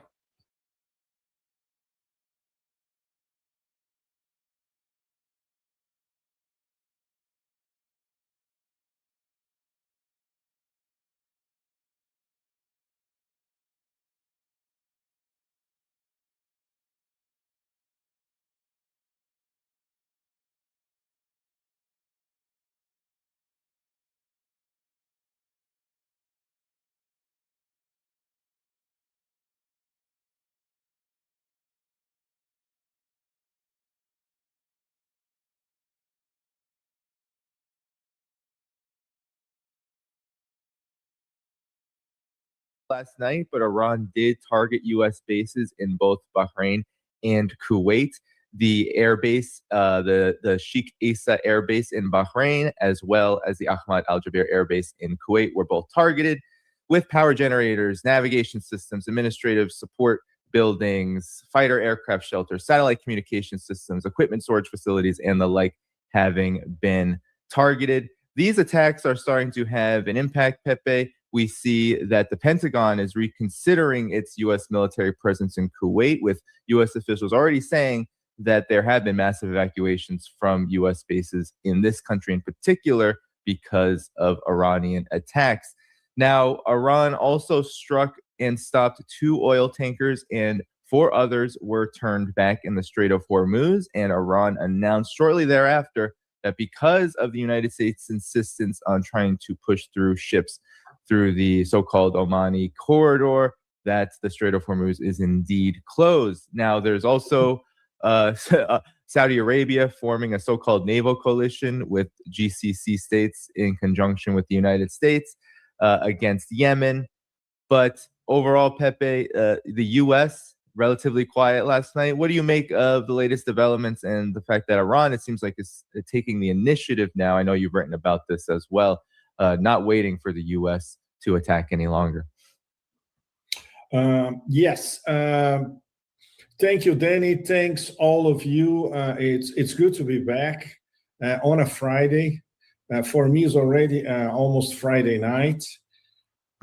[SPEAKER 17] last night, but Iran did target U.S. bases in both Bahrain and Kuwait. The airbase, the Sheikh Issa Air Base in Bahrain, as well as the Ahmad Al Jaber Air Base in Kuwait, were both targeted with power generators, navigation systems, administrative support buildings, fighter aircraft shelters, satellite communication systems, equipment storage facilities, and the like having been targeted. These attacks are starting to have an impact, Pepe. We see that the Pentagon is reconsidering its U.S. military presence in Kuwait, with U.S. officials already saying that there have been massive evacuations from U.S. bases in this country in particular because of Iranian attacks. Now, Iran also struck and stopped 2 oil tankers, and 4 others were turned back in the Strait of Hormuz. And Iran announced shortly thereafter that because of the United States' insistence on trying to push through ships through the so-called Omani corridor, that the Strait of Hormuz is indeed closed. Now, there's also Saudi Arabia forming a so-called naval coalition with GCC states in conjunction with the United States against Yemen. But overall, Pepe, the U.S., relatively quiet last night. What do you make of the latest developments and the fact that Iran, it seems like, is taking the initiative now? I know you've written about this as well, not waiting for the U.S. to attack any longer.
[SPEAKER 18] Yes. Thank you, Danny. Thanks, all of you. It's good to be back on a Friday. For me, it's already almost Friday night.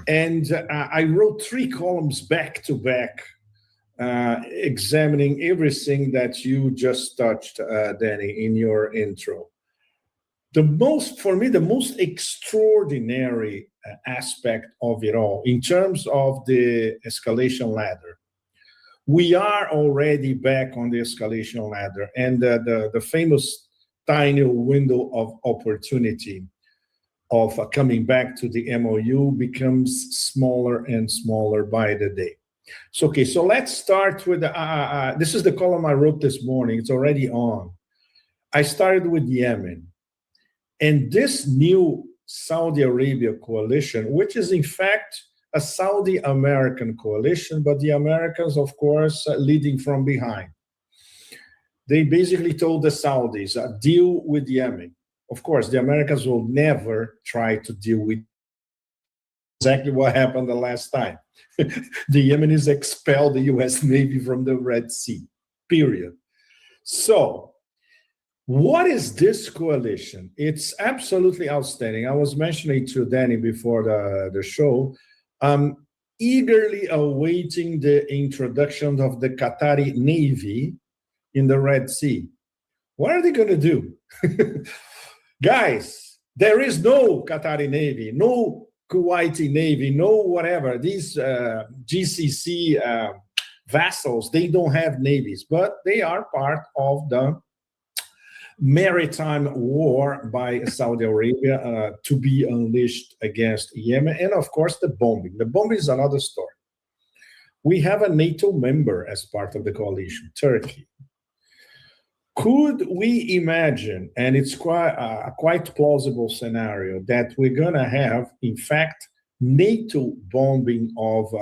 [SPEAKER 18] And I wrote 3 columns back to back, examining everything that you just touched, Danny, in your intro. For me, the most extraordinary aspect of it all, in terms of the escalation ladder, we are already back on the escalation ladder, and the famous tiny window of opportunity of coming back to the MOU becomes smaller and smaller by the day. So let's start with this is the column I wrote this morning. It's already on. I started with Yemen, and this new Saudi Arabia coalition, which is in fact a Saudi-American coalition, but the Americans, of course, leading from behind. They basically told the Saudis, deal with Yemen. Of course, the Americans will never try to deal with exactly what happened the last time. The Yemenis expelled the U.S. Navy from the Red Sea, period. So what is this coalition? It's absolutely outstanding. I was mentioning to Danny before the show, eagerly awaiting the introduction of the Qatari Navy in the Red Sea. What are they going to do? Guys, there is no Qatari Navy, no Kuwaiti Navy, no whatever. These GCC vassals, they don't have navies, but they are part of the maritime war by Saudi Arabia to be unleashed against Yemen. And of course, the bombing. The bombing is another story. We have a NATO member as part of the coalition, Turkey. Could we imagine, and it's quite plausible scenario, that we're going to have, in fact, NATO bombing of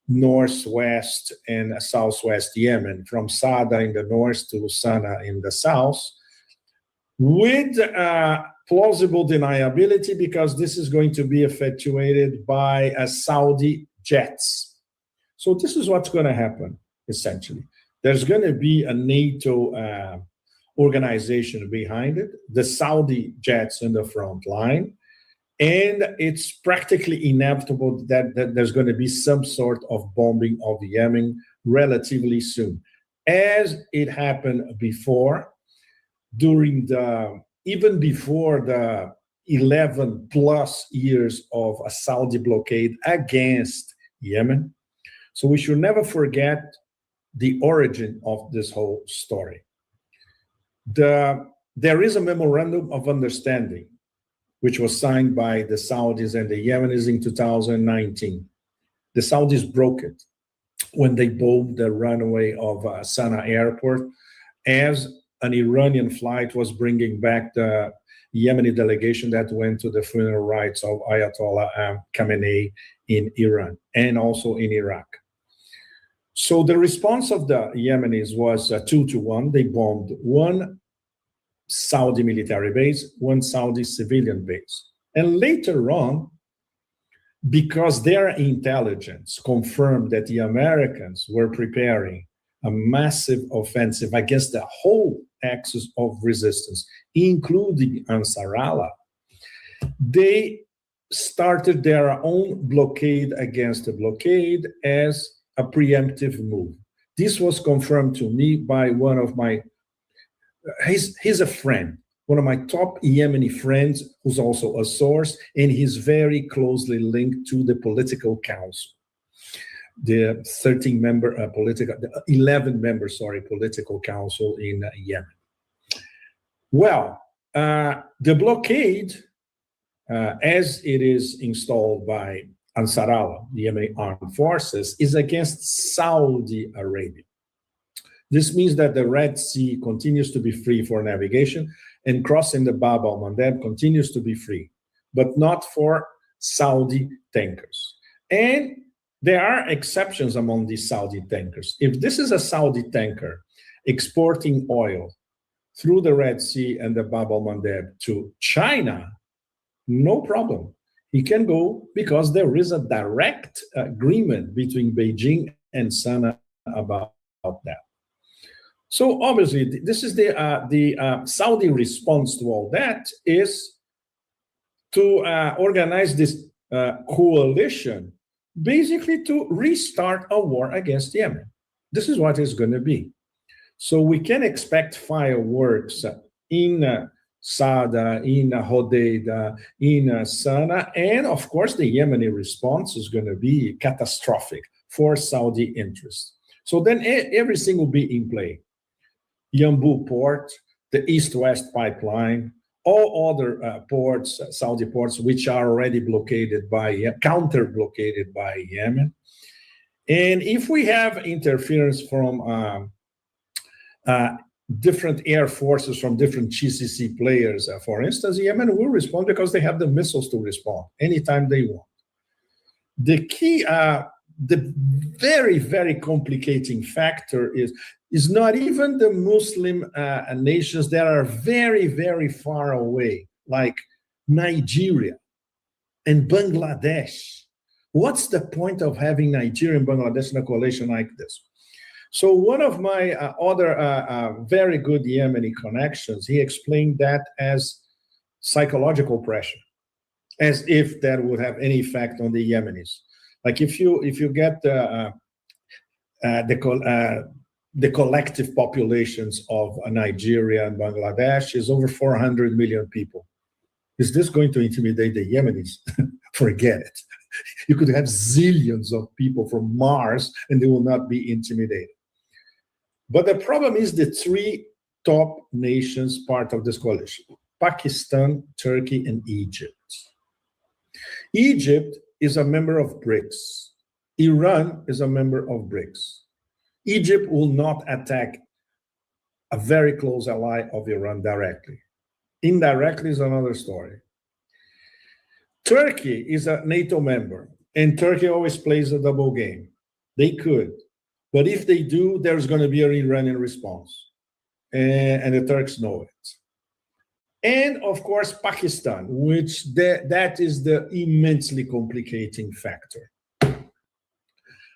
[SPEAKER 18] northwest and southwest Yemen, from Sada in the north to Sana'a in the south, with plausible deniability, because this is going to be effectuated by Saudi jets. So this is what's going to happen, essentially. There's going to be a NATO organization behind it, the Saudi jets in the front line, and it's practically inevitable that there's going to be some sort of bombing of Yemen relatively soon, as it happened before, even before the 11 plus years of a Saudi blockade against Yemen. So we should never forget the origin of this whole story. There is a memorandum of understanding which was signed by the Saudis and the Yemenis in 2019. The Saudis broke it when they bombed the runway of Sana'a airport, as an Iranian flight was bringing back the Yemeni delegation that went to the funeral rites of Ayatollah Khamenei in Iran and also in Iraq. So the response of the Yemenis was 2-1. They bombed one Saudi military base, one Saudi civilian base. And later on, because their intelligence confirmed that the Americans were preparing a massive offensive against the whole axis of resistance, including Ansar Allah, they started their own blockade against the blockade as a preemptive move. This was confirmed to me by one of my, he's a friend, one of my top Yemeni friends, who's also a source, and he's very closely linked to the political council, the 11-member, political council in Yemen. Well, the blockade, as it is installed by Ansar Allah, the Yemeni armed forces, is against Saudi Arabia. This means that the Red Sea continues to be free for navigation, and crossing the Bab al-Mandeb continues to be free, but not for Saudi tankers. And there are exceptions among these Saudi tankers. If this is a Saudi tanker exporting oil through the Red Sea and the Bab al-Mandeb to China, no problem. He can go because there is a direct agreement between Beijing and Sana'a about that. So obviously, this is the Saudi response to all that is to organize this coalition, basically to restart a war against Yemen. This is what it's going to be. So we can expect fireworks in Sada, in Hodeidah, in Sana'a, and of course the Yemeni response is going to be catastrophic for Saudi interests. So then everything will be in play. Yanbu port, the East-West pipeline, all other ports, Saudi ports, which are already blockaded by, counter-blockaded by Yemen. And if we have interference from different air forces from different GCC players, for instance, Yemen will respond because they have the missiles to respond anytime they want. The key, the very, very complicating factor is not even the Muslim nations that are very, very far away, like Nigeria and Bangladesh. What's the point of having Nigeria and Bangladesh in a coalition like this? So one of my other very good Yemeni connections, he explained that as psychological pressure, as if that would have any effect on the Yemenis. Like if you get the collective populations of Nigeria and Bangladesh is over 400 million people. Is this going to intimidate the Yemenis? Forget it. You could have zillions of people from Mars and they will not be intimidated. But the problem is the three top nations part of this coalition: Pakistan, Turkey, and Egypt. Egypt is a member of BRICS. Iran is a member of BRICS. Egypt will not attack a very close ally of Iran directly. Indirectly is another story. Turkey is a NATO member, and Turkey always plays a double game. They could. But if they do, there's going to be an Iranian response. And the Turks know it. And of course, Pakistan, which that is the immensely complicating factor.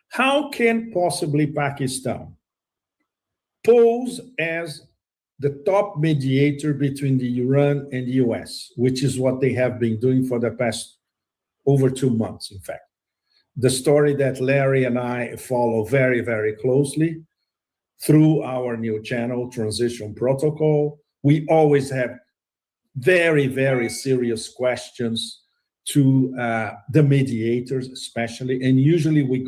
[SPEAKER 18] How can possibly Pakistan pose as the top mediator between the Iran and the US, which is what they have been doing for the past over 2 months, in fact? The story that Larry and I follow very, very closely through our new channel, Transition Protocol. We always have very, very serious questions to the mediators, especially, and usually we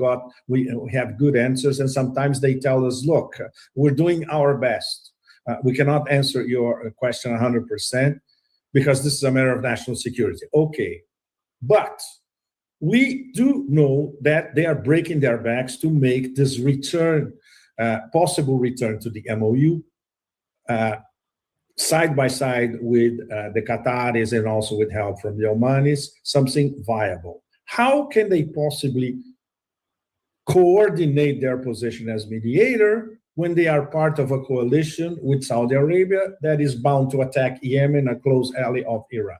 [SPEAKER 18] have good answers, and sometimes they tell us, look, we're doing our best. We cannot answer your question 100% because this is a matter of national security. Okay, but we do know that they are breaking their backs to make this return, possible return to the MOU, side by side with the Qataris and also with help from the Omanis, something viable. How can they possibly coordinate their position as mediator when they are part of a coalition with Saudi Arabia that is bound to attack Yemen, a close ally of Iran?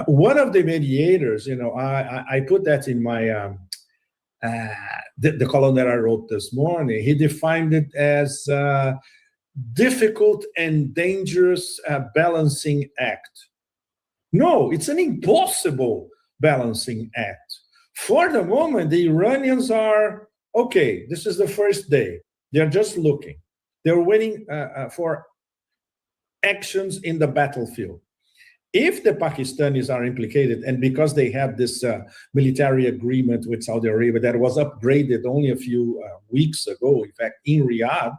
[SPEAKER 18] One of the mediators, I put that in my the column that I wrote this morning. He defined it as difficult and dangerous balancing act. No, it's an impossible balancing act. For the moment, the Iranians are, okay, this is the first day. They're just looking. They're waiting for actions in the battlefield. If the Pakistanis are implicated, and because they have this military agreement with Saudi Arabia that was upgraded only a few weeks ago, in fact, in Riyadh,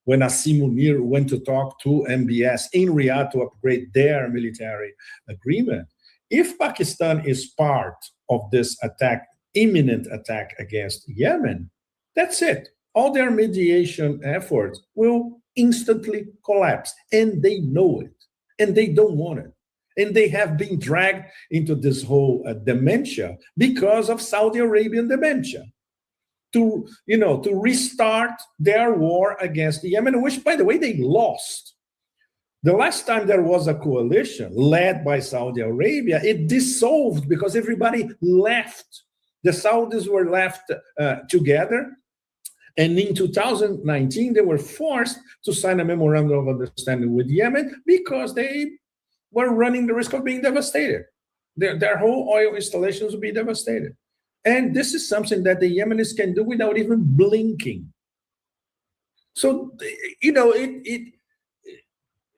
[SPEAKER 18] when Asim Munir went to talk to MBS in Riyadh to upgrade their military agreement, if Pakistan is part of this attack, imminent attack against Yemen, that's it. All their mediation efforts will instantly collapse, and they know it, and they don't want it. And they have been dragged into this whole dementia because of Saudi Arabian dementia to restart their war against Yemen, which, by the way, they lost. The last time there was a coalition led by Saudi Arabia, it dissolved because everybody left. The Saudis were left together. And in 2019, they were forced to sign a memorandum of understanding with Yemen because they were running the risk of being devastated. Their whole oil installations would be devastated. And this is something that the Yemenis can do without even blinking. So,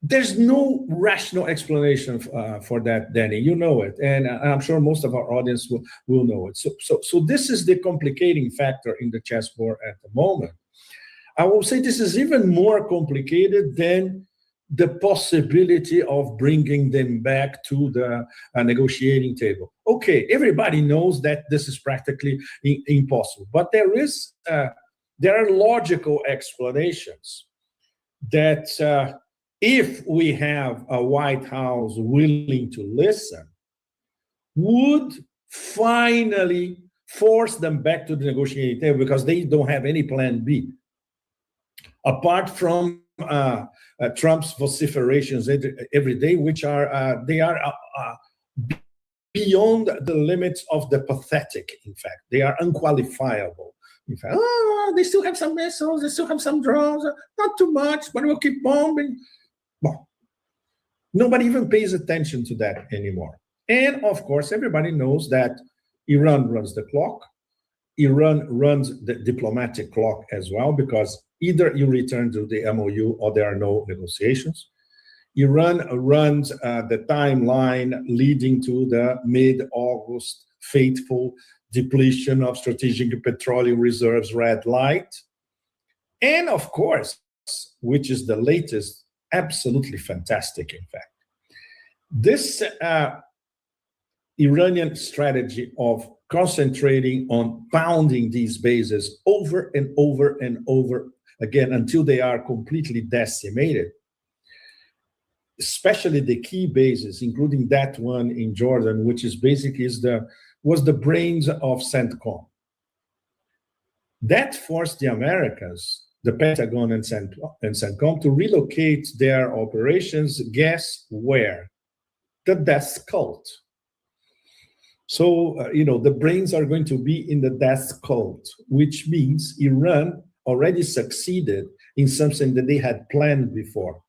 [SPEAKER 18] there's no rational explanation for that, Danny. You know it, and I'm sure most of our audience will know it. So this is the complicating factor in the chessboard at the moment. I will say this is even more complicated than the possibility of bringing them back to the negotiating table. Okay, everybody knows that this is practically impossible, but there are logical explanations that if we have a White House willing to listen, would finally force them back to the negotiating table because they don't have any plan B. Apart from Trump's vociferations every day, which are beyond the limits of the pathetic, in fact. They are unqualifiable. In fact, they still have some missiles, they still have some drones, not too much, but we'll keep bombing. Well, nobody even pays attention to that anymore. And of course, everybody knows that Iran runs the clock. Iran runs the diplomatic clock as well, because either you return to the MOU or there are no negotiations. Iran runs the timeline leading to the mid-August fateful depletion of strategic petroleum reserves red light. And of course, which is the latest, absolutely fantastic, in fact, this Iranian strategy of concentrating on pounding these bases over and over and over again until they are completely decimated, especially the key bases, including that one in Jordan, which is basically was the brains of CENTCOM. That forced the Americans, the Pentagon and CENTCOM, to relocate their operations, guess where? The death cult. So, the brains are going to be in the death cult, which means Iran already succeeded in something that they had planned before.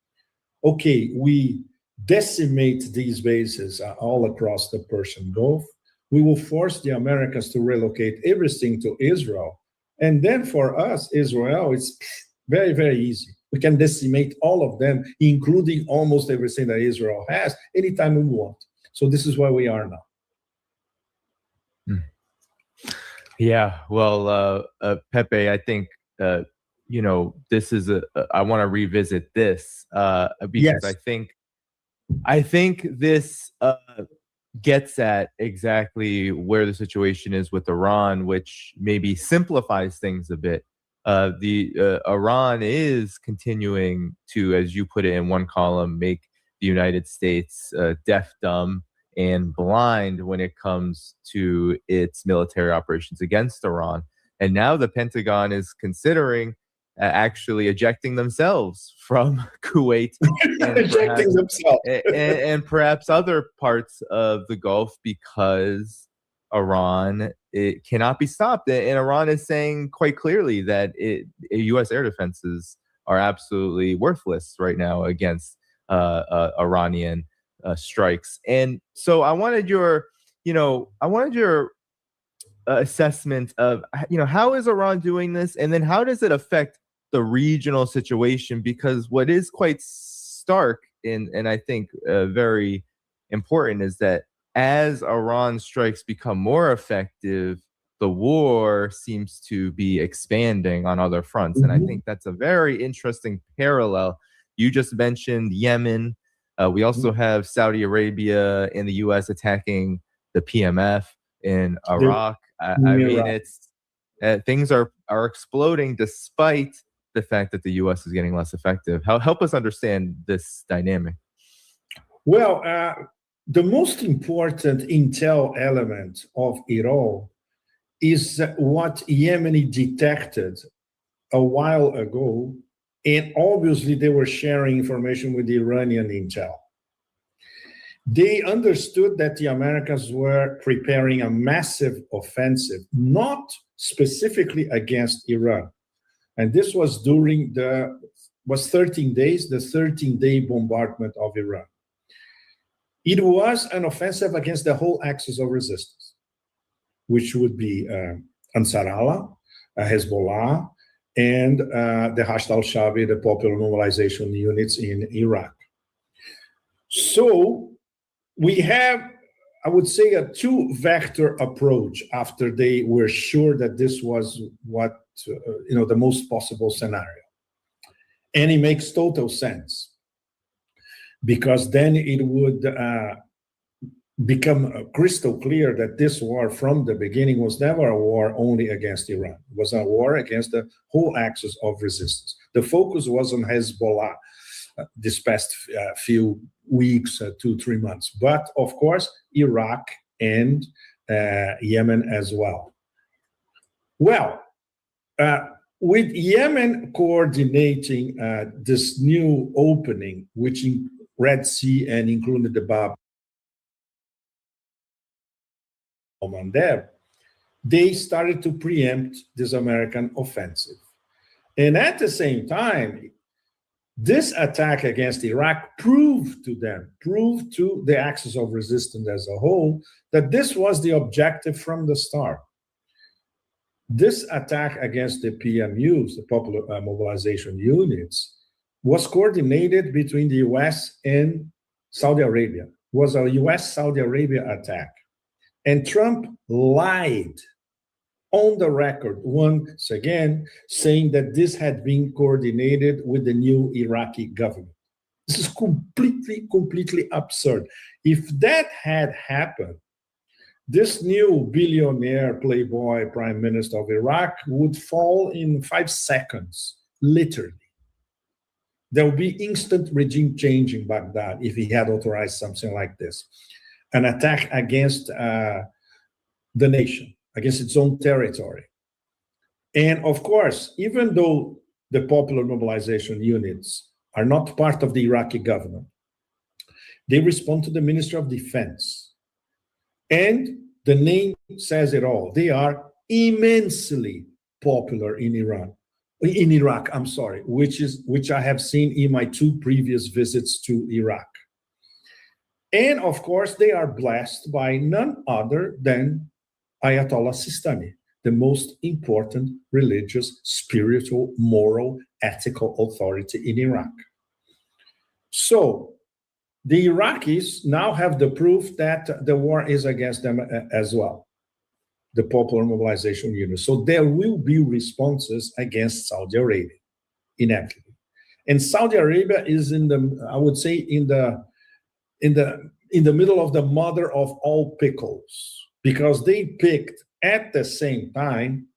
[SPEAKER 18] Okay, we decimate these bases all across the Persian Gulf. We will force the Americans to relocate everything to Israel. And then for us, Israel, it's very, very easy. We can decimate all of them, including almost everything that Israel has, anytime we want. So this is where we are now.
[SPEAKER 17] Yeah, well, Pepe, I think, this is I want to revisit this because
[SPEAKER 18] Yes.
[SPEAKER 17] I think this gets at exactly where the situation is with Iran, which maybe simplifies things a bit. Iran is continuing to, as you put it in one column, make the United States deaf, dumb, and blind when it comes to its military operations against Iran. And now the Pentagon is considering actually ejecting themselves from Kuwait and perhaps other parts of the Gulf because Iran, it cannot be stopped. And Iran is saying quite clearly that U.S. air defenses are absolutely worthless right now against Iranian strikes. And so I wanted your assessment of, how is Iran doing this? And then how does it affect the regional situation? Because what is quite stark and I think very important is that as Iran strikes become more effective, the war seems to be expanding on other fronts. And I think that's a very interesting parallel. You just mentioned Yemen. We also have Saudi Arabia and the U.S. attacking the PMF in Iraq. I mean, it's things are exploding despite the fact that the U.S. is getting less effective. Help us understand this dynamic.
[SPEAKER 18] Well, the most important intel element of it all is what Yemen detected a while ago, and obviously they were sharing information with the Iranian intel. They understood that the Americans were preparing a massive offensive, not specifically against Iran. And this was during the 13-day bombardment of Iran. It was an offensive against the whole axis of resistance, which would be Ansar Allah, Hezbollah, and the Hashd al-Shabi, the Popular Mobilization Units in Iraq. So we have, I would say, a two-vector approach after they were sure that this was what, the most possible scenario. And it makes total sense, because then it would become crystal clear that this war from the beginning was never a war only against Iran. It was a war against the whole axis of resistance. The focus was on Hezbollah this past few weeks, 2-3 months, but of course, Iraq and Yemen as well. Well, with Yemen coordinating this new opening, which in Red Sea and included the Bab al-Mandeb, they started to preempt this American offensive. And at the same time, this attack against Iraq proved to the axis of resistance as a whole, that this was the objective from the start. This attack against the PMUs, the Popular Mobilization Units, was coordinated between the US and Saudi Arabia. It was a US-Saudi Arabia attack. And Trump lied on the record once again, saying that this had been coordinated with the new Iraqi government. This is completely absurd. If that had happened, this new billionaire playboy prime minister of Iraq would fall in 5 seconds, literally. There would be instant regime change in Baghdad if he had authorized something like this. An attack against the nation, against its own territory. And of course, even though the Popular Mobilization Units are not part of the Iraqi government, they respond to the Ministry of Defense. And the name says it all. They are immensely popular in Iraq, which I have seen in my 2 previous visits to Iraq. And of course, they are blessed by none other than Ayatollah Sistani, the most important religious, spiritual, moral, ethical authority in Iraq. So the Iraqis now have the proof that the war is against them as well, the Popular Mobilization Unit. So there will be responses against Saudi Arabia, inevitably. And Saudi Arabia is in the, I would say, in the middle of the mother of all pickles, because they picked at the same time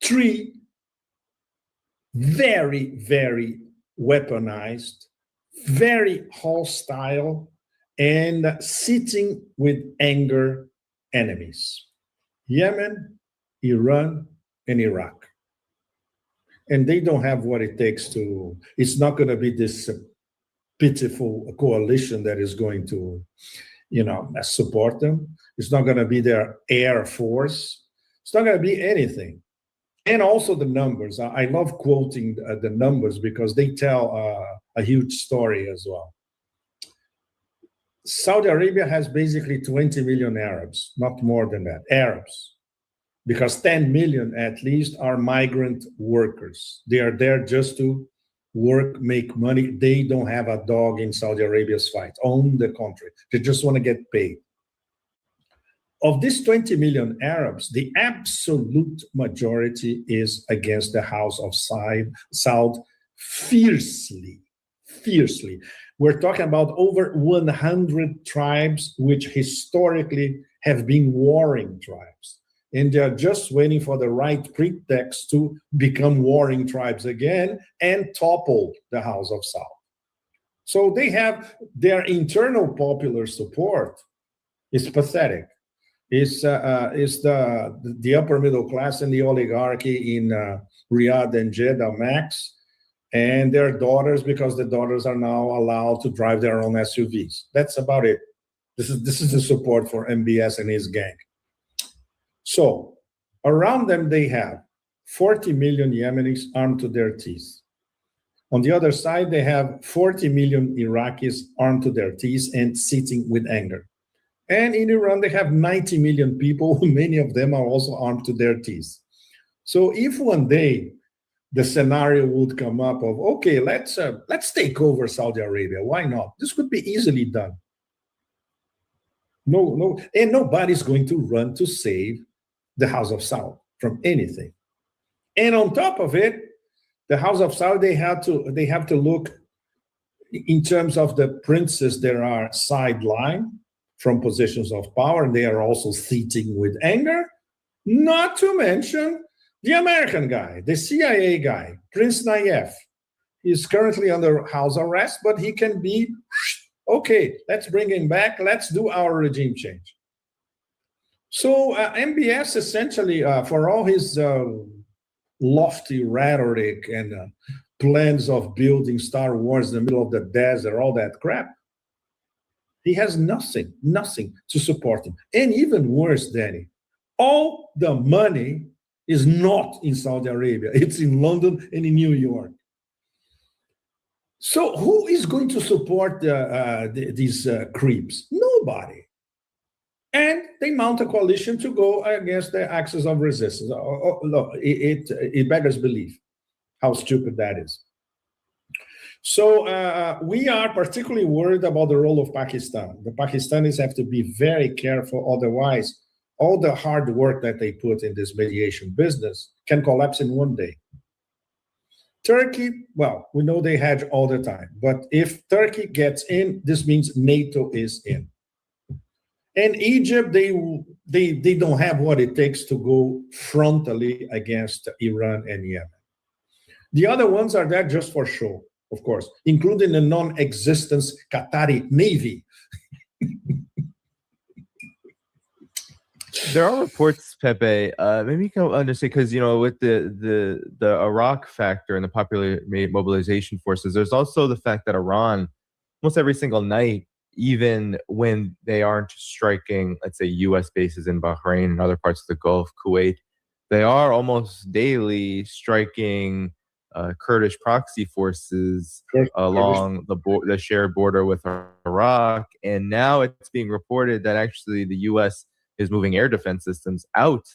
[SPEAKER 18] 3 very, very weaponized, very hostile, and sitting with anger enemies: Yemen, Iran, and Iraq. And they don't have what it takes to, it's not going to be this pitiful coalition that is going to, support them. It's not going to be their air force. It's not going to be anything. And also the numbers. I love quoting the numbers because they tell a huge story as well. Saudi Arabia has basically 20 million Arabs, not more than that, Arabs, because 10 million at least are migrant workers. They are there just to work, make money. They don't have a dog in Saudi Arabia's fight. On the contrary, they just want to get paid. Of these 20 million Arabs, the absolute majority is against the House of Saud fiercely. We're talking about over 100 tribes, which historically have been warring tribes. And they're just waiting for the right pretext to become warring tribes again and topple the House of Saud. So they have their internal popular support is pathetic. It's the upper middle class and the oligarchy in Riyadh and Jeddah max, and their daughters, because the daughters are now allowed to drive their own SUVs. That's about it. This is the support for MBS and his gang. So around them, they have 40 million Yemenis armed to their teeth. On the other side, they have 40 million Iraqis armed to their teeth and sitting with anger. And in Iran, they have 90 million people, many of them are also armed to their teeth. So if one day the scenario would come up of, okay, let's take over Saudi Arabia, why not? This could be easily done. No, and nobody's going to run to save the House of Saud from anything. And on top of it, the House of Saud, they have to look in terms of the princes that are sidelined from positions of power, and they are also seething with anger, not to mention the American guy, the CIA guy, Prince Nayef. He's currently under house arrest, but he can be, okay, let's bring him back, let's do our regime change. So MBS essentially, for all his lofty rhetoric and plans of building Star Wars in the middle of the desert, all that crap, he has nothing to support him. And even worse, Danny, all the money is not in Saudi Arabia. It's in London and in New York. So who is going to support these creeps? Nobody. And they mount a coalition to go against the axis of resistance. Look, it beggars belief how stupid that is. So we are particularly worried about the role of Pakistan. The Pakistanis have to be very careful, otherwise all the hard work that they put in this mediation business can collapse in one day. Turkey, well, we know they hedge all the time, but if Turkey gets in, this means NATO is in. And Egypt, they don't have what it takes to go frontally against Iran and Yemen. The other ones are there just for show, of course, including the non-existent Qatari Navy.
[SPEAKER 17] There are reports, Pepe. Maybe you can understand, because with the Iraq factor and the popular mobilization forces, there's also the fact that Iran, almost every single night, even when they aren't striking, let's say, U.S. bases in Bahrain and other parts of the Gulf, Kuwait, they are almost daily striking Kurdish proxy forces along the shared border with Iraq. And now it's being reported that actually the U.S. is moving air defense systems out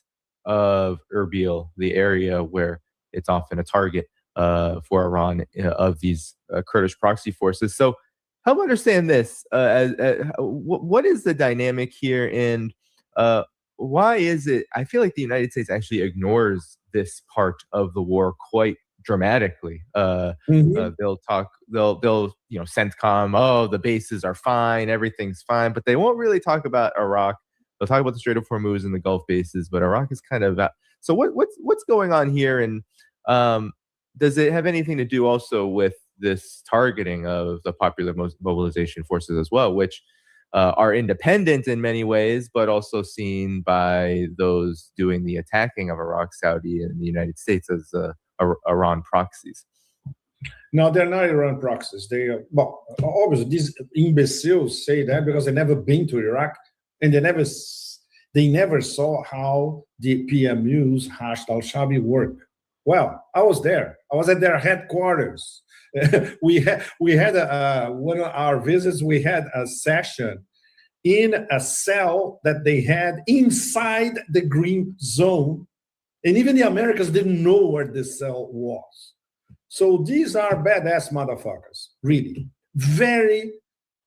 [SPEAKER 17] of Erbil, the area where it's often a target for Iran of these Kurdish proxy forces. So help understand this. What is the dynamic here, and why is it? I feel like the United States actually ignores this part of the war quite dramatically. They'll CENTCOM, oh, the bases are fine, everything's fine, but they won't really talk about Iraq. They'll talk about the Strait of Hormuz and the Gulf bases, but Iraq is kind of so what's going on here, and does it have anything to do also with this targeting of the Popular Mobilization Forces as well, which are independent in many ways, but also seen by those doing the attacking of Iraq, Saudi, and the United States as Iran proxies?
[SPEAKER 18] No, they're not Iran proxies. They well, obviously these imbeciles say that because they've never been to Iraq and they never saw how the PMU's Hashd al-Shabi work. Well, I was there. I was at their headquarters. we had one of our visits. We had a session in a cell that they had inside the green zone, and even the Americans didn't know where this cell was. So these are badass motherfuckers, really. Very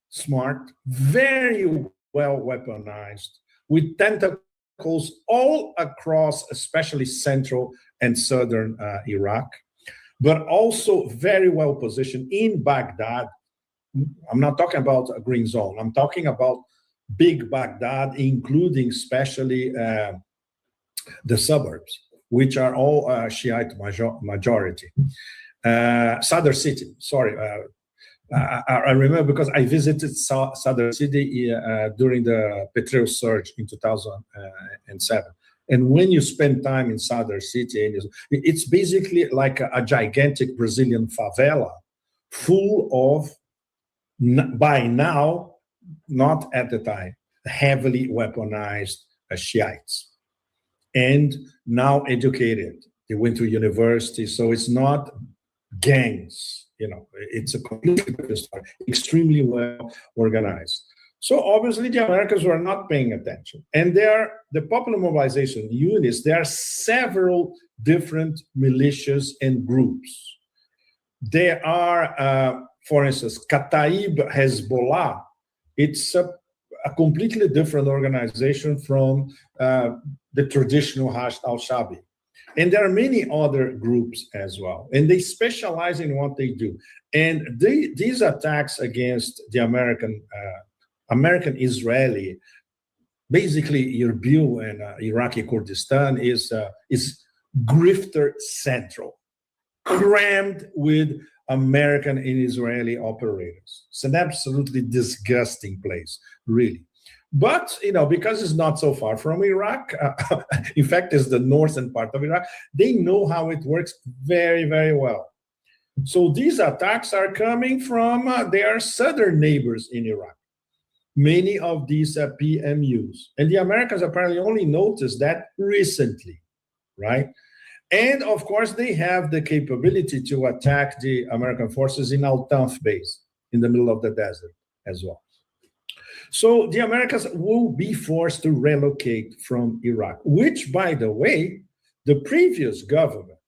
[SPEAKER 18] smart, very well weaponized, with tentacles all across, especially central and southern Iraq, but also very well positioned in Baghdad. I'm not talking about a green zone. I'm talking about big Baghdad, including especially the suburbs, which are all Shiite majority. Sadr City, sorry. I remember because I visited Sadr City during the Petraeus surge in 2007. And when you spend time in Sadr City, it's basically like a gigantic Brazilian favela full of, by now, not at the time, heavily weaponized Shiites. And now educated. They went to university, so it's not gangs, it's a completely different story, extremely well organized. So obviously the Americans were not paying attention. And the Popular Mobilization units, there are several different militias and groups. There are, for instance, Kataib Hezbollah. It's a completely different organization from the traditional Hashd al-Shabi. And there are many other groups as well. And they specialize in what they do. And these attacks against the American-Israeli, basically Erbil and Iraqi Kurdistan is grifter central, crammed with American and Israeli operators. It's an absolutely disgusting place, really. But, because it's not so far from Iraq, in fact, it's the northern part of Iraq, they know how it works very, very well. So these attacks are coming from their southern neighbors in Iraq. Many of these PMUs. And the Americans apparently only noticed that recently, right? And of course, they have the capability to attack the American forces in Al-Tanf base in the middle of the desert as well. So the Americans will be forced to relocate from Iraq, which, by the way, the previous government,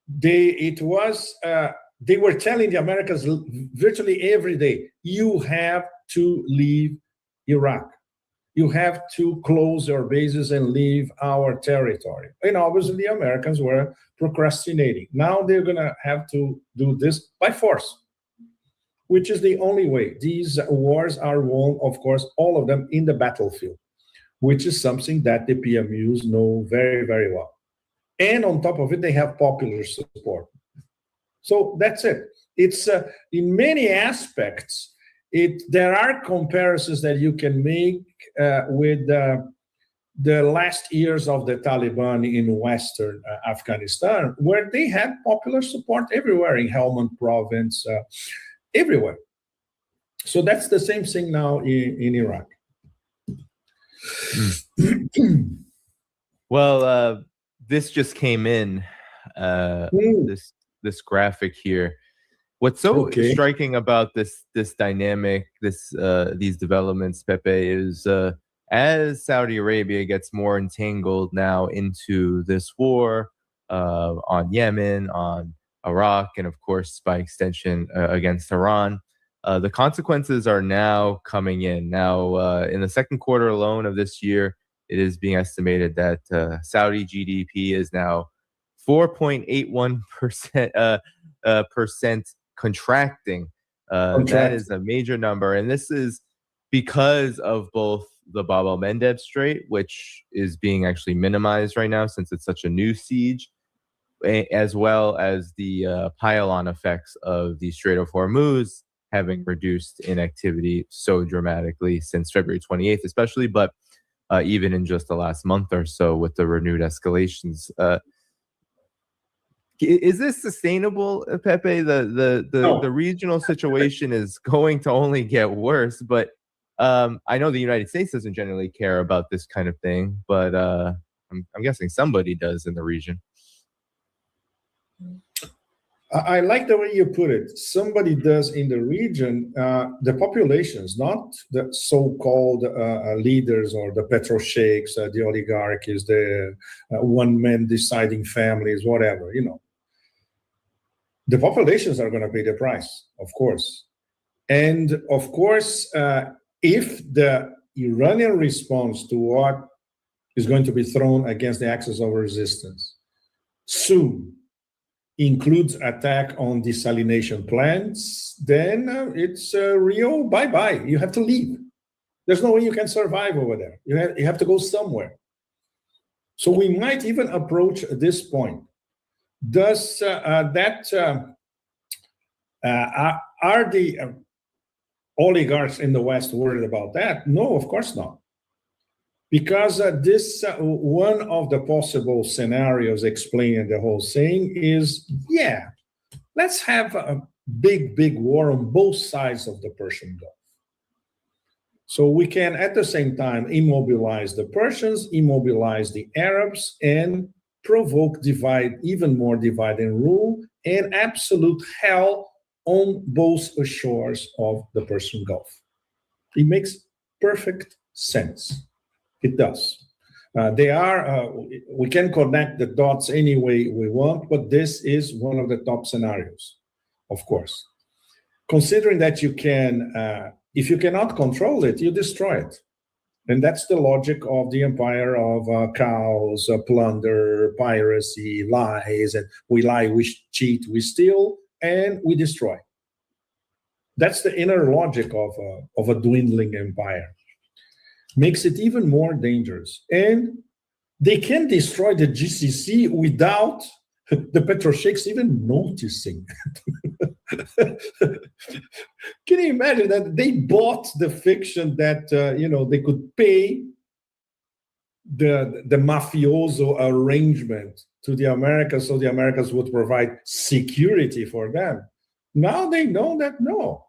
[SPEAKER 18] they were telling the Americans virtually every day, you have to leave Iraq. You have to close your bases and leave our territory. And obviously the Americans were procrastinating. Now they're going to have to do this by force, which is the only way. These wars are won, of course, all of them in the battlefield, which is something that the PMUs know very, very well. And on top of it, they have popular support. So that's it. It's in many aspects, there are comparisons that you can make with the last years of the Taliban in Western Afghanistan, where they had popular support everywhere in Helmand province, everywhere. So that's the same thing now in Iraq.
[SPEAKER 17] Well, this just came in, this graphic here. What's so striking about this dynamic, these developments, Pepe, is as Saudi Arabia gets more entangled now into this war on Yemen, on Iraq, and of course, by extension, against Iran, the consequences are now coming in. Now, in the second quarter alone of this year, it is being estimated that Saudi GDP is now 4.81% contracting. That is a major number. And this is because of both the Bab el-Mandeb Strait, which is being actually minimized right now since it's such a new siege, as well as the pile-on effects of the Strait of Hormuz having reduced in activity so dramatically since February 28th, especially, but even in just the last month or so with the renewed escalations. Is this sustainable, Pepe? The regional situation is going to only get worse, but I know the United States doesn't generally care about this kind of thing, but I'm guessing somebody does in the region.
[SPEAKER 18] I like the way you put it. Somebody does in the region, the populations, not the so-called leaders or the petrosheiks, the oligarchies, the one-man deciding families, whatever, you know. The populations are going to pay the price, of course. And of course, if the Iranian response to what is going to be thrown against the axis of resistance soon includes attack on desalination plants, then it's real bye-bye. You have to leave. There's no way you can survive over there. You have to go somewhere. So we might even approach this point. Does are the oligarchs in the West worried about that? No, of course not. Because this one of the possible scenarios explaining the whole thing is, yeah, let's have a big war on both sides of the Persian Gulf. So we can, at the same time, immobilize the Persians, immobilize the Arabs, and provoke even more divide and rule and absolute hell on both shores of the Persian Gulf. It makes perfect sense. It does. We can connect the dots any way we want, but this is one of the top scenarios, of course. Considering that you can, if you cannot control it, you destroy it. And that's the logic of the empire of chaos, plunder, piracy, lies, and we lie, we cheat, we steal, and we destroy. That's the inner logic of a dwindling empire. Makes it even more dangerous. And they can destroy the GCC without the petrosheiks even noticing. Can you imagine that they bought the fiction that they could pay the mafioso arrangement to the Americans so the Americans would provide security for them? Now they know that no,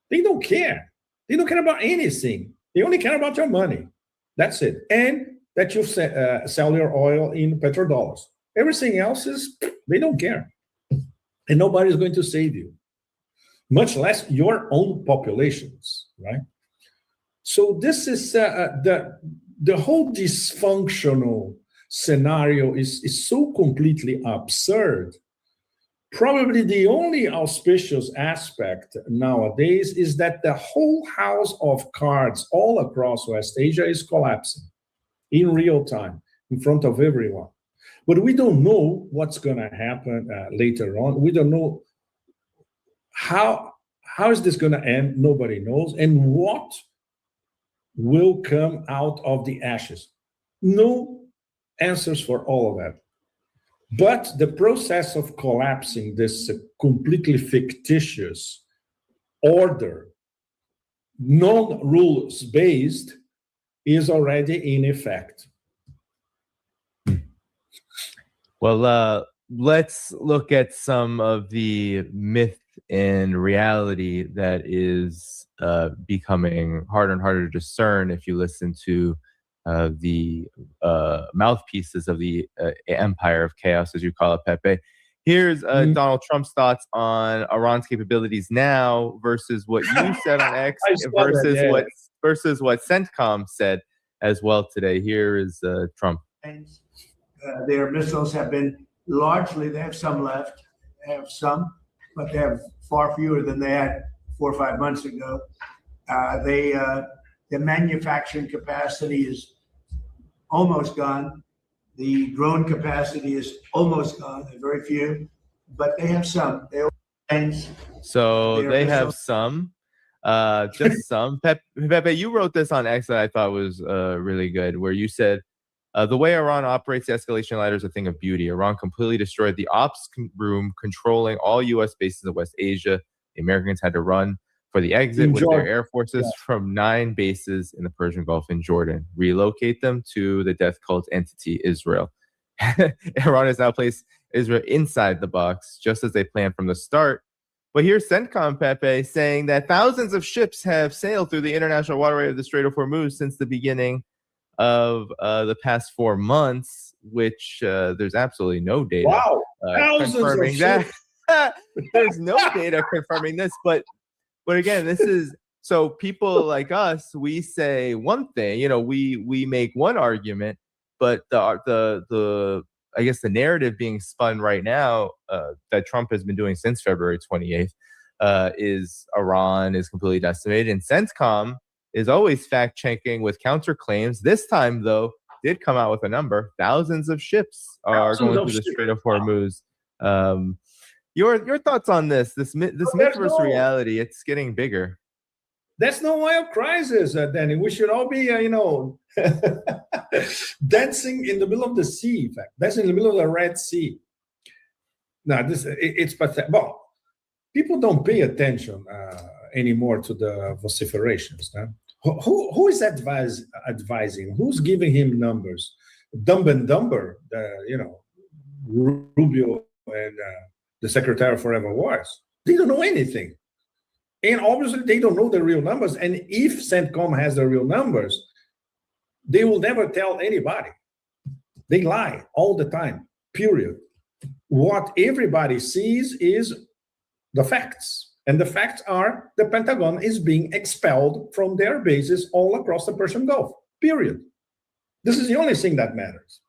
[SPEAKER 18] they don't care. They don't care about anything. They only care about your money. That's it. And that you sell your oil in petrodollars. Everything else is, they don't care. And nobody's going to save you, much less your own populations, right? So this is the whole dysfunctional scenario is so completely absurd. Probably the only auspicious aspect nowadays is that the whole house of cards all across West Asia is collapsing in real time in front of everyone. But we don't know what's going to happen later on. We don't know how is this going to end. Nobody knows. And what will come out of the ashes? No answers for all of that. But the process of collapsing this completely fictitious order, non-rules based, is already in effect.
[SPEAKER 17] Well, let's look at some of the myth and reality that is becoming harder and harder to discern if you listen to the mouthpieces of the empire of chaos, as you call it, Pepe. Here's Donald Trump's thoughts on Iran's capabilities now versus what you said on X versus what CENTCOM said as well today. Here is Trump.
[SPEAKER 19] Their missiles have been largely, they have some left, but they have far fewer than they had 4 or 5 months ago. The manufacturing capacity is almost gone. The drone capacity is almost gone. There are very few, but they have some.
[SPEAKER 17] So they have some, just some. Pepe, you wrote this on X that I thought was really good, where you said The way Iran operates the escalation ladder is a thing of beauty. Iran completely destroyed the ops room controlling all U.S. bases in West Asia. The Americans had to run for the exit with their air forces from 9 bases in the Persian Gulf and Jordan, relocate them to the death cult entity Israel. Iran has now placed Israel inside the box, just as they planned from the start. But here's CENTCOM, Pepe, saying that thousands of ships have sailed through the international waterway of the Strait of Hormuz since the beginning of the past 4 months, which there's absolutely no data confirming that. There's no data confirming this, but again, this is so people like us, we say one thing, you know, we make one argument, but the I guess the narrative being spun right now that Trump has been doing since February 28th is Iran is completely decimated, and CENTCOM is always fact-checking with counterclaims. This time, though, did come out with a number. Thousands of ships are going through the Strait of Hormuz. Your thoughts on this myth versus reality? It's getting bigger.
[SPEAKER 18] That's no oil crisis, Danny. We should all be, dancing in the middle of the sea. In fact, that's in the middle of the Red Sea. Now, it's pathetic. Well, people don't pay attention anymore to the vociferations. Huh? Who is advising? Who's giving him numbers? Dumb and Dumber, Rubio and the Secretary of Foreign Wars. They don't know anything. And obviously, they don't know the real numbers. And if CENTCOM has the real numbers, they will never tell anybody. They lie all the time, period. What everybody sees is the facts. And the facts are the Pentagon is being expelled from their bases all across the Persian Gulf, period. This is the only thing that matters.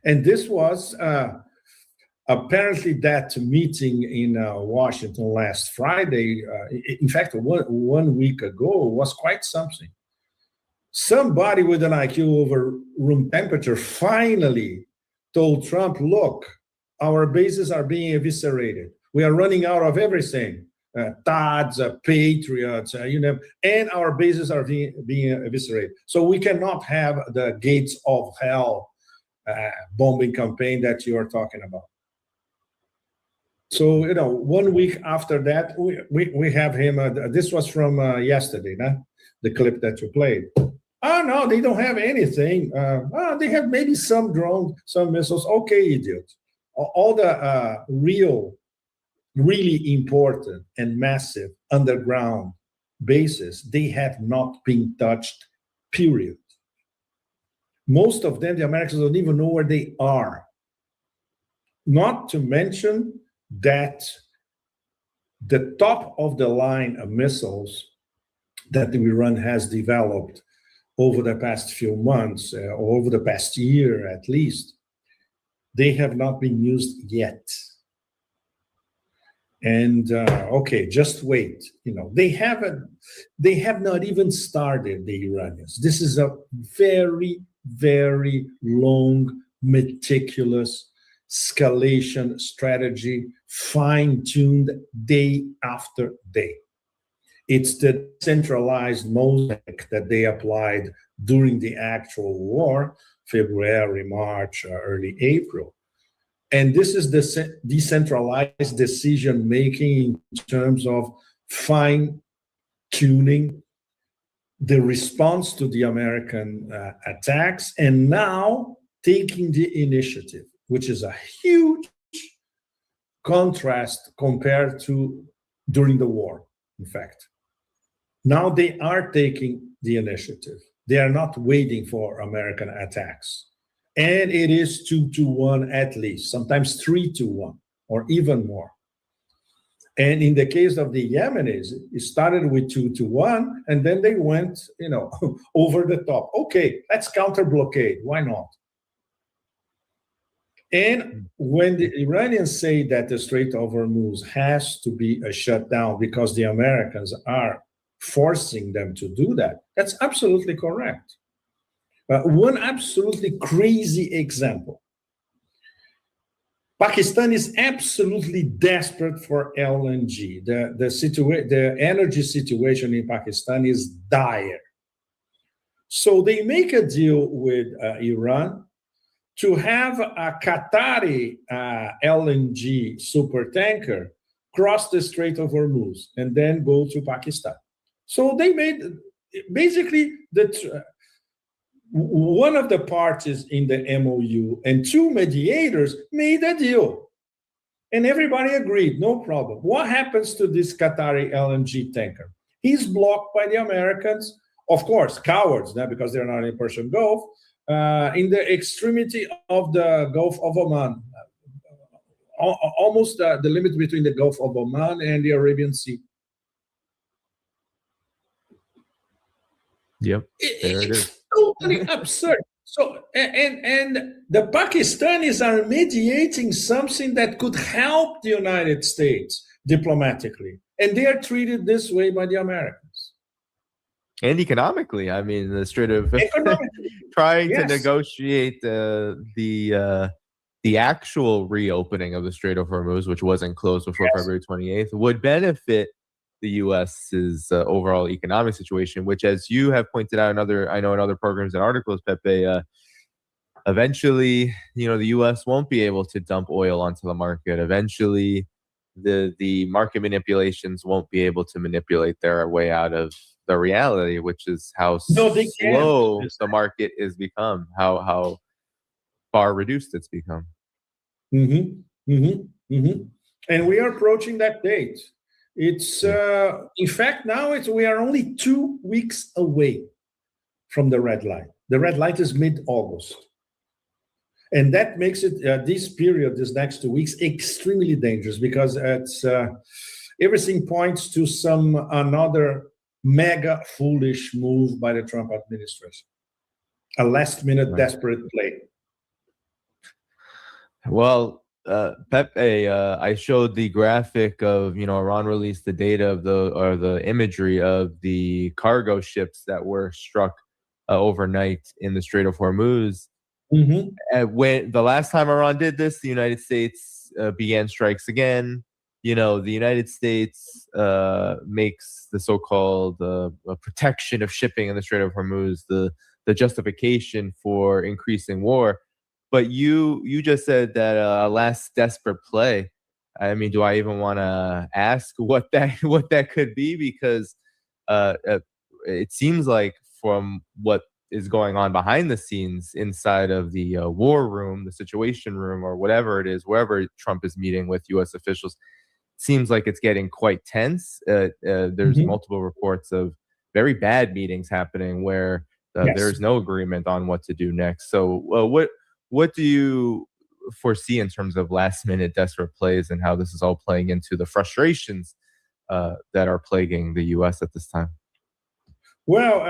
[SPEAKER 18] And this was apparently that meeting in Washington last Friday, in fact, one week ago, was quite something. Somebody with an IQ over room temperature finally told Trump, look, our bases are being eviscerated. We are running out of everything. TODs, Patriots, and our bases are being eviscerated. So we cannot have the gates of hell bombing campaign that you are talking about. So, 1 week after that, we have him. This was from yesterday, the clip that you played. Oh, no, they don't have anything. They have maybe some drones, some missiles. Okay, idiot. All the really important and massive underground bases, they have not been touched, period. Most of them, the Americans don't even know where they are. Not to mention that the top of the line of missiles that Iran has developed over the past few months, or over the past year at least, they have not been used yet. And okay, just wait. They have not even started, the Iranians. This is a very, very long, meticulous escalation strategy, fine-tuned day after day. It's the centralized mosaic that they applied during the actual war, February, March, early April. And this is the decentralized decision-making in terms of fine-tuning the response to the American attacks, and now taking the initiative, which is a huge contrast compared to during the war, in fact. Now they are taking the initiative. They are not waiting for American attacks. And it is 2-1 at least, sometimes 3-1, or even more. And in the case of the Yemenis, it started with 2-1, and then they went, over the top. Okay, let's counter blockade. Why not? And when the Iranians say that the Strait of Hormuz has to be a shutdown because the Americans are forcing them to do that, that's absolutely correct. One absolutely crazy example. Pakistan is absolutely desperate for LNG. The energy situation in Pakistan is dire. So they make a deal with Iran to have a Qatari LNG supertanker cross the Strait of Hormuz and then go to Pakistan. So they made basically one of the parties in the MOU and two mediators made a deal. And everybody agreed, no problem. What happens to this Qatari LNG tanker? He's blocked by the Americans, of course, cowards, because they're not in the Persian Gulf, in the extremity of the Gulf of Oman, almost the limit between the Gulf of Oman and the Arabian Sea.
[SPEAKER 17] Yep, there it is.
[SPEAKER 18] Totally absurd. So, and the Pakistanis are mediating something that could help the United States diplomatically, and they are treated this way by the Americans.
[SPEAKER 17] And economically, I mean, the Strait of trying to negotiate the actual reopening of the Strait of Hormuz, which wasn't closed before February 28th, would benefit the U.S.'s overall economic situation, which, as you have pointed out in other programs and articles, Pepe, eventually, the U.S. won't be able to dump oil onto the market. Eventually, the market manipulations won't be able to manipulate their way out of the reality, which is how slow the market has become, how far reduced it's become.
[SPEAKER 18] And we are approaching that date. It's in fact now we are only 2 weeks away from the red light. The red light is mid-August, and that makes it this next 2 weeks, extremely dangerous because it's everything points to another mega foolish move by the Trump administration, a last-minute desperate play.
[SPEAKER 17] Well, Pepe, I showed the graphic of, Iran released the data of the imagery of the cargo ships that were struck overnight in the Strait of Hormuz. When the last time Iran did this, the United States began strikes again. The United States makes the so-called protection of shipping in the Strait of Hormuz the justification for increasing war. But you just said that last desperate play. I mean, do I even want to ask what that could be? Because it seems like from what is going on behind the scenes inside of the war room, the situation room, or whatever it is, wherever Trump is meeting with U.S. officials, seems like it's getting quite tense. There's multiple reports of very bad meetings happening where there's no agreement on what to do next. So what do you foresee in terms of last-minute desperate plays and how this is all playing into the frustrations that are plaguing the U.S. at this time?
[SPEAKER 18] Well,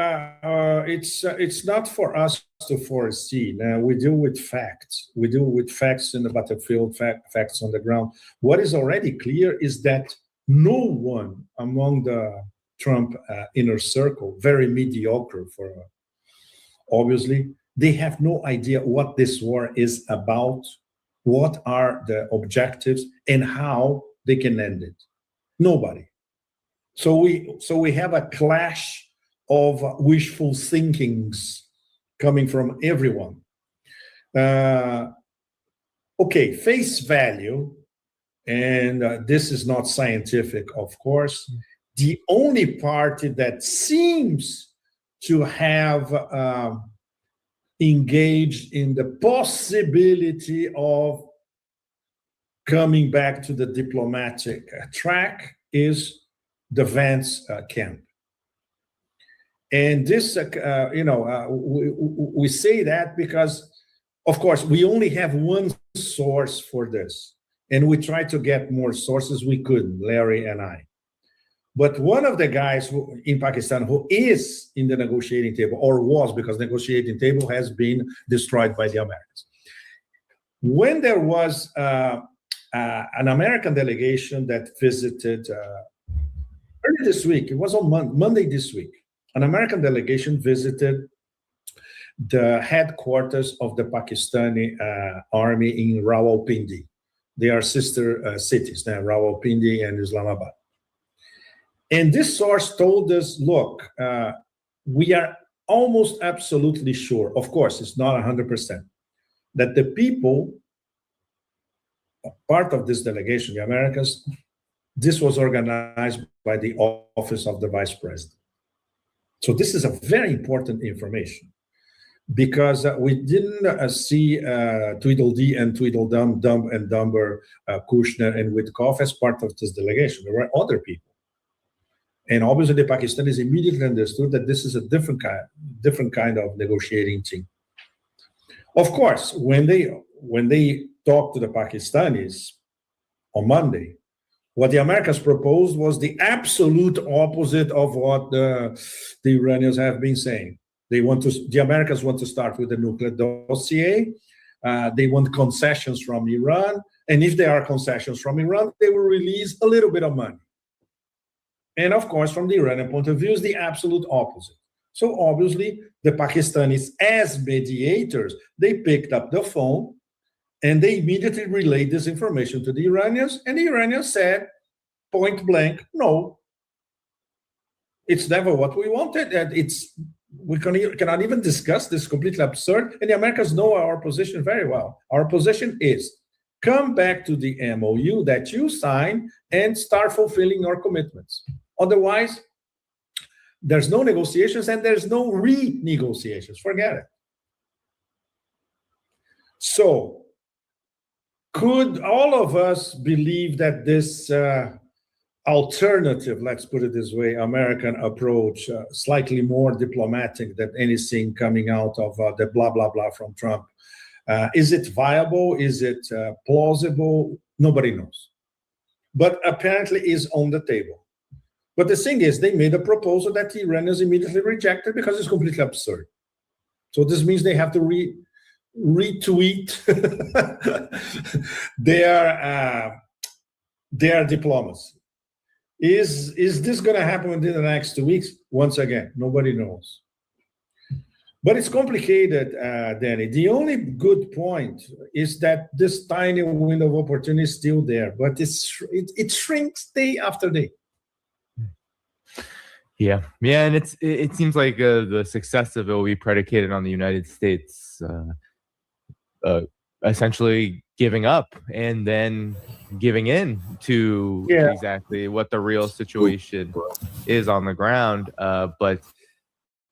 [SPEAKER 18] it's not for us to foresee. Now, we deal with facts. We deal with facts in the battlefield, facts on the ground. What is already clear is that no one among the Trump inner circle, very mediocre for obviously, they have no idea what this war is about, what are the objectives, and how they can end it. Nobody. So we have a clash of wishful thinkings coming from everyone. Okay, face value, and this is not scientific, of course. The only party that seems to have engaged in the possibility of coming back to the diplomatic track is the Vance camp. And this, we say that because, of course, we only have one source for this. And we tried to get more sources. We couldn't, Larry and I. But one of the guys in Pakistan who is in the negotiating table, or was, because the negotiating table has been destroyed by the Americans. When there was an American delegation that visited early this week, it was on Monday this week, an American delegation visited the headquarters of the Pakistani army in Rawalpindi. They are sister cities now, Rawalpindi and Islamabad. And this source told us, look, we are almost absolutely sure, of course, it's not 100%, that the people, part of this delegation, the Americans, this was organized by the office of the vice president. So this is a very important information, because we didn't see Tweedledee and Tweedledum, Dumb and Dumber, Kushner and Witkoff as part of this delegation. There were other people. And obviously the Pakistanis immediately understood that this is a different kind of negotiating team. Of course, when they talked to the Pakistanis on Monday, what the Americans proposed was the absolute opposite of what the Iranians have been saying. The Americans want to start with the nuclear dossier. They want concessions from Iran. And if there are concessions from Iran, they will release a little bit of money. And of course, from the Iranian point of view, is the absolute opposite. So obviously, the Pakistanis, as mediators, they picked up the phone and they immediately relayed this information to the Iranians. And the Iranians said, point blank, no. It's never what we wanted. And we cannot even discuss this, completely absurd. And the Americans know our position very well. Our position is, come back to the MOU that you signed and start fulfilling your commitments. Otherwise, there's no negotiations and there's no renegotiations. Forget it. So, could all of us believe that this alternative, let's put it this way, American approach, slightly more diplomatic than anything coming out of the blah, blah, blah from Trump, is it viable? Is it plausible? Nobody knows. But apparently is on the table. But the thing is, they made a proposal that the Iranians immediately rejected because it's completely absurd. So this means they have to retweet their diplomacy. Is this going to happen within the next 2 weeks? Once again, nobody knows. But it's complicated, Danny. The only good point is that this tiny window of opportunity is still there, but it shrinks day after day.
[SPEAKER 17] Yeah, and it seems like the success of it will be predicated on the United States essentially giving up and then giving in to exactly what the real situation is on the ground. But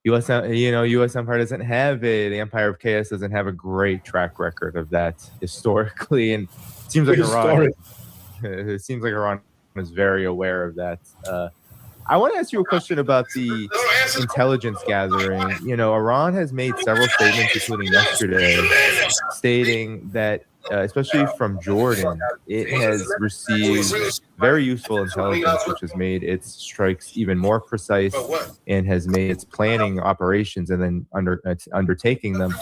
[SPEAKER 17] U.S. Empire doesn't have the Empire of Chaos doesn't have a great track record of that historically, and it seems like Iran is very aware of that. I want to ask you a question about the intelligence gathering. Iran has made several statements, including yesterday, stating that, especially from Jordan, it has received very useful intelligence, which has made its strikes even more precise and has made its planning operations and then undertaking them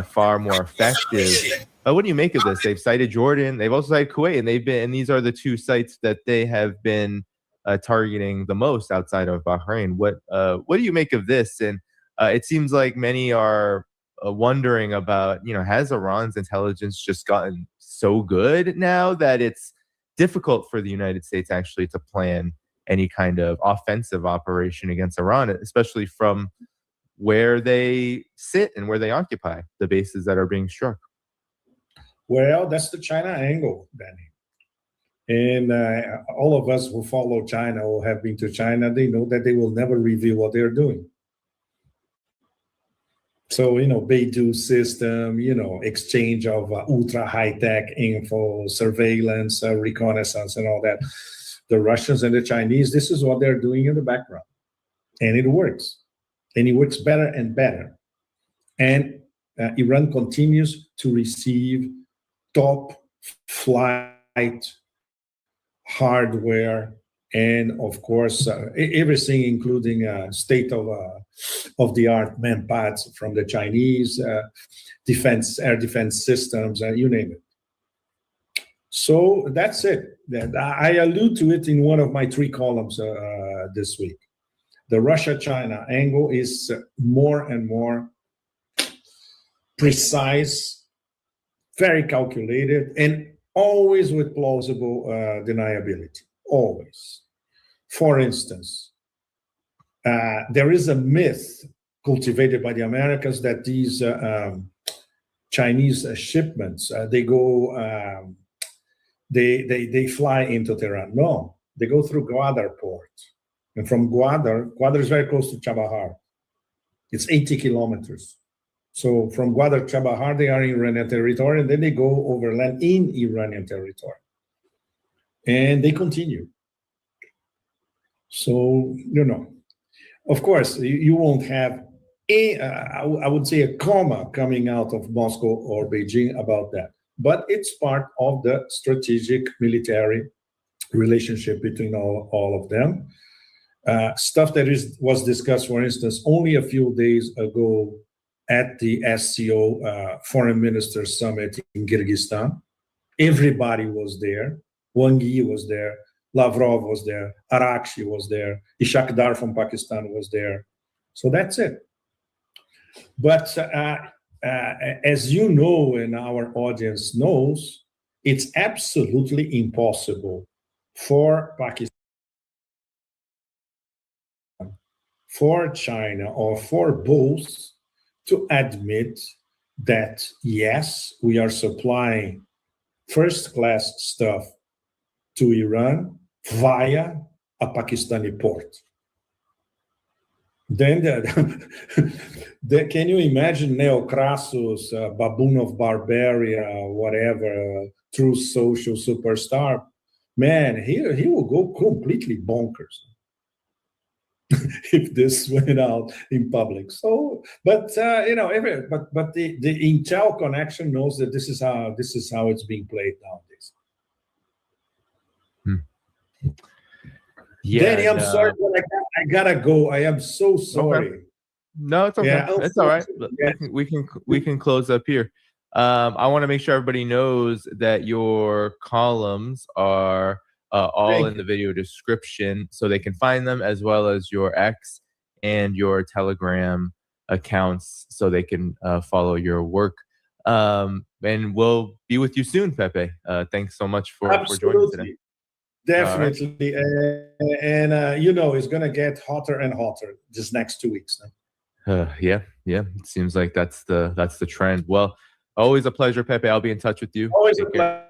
[SPEAKER 17] far more effective. What do you make of this? They've cited Jordan. They've also cited Kuwait, and these are the two sites that they have been targeting the most outside of Bahrain. What do you make of this? And it seems like many are wondering about, has Iran's intelligence just gotten so good now that it's difficult for the United States actually to plan any kind of offensive operation against Iran, especially from where they sit and where they occupy the bases that are being struck?
[SPEAKER 18] Well, that's the China angle, Danny. And all of us who follow China or have been to China, they know that they will never reveal what they're doing. So, Beidou system, exchange of ultra high-tech info, surveillance, reconnaissance, and all that. The Russians and the Chinese, this is what they're doing in the background. And it works. And it works better and better. And Iran continues to receive top flight hardware, and of course, everything, including state-of-the-art manpads from the Chinese, air defense systems, you name it. So that's it. I allude to it in one of my 3 columns this week. The Russia-China angle is more and more precise, very calculated, and always with plausible deniability, always. For instance, there is a myth cultivated by the Americans, that these Chinese shipments, they go, they fly into Tehran. No, they go through Gwadar port. And from Gwadar is very close to Chabahar. It's 80 kilometers. So from Gwadar, Chabahar, they are in Iranian territory, and then they go overland in Iranian territory. And they continue. So, of course, you won't have I would say a comma coming out of Moscow or Beijing about that. But it's part of the strategic military relationship between all of them. Stuff that was discussed, for instance, only a few days ago at the SCO Foreign Ministers Summit in Kyrgyzstan. Everybody was there. Wang Yi was there. Lavrov was there. Arakshi was there. Ishaq Dar from Pakistan was there. So that's it. But as you know, and our audience knows, it's absolutely impossible for Pakistan, for China, or for both to admit that, yes, we are supplying first-class stuff to Iran via a Pakistani port. Then, can you imagine Neocrassus, Baboon of Barbaria, whatever, true social superstar? Man, he will go completely bonkers if this went out in public. So, but but the Intel connection knows that this is how it's being played nowadays.
[SPEAKER 17] Yeah,
[SPEAKER 18] Danny, I'm sorry, but I gotta go. I am so sorry.
[SPEAKER 17] Okay. No, it's okay.
[SPEAKER 18] Yeah,
[SPEAKER 17] it's all right.
[SPEAKER 18] yeah.
[SPEAKER 17] We can close up here. I want to make sure everybody knows that your columns are all in the video description, so they can find them, as well as your X and your Telegram accounts, so they can follow your work. And we'll be with you soon, Pepe. Thanks so much for joining us today.
[SPEAKER 18] Definitely. And it's going to get hotter and hotter this next 2 weeks now.
[SPEAKER 17] Yeah. It seems like that's the trend. Well, always a pleasure, Pepe. I'll be in touch with you.
[SPEAKER 18] Always a pleasure.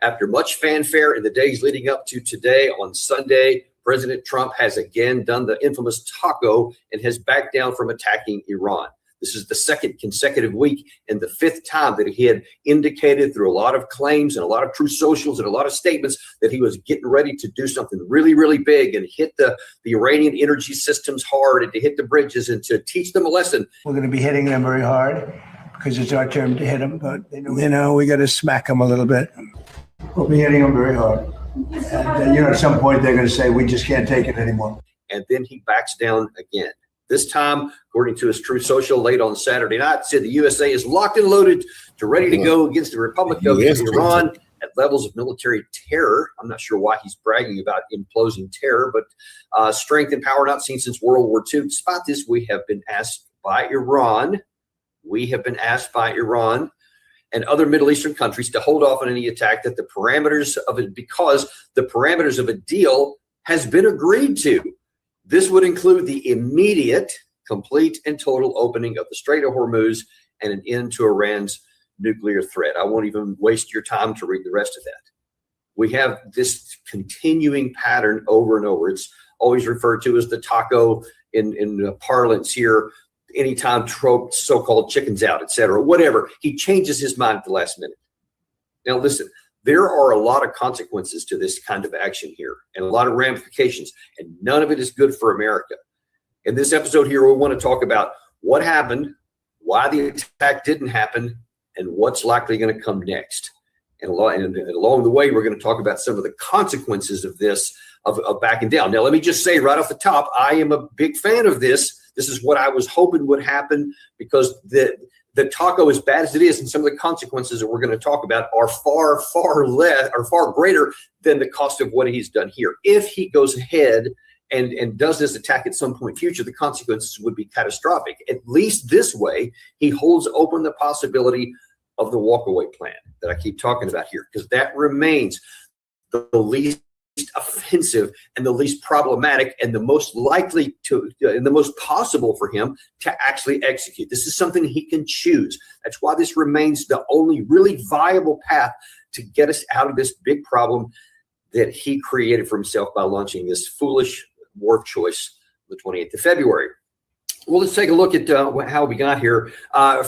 [SPEAKER 20] After much fanfare in the days leading up to today, on Sunday, President Trump has again done the infamous taco and has backed down from attacking Iran. This is the second consecutive week and the fifth time that he had indicated through a lot of claims and a lot of Truth Socials and a lot of statements that he was getting ready to do something really, really big and hit the Iranian energy systems hard and to hit the bridges and to teach them a lesson.
[SPEAKER 19] We're going to be hitting them very hard because it's our turn to hit them, but we got to smack them a little bit. We'll be hitting them very hard. And, at some point they're going to say, we just can't take it anymore.
[SPEAKER 20] And then he backs down again. This time, according to his Truth Social late on Saturday night, said the USA is locked and loaded to ready to go against the Republic of Iran at levels of military terror. I'm not sure why he's bragging about imposing terror, but strength and power not seen since World War II. Despite this, we have been asked by Iran and other Middle Eastern countries to hold off on any attack that the parameters of it, because the parameters of a deal has been agreed to. This would include the immediate, complete, and total opening of the Strait of Hormuz and an end to Iran's nuclear threat. I won't even waste your time to read the rest of that. We have this continuing pattern over and over. It's always referred to as the taco in parlance here. Anytime Trump so-called chickens out, etc., whatever, he changes his mind at the last minute. Now, listen, there are a lot of consequences to this kind of action here and a lot of ramifications, and none of it is good for America. In this episode here, we want to talk about what happened, why the attack didn't happen, and what's likely going to come next. And along the way, we're going to talk about some of the consequences of this, of backing down. Now, let me just say right off the top, I am a big fan of this. This is what I was hoping would happen, because the taco, as bad as it is, and some of the consequences that we're going to talk about are far greater than the cost of what he's done here. If he goes ahead and does this attack at some point in future, the consequences would be catastrophic. At least this way, he holds open the possibility of the walkaway plan that I keep talking about here, because that remains the least offensive and the least problematic and the most likely to and the most possible for him to actually execute. This is something he can choose. That's why this remains the only really viable path to get us out of this big problem that he created for himself by launching this foolish war of choice the 28th of February. Well, let's take a look at how we got here.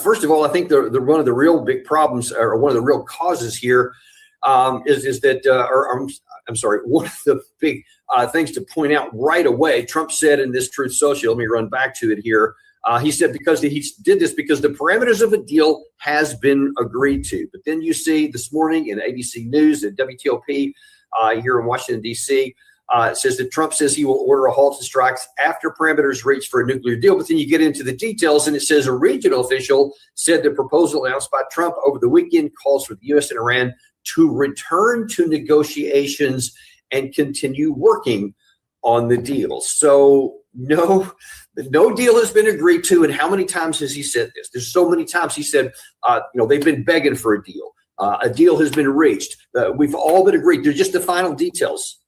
[SPEAKER 20] First of all, I think the one of the real big problems, or one of the real causes here, is that, I'm sorry, one of the big things to point out right away. Trump said in this Truth Social, let me run back to it here. He said because he did this because the parameters of a deal has been agreed to. But then you see this morning in ABC News and WTOP here in Washington, D.C., it says that Trump says he will order a halt to strikes after parameters reached for a nuclear deal. But then you get into the details, and it says a regional official said the proposal announced by Trump over the weekend calls for the U.S. and Iran to return to negotiations and continue working on the deal. So no deal has been agreed to. And how many times has he said this? There's so many times he said, they've been begging for a deal. A deal has been reached. We've all been agreed. They're just the final details.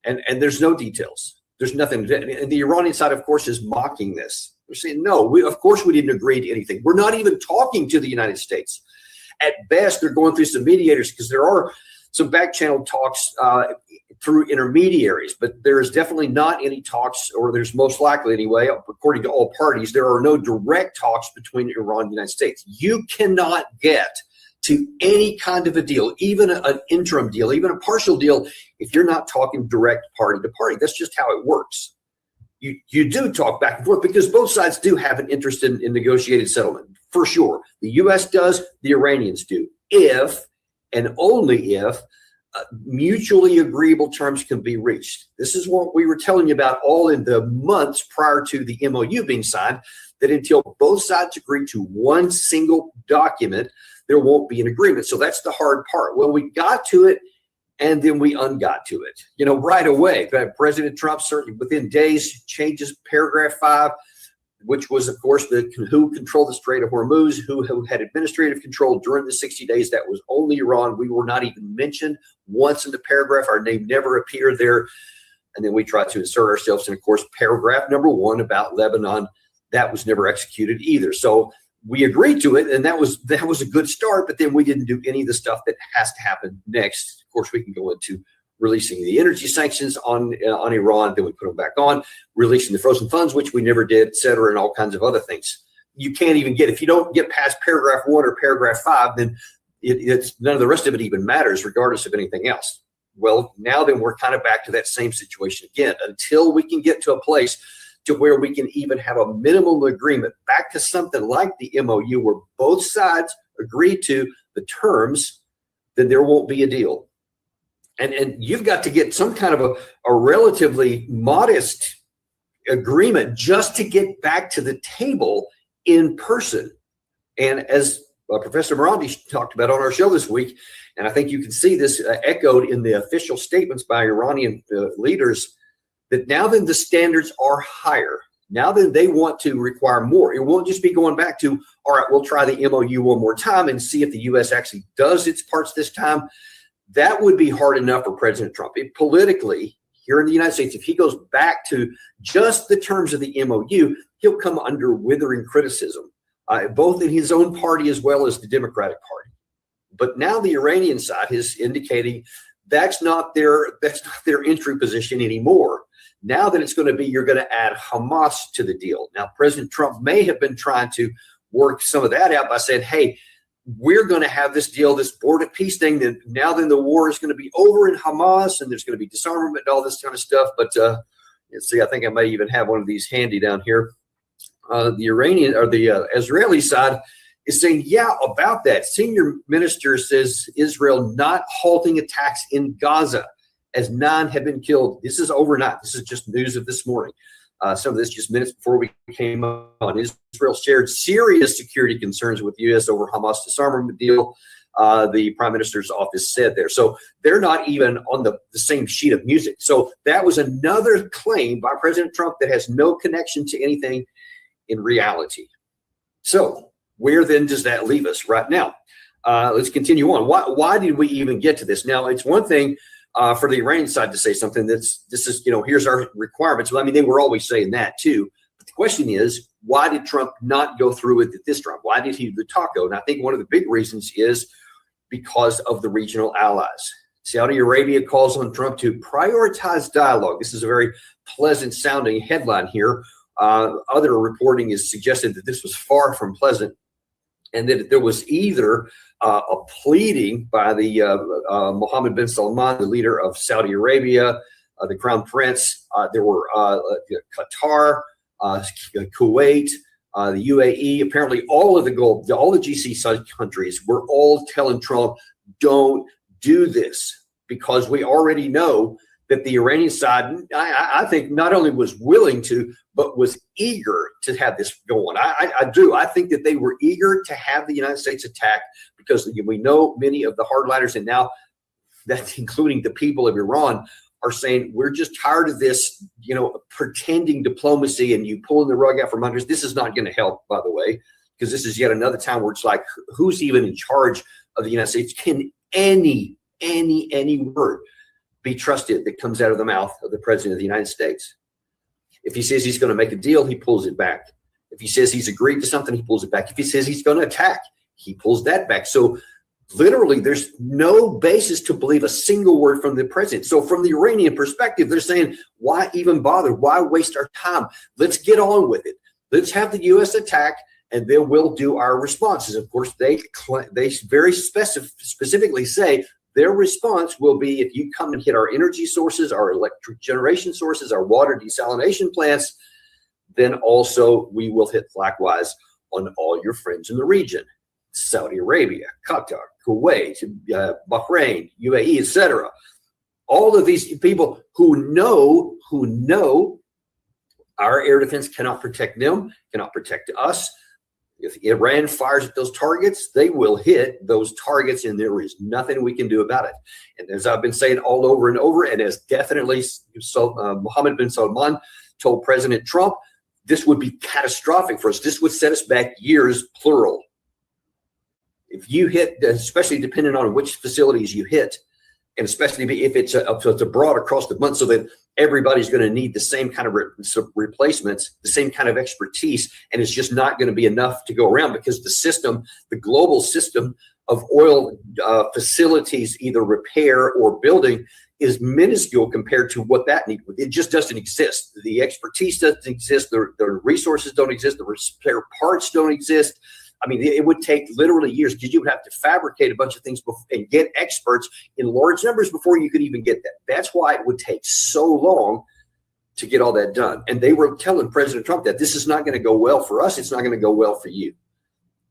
[SPEAKER 20] And there's no details. There's nothing. And the Iranian side, of course, is mocking this. They're saying, no, of course we didn't agree to anything. We're not even talking to the United States. At best, they're going through some mediators, because there are some back channel talks through intermediaries, but there is definitely not any talks, or there's most likely anyway, according to all parties, there are no direct talks between Iran and the United States. You cannot get to any kind of a deal, even an interim deal, even a partial deal, if you're not talking direct party to party. That's just how it works. You do talk back and forth, because both sides do have an interest in negotiated settlement, for sure. The U.S. does, the Iranians do, if and only if mutually agreeable terms can be reached. This is what we were telling you about all in the months prior to the MOU being signed, that until both sides agree to one single document, there won't be an agreement. So that's the hard part. Well, we got to it, and then we ungot to it, right away. But President Trump, certainly within days, changes paragraph 5, which was, of course, who controlled the Strait of Hormuz, who had administrative control during the 60 days. That was only Iran. We were not even mentioned once in the paragraph. Our name never appeared there. And then we tried to insert ourselves. And, of course, paragraph number 1 about Lebanon, that was never executed either. So we agreed to it, and that was a good start, but then we didn't do any of the stuff that has to happen next. Of course, we can go into releasing the energy sanctions on Iran, then we put them back on, releasing the frozen funds, which we never did, et cetera, and all kinds of other things. You can't even if you don't get past paragraph 1 or paragraph 5, then it's none of the rest of it even matters, regardless of anything else. Well, now then we're kind of back to that same situation again, until we can get to a place to where we can even have a minimum agreement, back to something like the MOU, where both sides agree to the terms, then there won't be a deal. And you've got to get some kind of a relatively modest agreement just to get back to the table in person. And as Professor Marandi talked about on our show this week, and I think you can see this echoed in the official statements by Iranian leaders, that now then the standards are higher. Now then they want to require more. It won't just be going back to, all right, we'll try the MOU one more time and see if the U.S. actually does its parts this time. That would be hard enough for President Trump. Politically, here in the United States, if he goes back to just the terms of the MOU, he'll come under withering criticism, both in his own party as well as the Democratic Party. But now the Iranian side is indicating that's not their entry position anymore. Now that it's going to be, you're going to add Hamas to the deal. Now, President Trump may have been trying to work some of that out by saying, hey, we're going to have this deal, this board of peace thing, that now then the war is going to be over in Hamas, and there's going to be disarmament and all this kind of stuff. But, let's see, I think I may even have one of these handy down here. The Iranian or the Israeli side is saying, yeah, about that. Senior minister says Israel not halting attacks in Gaza as 9 have been killed. This is overnight. This is just news of this morning. Some of this just minutes before we came on. Israel shared serious security concerns with the U.S. over Hamas disarmament deal. The prime minister's office said there. So they're not even on the same sheet of music. So that was another claim by President Trump that has no connection to anything in reality. So where then does that leave us right now? Let's continue on. Why did we even get to this? Now, it's one thing for the Iranian side to say something this is, here's our requirements. Well, I mean, they were always saying that too. But the question is, why did Trump not go through with it this time? Why did he do the taco? And I think one of the big reasons is because of the regional allies. Saudi Arabia calls on Trump to prioritize dialogue. This is a very pleasant sounding headline here. Other reporting is suggested that this was far from pleasant, and that there was either a pleading by the Mohammed bin Salman, the leader of Saudi Arabia, the crown prince. There were Qatar, Kuwait, the UAE. Apparently, all of the GCC countries were all telling Trump, "Don't do this," because we already know that the Iranian side, I think, not only was willing to, but was eager to have this go on. I do. I think that they were eager to have the United States attack because we know many of the hardliners, and now that's including the people of Iran, are saying, we're just tired of this, pretending diplomacy and you pulling the rug out from under us. This is not going to help, by the way, because this is yet another time where it's like, who's even in charge of the United States? Can any word be trusted that comes out of the mouth of the president of the United States? If he says he's going to make a deal, he pulls it back. If he says he's agreed to something, he pulls it back. If he says he's going to attack, he pulls that back. So literally, there's no basis to believe a single word from the president. So from the Iranian perspective, they're saying, why even bother? Why waste our time? Let's get on with it. Let's have the U.S. attack, and then we'll do our responses. Of course, they very specifically say their response will be if you come and hit our energy sources, our electric generation sources, our water desalination plants, then also we will hit likewise on all your friends in the region. Saudi Arabia, Qatar, Kuwait, Bahrain, UAE, etc. All of these people who know our air defense cannot protect them, cannot protect us. If Iran fires at those targets, they will hit those targets, and there is nothing we can do about it. And as I've been saying all over and over, and as definitely Mohammed bin Salman told President Trump, this would be catastrophic for us. This would set us back years, plural. If you hit, especially depending on which facilities you hit, and especially if it's abroad across the month, so that everybody's going to need the same kind of replacements, the same kind of expertise, and it's just not going to be enough to go around because the global system of oil facilities, either repair or building, is minuscule compared to what that needs. It just doesn't exist. The expertise doesn't exist. The resources don't exist. The repair parts don't exist. I mean, it would take literally years because you would have to fabricate a bunch of things and get experts in large numbers before you could even get that. That's why it would take so long to get all that done. And they were telling President Trump that this is not going to go well for us. It's not going to go well for you.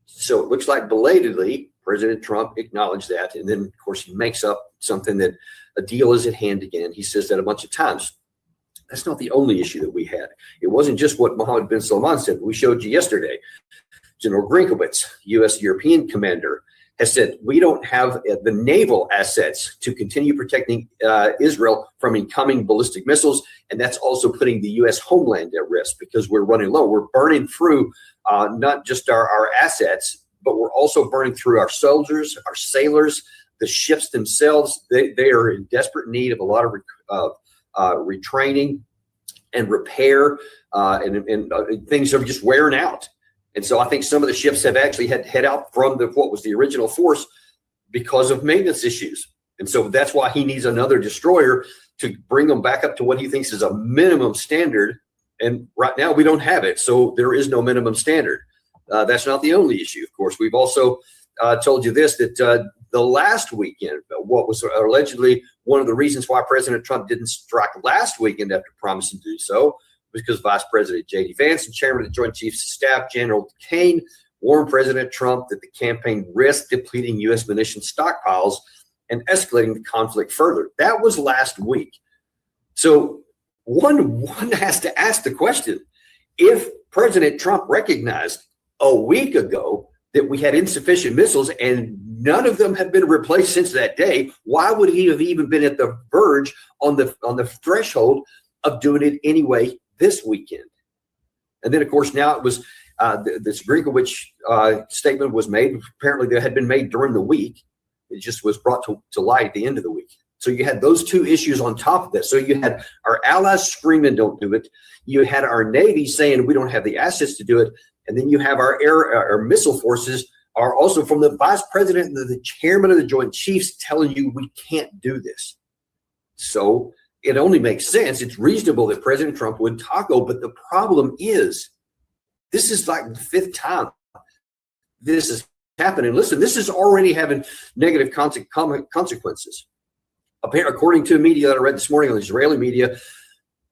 [SPEAKER 20] So it looks like belatedly, President Trump acknowledged that. And then, of course, he makes up something that a deal is at hand again. He says that a bunch of times. That's not the only issue that we had. It wasn't just what Mohammed bin Salman said. We showed you yesterday. General Grinkowitz, U.S. European commander, has said we don't have the naval assets to continue protecting Israel from incoming ballistic missiles, and that's also putting the U.S. homeland at risk because we're running low. We're burning through not just our assets, but we're also burning through our soldiers, our sailors, the ships themselves. They are in desperate need of a lot of retraining and repair, and things are just wearing out. And so I think some of the ships have actually had to head out from what was the original force because of maintenance issues. And so that's why he needs another destroyer to bring them back up to what he thinks is a minimum standard. And right now we don't have it. So there is no minimum standard. That's not the only issue. Of course, we've also told you this, that the last weekend, what was allegedly One of the reasons why President Trump didn't strike last weekend after promising to do so was because Vice President J.D. Vance and Chairman of the Joint Chiefs of Staff General Kane warned President Trump that the campaign risked depleting U.S. munitions stockpiles and escalating the conflict further. That was last week. So one has to ask the question, if President Trump recognized a week ago that we had insufficient missiles and none of them have been replaced since that day, why would he have even been at the verge on the threshold of doing it anyway this weekend? And then, of course, now it was this Grinkowicz statement was made. Apparently, that had been made during the week. It just was brought to light at the end of the week. So you had those two issues on top of this. So you had our allies screaming, don't do it. You had our Navy saying we don't have the assets to do it. And then you have our missile forces are also from the vice president and the chairman of the Joint Chiefs telling you we can't do this. So it only makes sense. It's reasonable that President Trump would taco. But the problem is, this is like the fifth time this is happening. Listen, this is already having negative consequences. According to media that I read this morning on the Israeli media,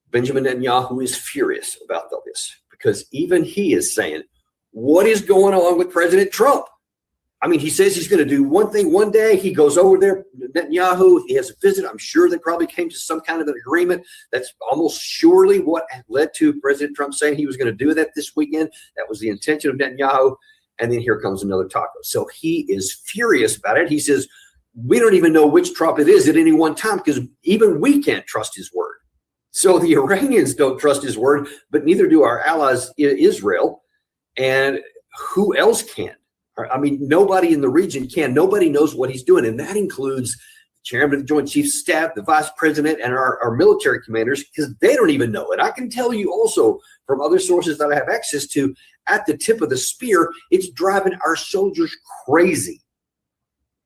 [SPEAKER 20] Benjamin Netanyahu is furious about all this because even he is saying, what is going on with President Trump? I mean, he says he's going to do one thing one day. He goes over there, Netanyahu, he has a visit. I'm sure they probably came to some kind of an agreement. That's almost surely what led to President Trump saying he was going to do that this weekend. That was the intention of Netanyahu. And then here comes another taco. So he is furious about it. He says, we don't even know which Trump it is at any one time because even we can't trust his word. So the Iranians don't trust his word, but neither do our allies in Israel. And who else can? I mean, nobody in the region can. Nobody knows what he's doing. And that includes the chairman of the Joint Chiefs of Staff, the vice president, and our military commanders, because they don't even know. And I can tell you also from other sources that I have access to, at the tip of the spear, it's driving our soldiers crazy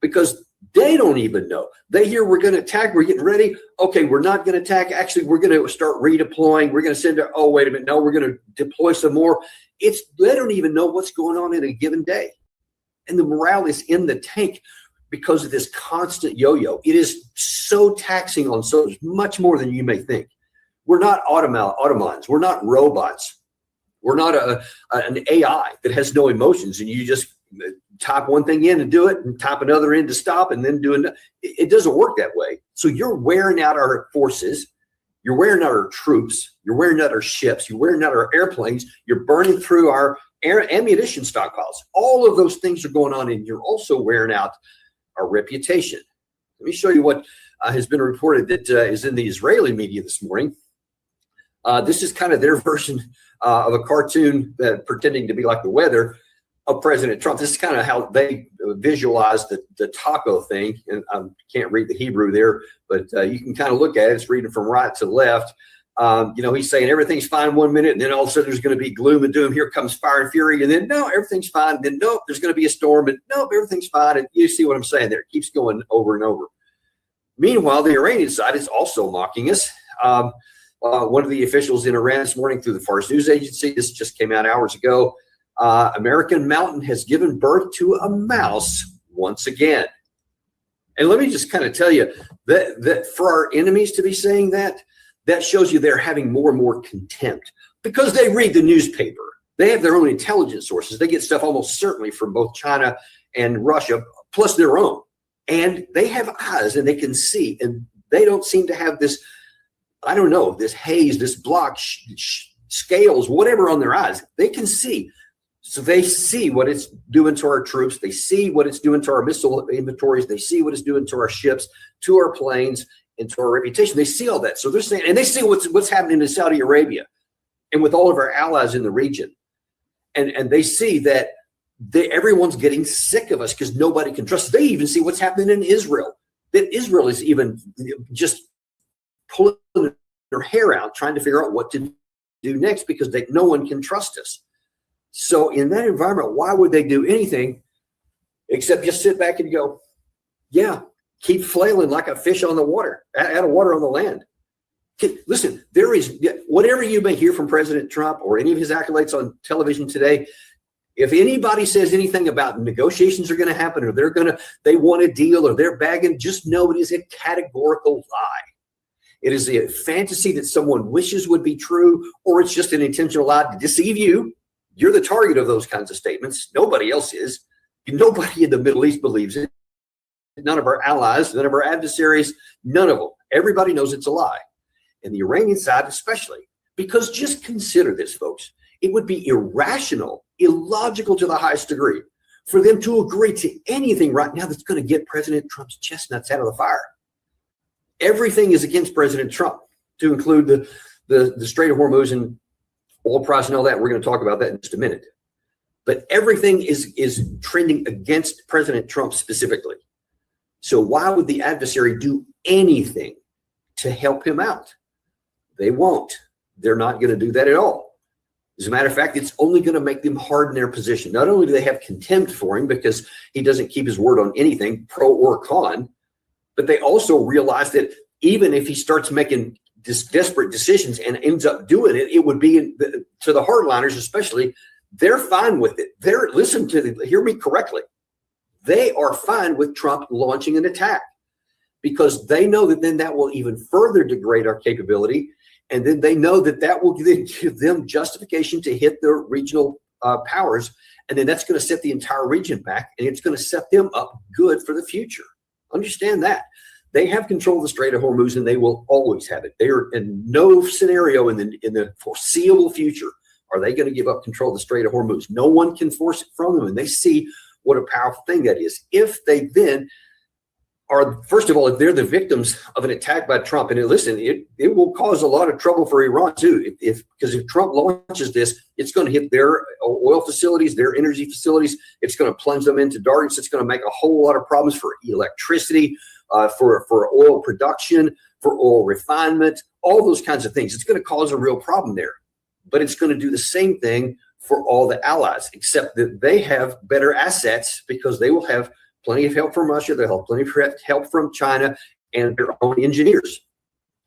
[SPEAKER 20] because they don't even know. They hear we're going to attack. We're getting ready. Okay, we're not going to attack. Actually, we're going to start redeploying. We're going to send oh, wait a minute. No, we're going to deploy some more. They don't even know what's going on in a given day. And the morale is in the tank because of this constant yo-yo. It is so taxing on soldiers, much more than you may think. We're not automatons. We're not robots. We're not an AI that has no emotions and you just type one thing in to do it and type another in to stop and then do it. It doesn't work that way. So you're wearing out our forces. You're wearing out our troops. You're wearing out our ships. You're wearing out our airplanes. You're burning through our ammunition stockpiles. All of those things are going on, and you're also wearing out our reputation. Let me show you what has been reported that is in the Israeli media this morning. This is kind of their version of a cartoon pretending to be like the weather of President Trump. This is kind of how they visualize the taco thing. And I can't read the Hebrew there, but you can kind of look at it. It's reading from right to left. He's saying everything's fine 1 minute, and then all of a sudden there's going to be gloom and doom. Here comes fire and fury, and then no, everything's fine. Then nope, there's going to be a storm, and nope, everything's fine. And you see what I'm saying there? It keeps going over and over. Meanwhile, the Iranian side is also mocking us. One of the officials in Iran this morning through the Fars News Agency, this just came out hours ago, American Mountain has given birth to a mouse once again. And let me just kind of tell you that for our enemies to be saying that shows you they're having more and more contempt because they read the newspaper. They have their own intelligence sources. They get stuff almost certainly from both China and Russia, plus their own. And they have eyes and they can see, and they don't seem to have this, I don't know, this haze, this block, scales, whatever on their eyes. They can see. So they see what it's doing to our troops. They see what it's doing to our missile inventories. They see what it's doing to our ships, to our planes, and to our reputation. They see all that. So they're saying, and they see what's happening in Saudi Arabia and with all of our allies in the region. And they see that everyone's getting sick of us because nobody can trust us. They even see what's happening in Israel, that Israel is even just pulling their hair out, trying to figure out what to do next because no one can trust us. So in that environment, why would they do anything except just sit back and go, yeah, keep flailing like a fish on the water, out of water on the land. Listen, there is, whatever you may hear from President Trump or any of his acolytes on television today, If anybody says anything about negotiations are going to happen, or they want a deal, or they're bagging, just know it is a categorical lie. It is a fantasy that someone wishes would be true, or it's just an intentional lie to deceive you. You're the target of those kinds of statements. Nobody else is. Nobody in the Middle East believes it. None of our allies, none of our adversaries, none of them. Everybody knows it's a lie. And the Iranian side especially. Because just consider this, folks. It would be irrational, illogical to the highest degree for them to agree to anything right now that's going to get President Trump's chestnuts out of the fire. Everything is against President Trump, to include the Strait of Hormuz and oil price and all that. We're going to talk about that in just a minute. But everything is trending against President Trump specifically. So why would the adversary do anything to help him out? They won't. They're not going to do that at all. As a matter of fact, it's only going to make them harden their position. Not only do they have contempt for him because he doesn't keep his word on anything, pro or con, but they also realize that even if he starts making desperate decisions and ends up doing it, it would be to the hardliners especially. They're fine with it. Hear me correctly. They are fine with Trump launching an attack because they know that then that will even further degrade our capability. And then they know that that will then give them justification to hit their regional powers. And then that's going to set the entire region back, and it's going to set them up good for the future. Understand that. They have control of the Strait of Hormuz, and they will always have it. They are in no scenario in the foreseeable future are they going to give up control of the Strait of Hormuz. No one can force it from them, and they see what a powerful thing that is. If they then are, first of all, if they're the victims of an attack by Trump, and listen, it will cause a lot of trouble for Iran too. Because if Trump launches this, it's going to hit their oil facilities, their energy facilities. It's going to plunge them into darkness. It's going to make a whole lot of problems for electricity, for oil production, for oil refinement, all those kinds of things. It's going to cause a real problem there. But it's going to do the same thing for all the allies, except that they have better assets because they will have plenty of help from Russia. They'll have plenty of help from China and their own engineers.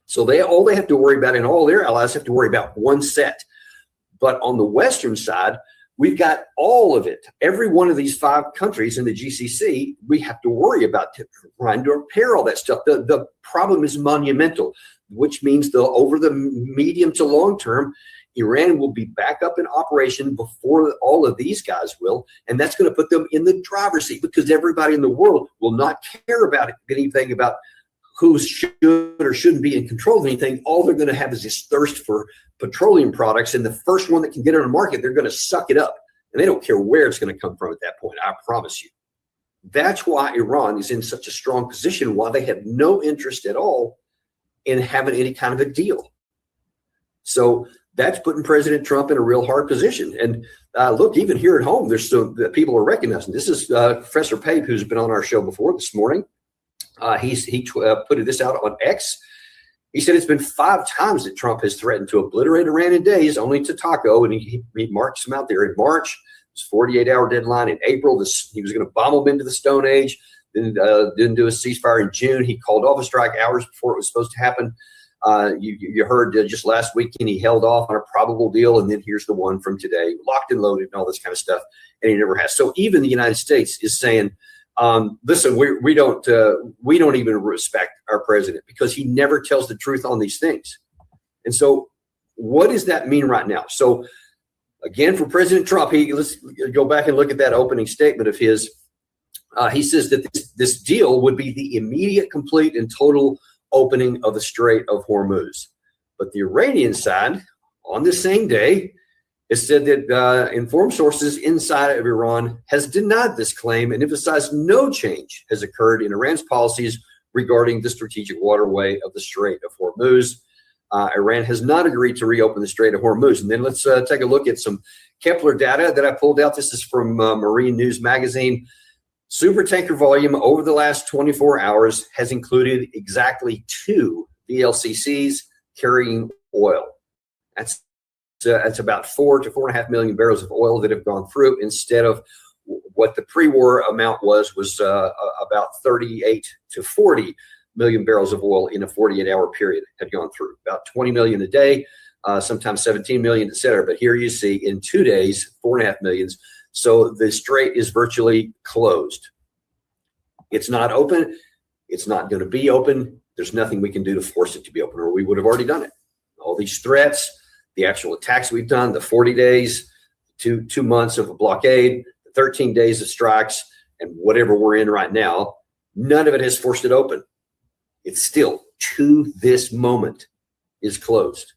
[SPEAKER 20] So all they have to worry about, and all their allies have to worry about, one set. But on the Western side, we've got all of it. Every one of these 5 countries in the GCC, we have to worry about trying to repair all that stuff. The problem is monumental, which means over the medium to long term, Iran will be back up in operation before all of these guys will, and that's going to put them in the driver's seat because everybody in the world will not care about anything about who should or shouldn't be in control of anything. All they're going to have is this thirst for petroleum products, and the first one that can get it on the market, they're going to suck it up, and they don't care where it's going to come from at that point. I promise you. That's why Iran is in such a strong position, why they have no interest at all in having any kind of a deal. So that's putting President Trump in a real hard position. And look, even here at home, there's some people are recognizing. This is Professor Pape, who's been on our show before this morning. He put this out on X. He said it's been 5 times that Trump has threatened to obliterate Iran in days, only to taco. And he marks them out there in March. It's 48-hour deadline. In April, he was going to bomb them into the Stone Age. Then didn't do a ceasefire in June. He called off a strike hours before it was supposed to happen. You heard just last weekend he held off on a probable deal, and then here's the one from today, locked and loaded and all this kind of stuff, and he never has. So even the United States is saying, listen, we don't even respect our president because he never tells the truth on these things. And so what does that mean right now? So again, for President Trump, let's go back and look at that opening statement of his. He says that this deal would be the immediate, complete, and total opening of the Strait of Hormuz. But the Iranian side, on the same day, has said that informed sources inside of Iran has denied this claim and emphasized no change has occurred in Iran's policies regarding the strategic waterway of the Strait of Hormuz. Iran has not agreed to reopen the Strait of Hormuz. And then let's take a look at some Kepler data that I pulled out. This is from Marine News Magazine. Supertanker volume over the last 24 hours has included exactly 2 VLCCs carrying oil. That's about 4 to 4.5 million barrels of oil that have gone through, instead of what the pre-war amount was about 38 to 40 million barrels of oil in a 48-hour period had gone through. About 20 million a day, sometimes 17 million, et cetera. But here you see in 2 days, 4.5 million. So the strait is virtually closed. It's not open. It's not going to be open. There's nothing we can do to force it to be open, or we would have already done it. All these threats, the actual attacks we've done, the 40 days, 2 months of a blockade, 13 days of strikes, and whatever we're in right now, none of it has forced it open. It's still, to this moment, is closed.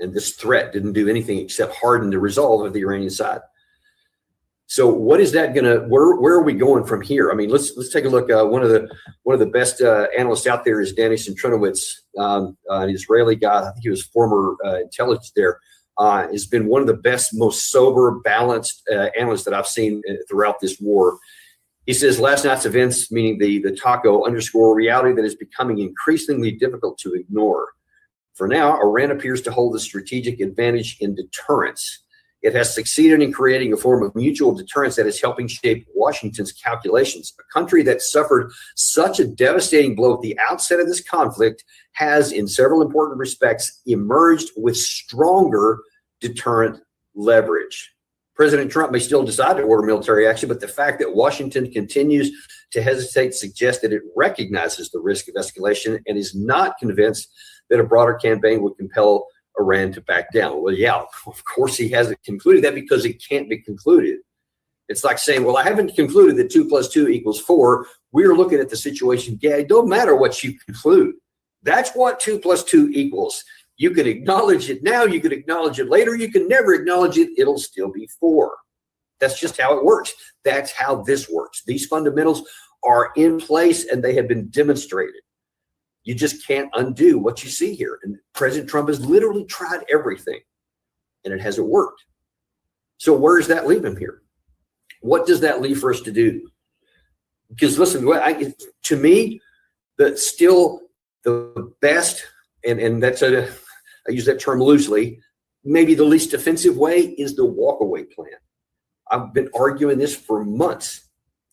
[SPEAKER 20] And this threat didn't do anything except harden the resolve of the Iranian side. So what is that going to, where are we going from here? I mean, let's take a look. One of the best analysts out there is Danny Centrinowicz, an Israeli guy. I think he was former intelligence there. Has been one of the best, most sober, balanced analysts that I've seen throughout this war. He says last night's events, meaning the TACO, underscore a reality that is becoming increasingly difficult to ignore. For now, Iran appears to hold a strategic advantage in deterrence. It has succeeded in creating a form of mutual deterrence that is helping shape Washington's calculations. A country that suffered such a devastating blow at the outset of this conflict has, in several important respects, emerged with stronger deterrent leverage. President Trump may still decide to order military action, but the fact that Washington continues to hesitate suggests that it recognizes the risk of escalation and is not convinced that a broader campaign would compel Iran to back down. Well, yeah, of course he hasn't concluded that, because it can't be concluded. It's like saying, well, I haven't concluded that 2 + 2 = 4. We're looking at the situation. Yeah, it don't matter what you conclude. That's what 2 + 2 equals. You can acknowledge it now. You can acknowledge it later. You can never acknowledge it. It'll still be 4. That's just how it works. That's how this works. These fundamentals are in place and they have been demonstrated. You just can't undo what you see here. And President Trump has literally tried everything and it hasn't worked. So where does that leave him here? What does that leave for us to do? Because listen, to me, still the best, and that's I use that term loosely, maybe the least offensive way is the walkaway plan. I've been arguing this for months,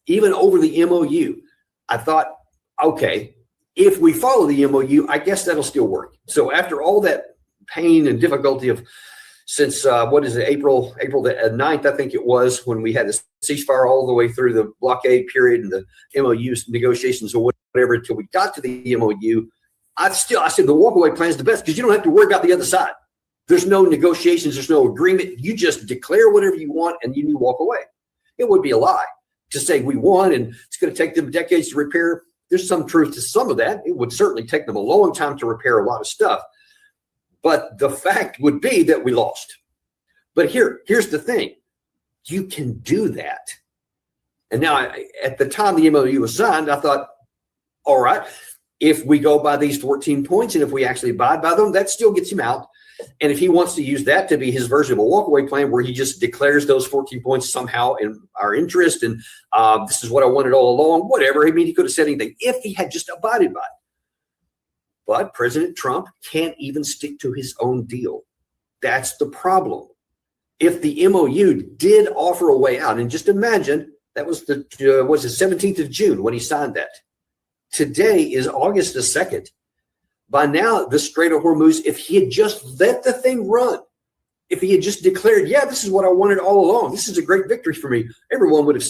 [SPEAKER 20] even over the MOU. I thought, okay, if we follow the MOU, I guess that'll still work. So after all that pain and difficulty of since April the 9th, I think it was, when we had the ceasefire all the way through the blockade period and the MOU negotiations or whatever until we got to the MOU, I said the walkaway plan is the best because you don't have to worry about the other side. There's no negotiations. There's no agreement. You just declare whatever you want and you walk away. It would be a lie to say we won and it's going to take them decades to repair. There's some truth to some of that. It would certainly take them a long time to repair a lot of stuff. But the fact would be that we lost. But here's the thing. You can do that. And now, at the time the MOU was signed, I thought, all right, if we go by these 14 points and if we actually abide by them, that still gets him out. And if he wants to use that to be his version of a walkaway plan where he just declares those 14 points somehow in our interest and this is what I wanted all along, whatever. I mean, he could have said anything if he had just abided by it. But President Trump can't even stick to his own deal. That's the problem. If the MOU did offer a way out, and just imagine that was the 17th of June when he signed that. Today is August the 2nd. By now, the Strait of Hormuz, if he had just let the thing run, if he had just declared, yeah, this is what I wanted all along, this is a great victory for me, everyone would have,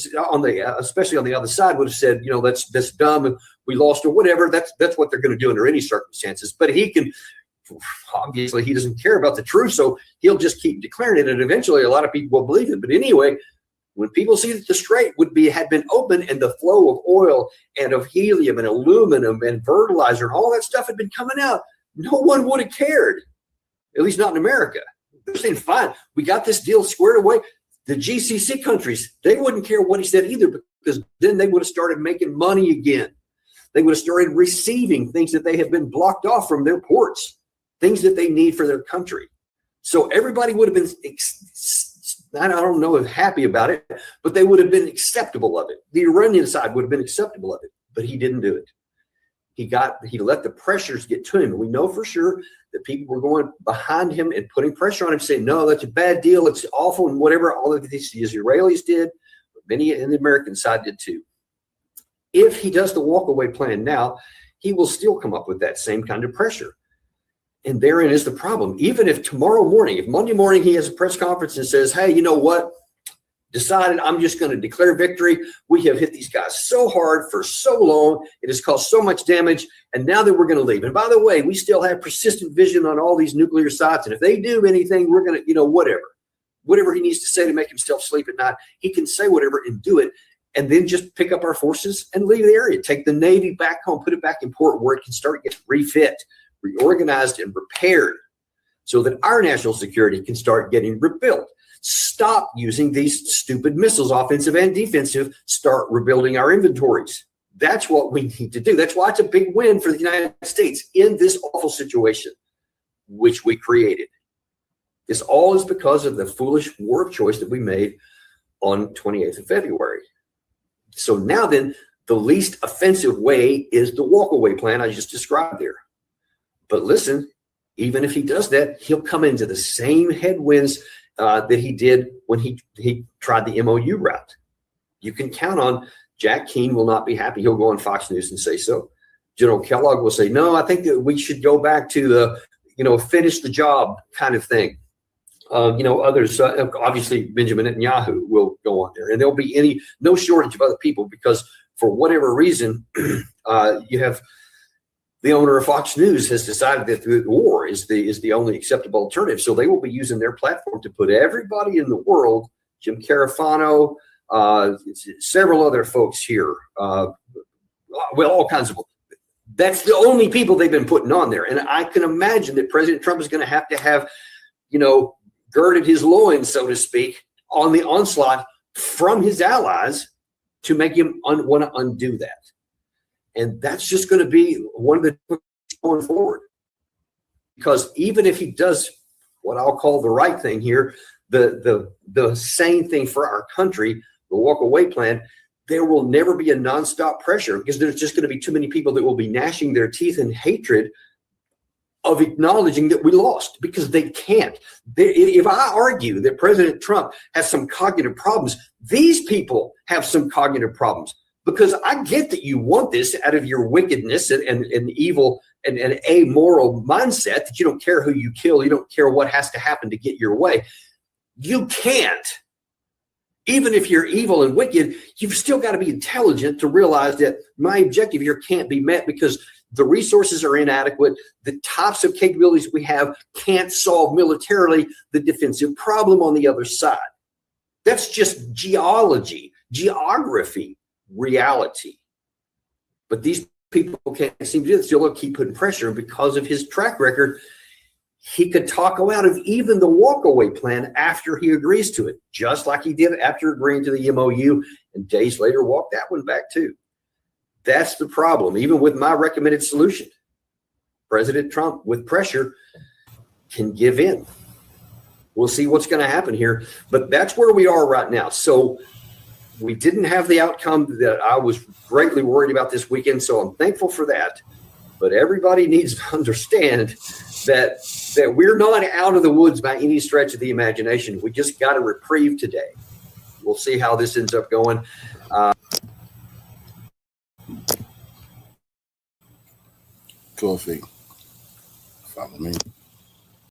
[SPEAKER 20] especially on the other side, would have said, you know, that's dumb and we lost or whatever. That's what they're going to do under any circumstances. But he can, obviously, he doesn't care about the truth, so he'll just keep declaring it, and eventually a lot of people will believe it. But anyway, when people see that the strait had been open and the flow of oil and of helium and aluminum and fertilizer and all that stuff had been coming out, no one would have cared, at least not in America. They're saying, fine, we got this deal squared away. The GCC countries, they wouldn't care what he said either, because then they would have started making money again. They would have started receiving things that they have been blocked off from their ports, things that they need for their country. So everybody would have been, I don't know if happy about it, but they would have been acceptable of it. The Iranian side would have been acceptable of it, but he didn't do it. He let the pressures get to him. We know for sure that people were going behind him and putting pressure on him, saying, no, that's a bad deal. It's awful and whatever. All of these Israelis did, but many in the American side did too. If he does the walkaway plan now, he will still come up with that same kind of pressure. And therein is the problem. Even if tomorrow morning, if Monday morning he has a press conference and says, hey, you know what? decided, I'm just going to declare victory. We have hit these guys so hard for so long. It has caused so much damage. And now that we're going to leave. And by the way, we still have persistent vision on all these nuclear sites. And if they do anything, we're going to, whatever he needs to say to make himself sleep at night, he can say whatever and do it. And then just pick up our forces and leave the area. Take the Navy back home, put it back in port where it can start getting refit, reorganized, and repaired so that our national security can start getting rebuilt. Stop using these stupid missiles, offensive and defensive. Start rebuilding our inventories. That's what we need to do. That's why it's a big win for the United States in this awful situation, which we created. This all is because of the foolish war of choice that we made on 28th of February. So now then, the least offensive way is the walkaway plan I just described there. But listen, even if he does that, he'll come into the same headwinds that he did when he tried the MOU route. You can count on Jack Keane will not be happy. He'll go on Fox News and say so. General Kellogg will say, no, I think that we should go back to the, finish the job kind of thing. Others, obviously Benjamin Netanyahu will go on there, and there'll be no shortage of other people because for whatever reason, you have the owner of Fox News has decided that the war is the only acceptable alternative. So they will be using their platform to put everybody in the world, Jim Carafano, several other folks here, all kinds of. That's the only people they've been putting on there, and I can imagine that President Trump is going to have, girded his loins, so to speak, on the onslaught from his allies to make him want to undo that. And that's just going to be one of the going forward. Because even if he does what I'll call the right thing here, the sane thing for our country, the walk away plan, there will never be a nonstop pressure because there's just going to be too many people that will be gnashing their teeth in hatred of acknowledging that we lost because they can't. If I argue that President Trump has some cognitive problems, these people have some cognitive problems because I get that you want this out of your wickedness and evil and amoral mindset that you don't care who you kill. You don't care what has to happen to get your way. You can't. Even if you're evil and wicked, you've still got to be intelligent to realize that my objective here can't be met because the resources are inadequate. The types of capabilities we have can't solve militarily the defensive problem on the other side. That's just geography, reality. But these people can't seem to do this. They'll keep putting pressure. And because of his track record, he could talk out of even the walkaway plan after he agrees to it, just like he did after agreeing to the MOU, and days later walk that one back too. That's the problem. Even with my recommended solution, President Trump, with pressure, can give in. We'll see what's going to happen here, but that's where we are right now. So we didn't have the outcome that I was greatly worried about this weekend, so I'm thankful for that. But everybody needs to understand that we're not out of the woods by any stretch of the imagination. We just got a reprieve today. We'll see how this ends up going.
[SPEAKER 1] Coffee. Follow me.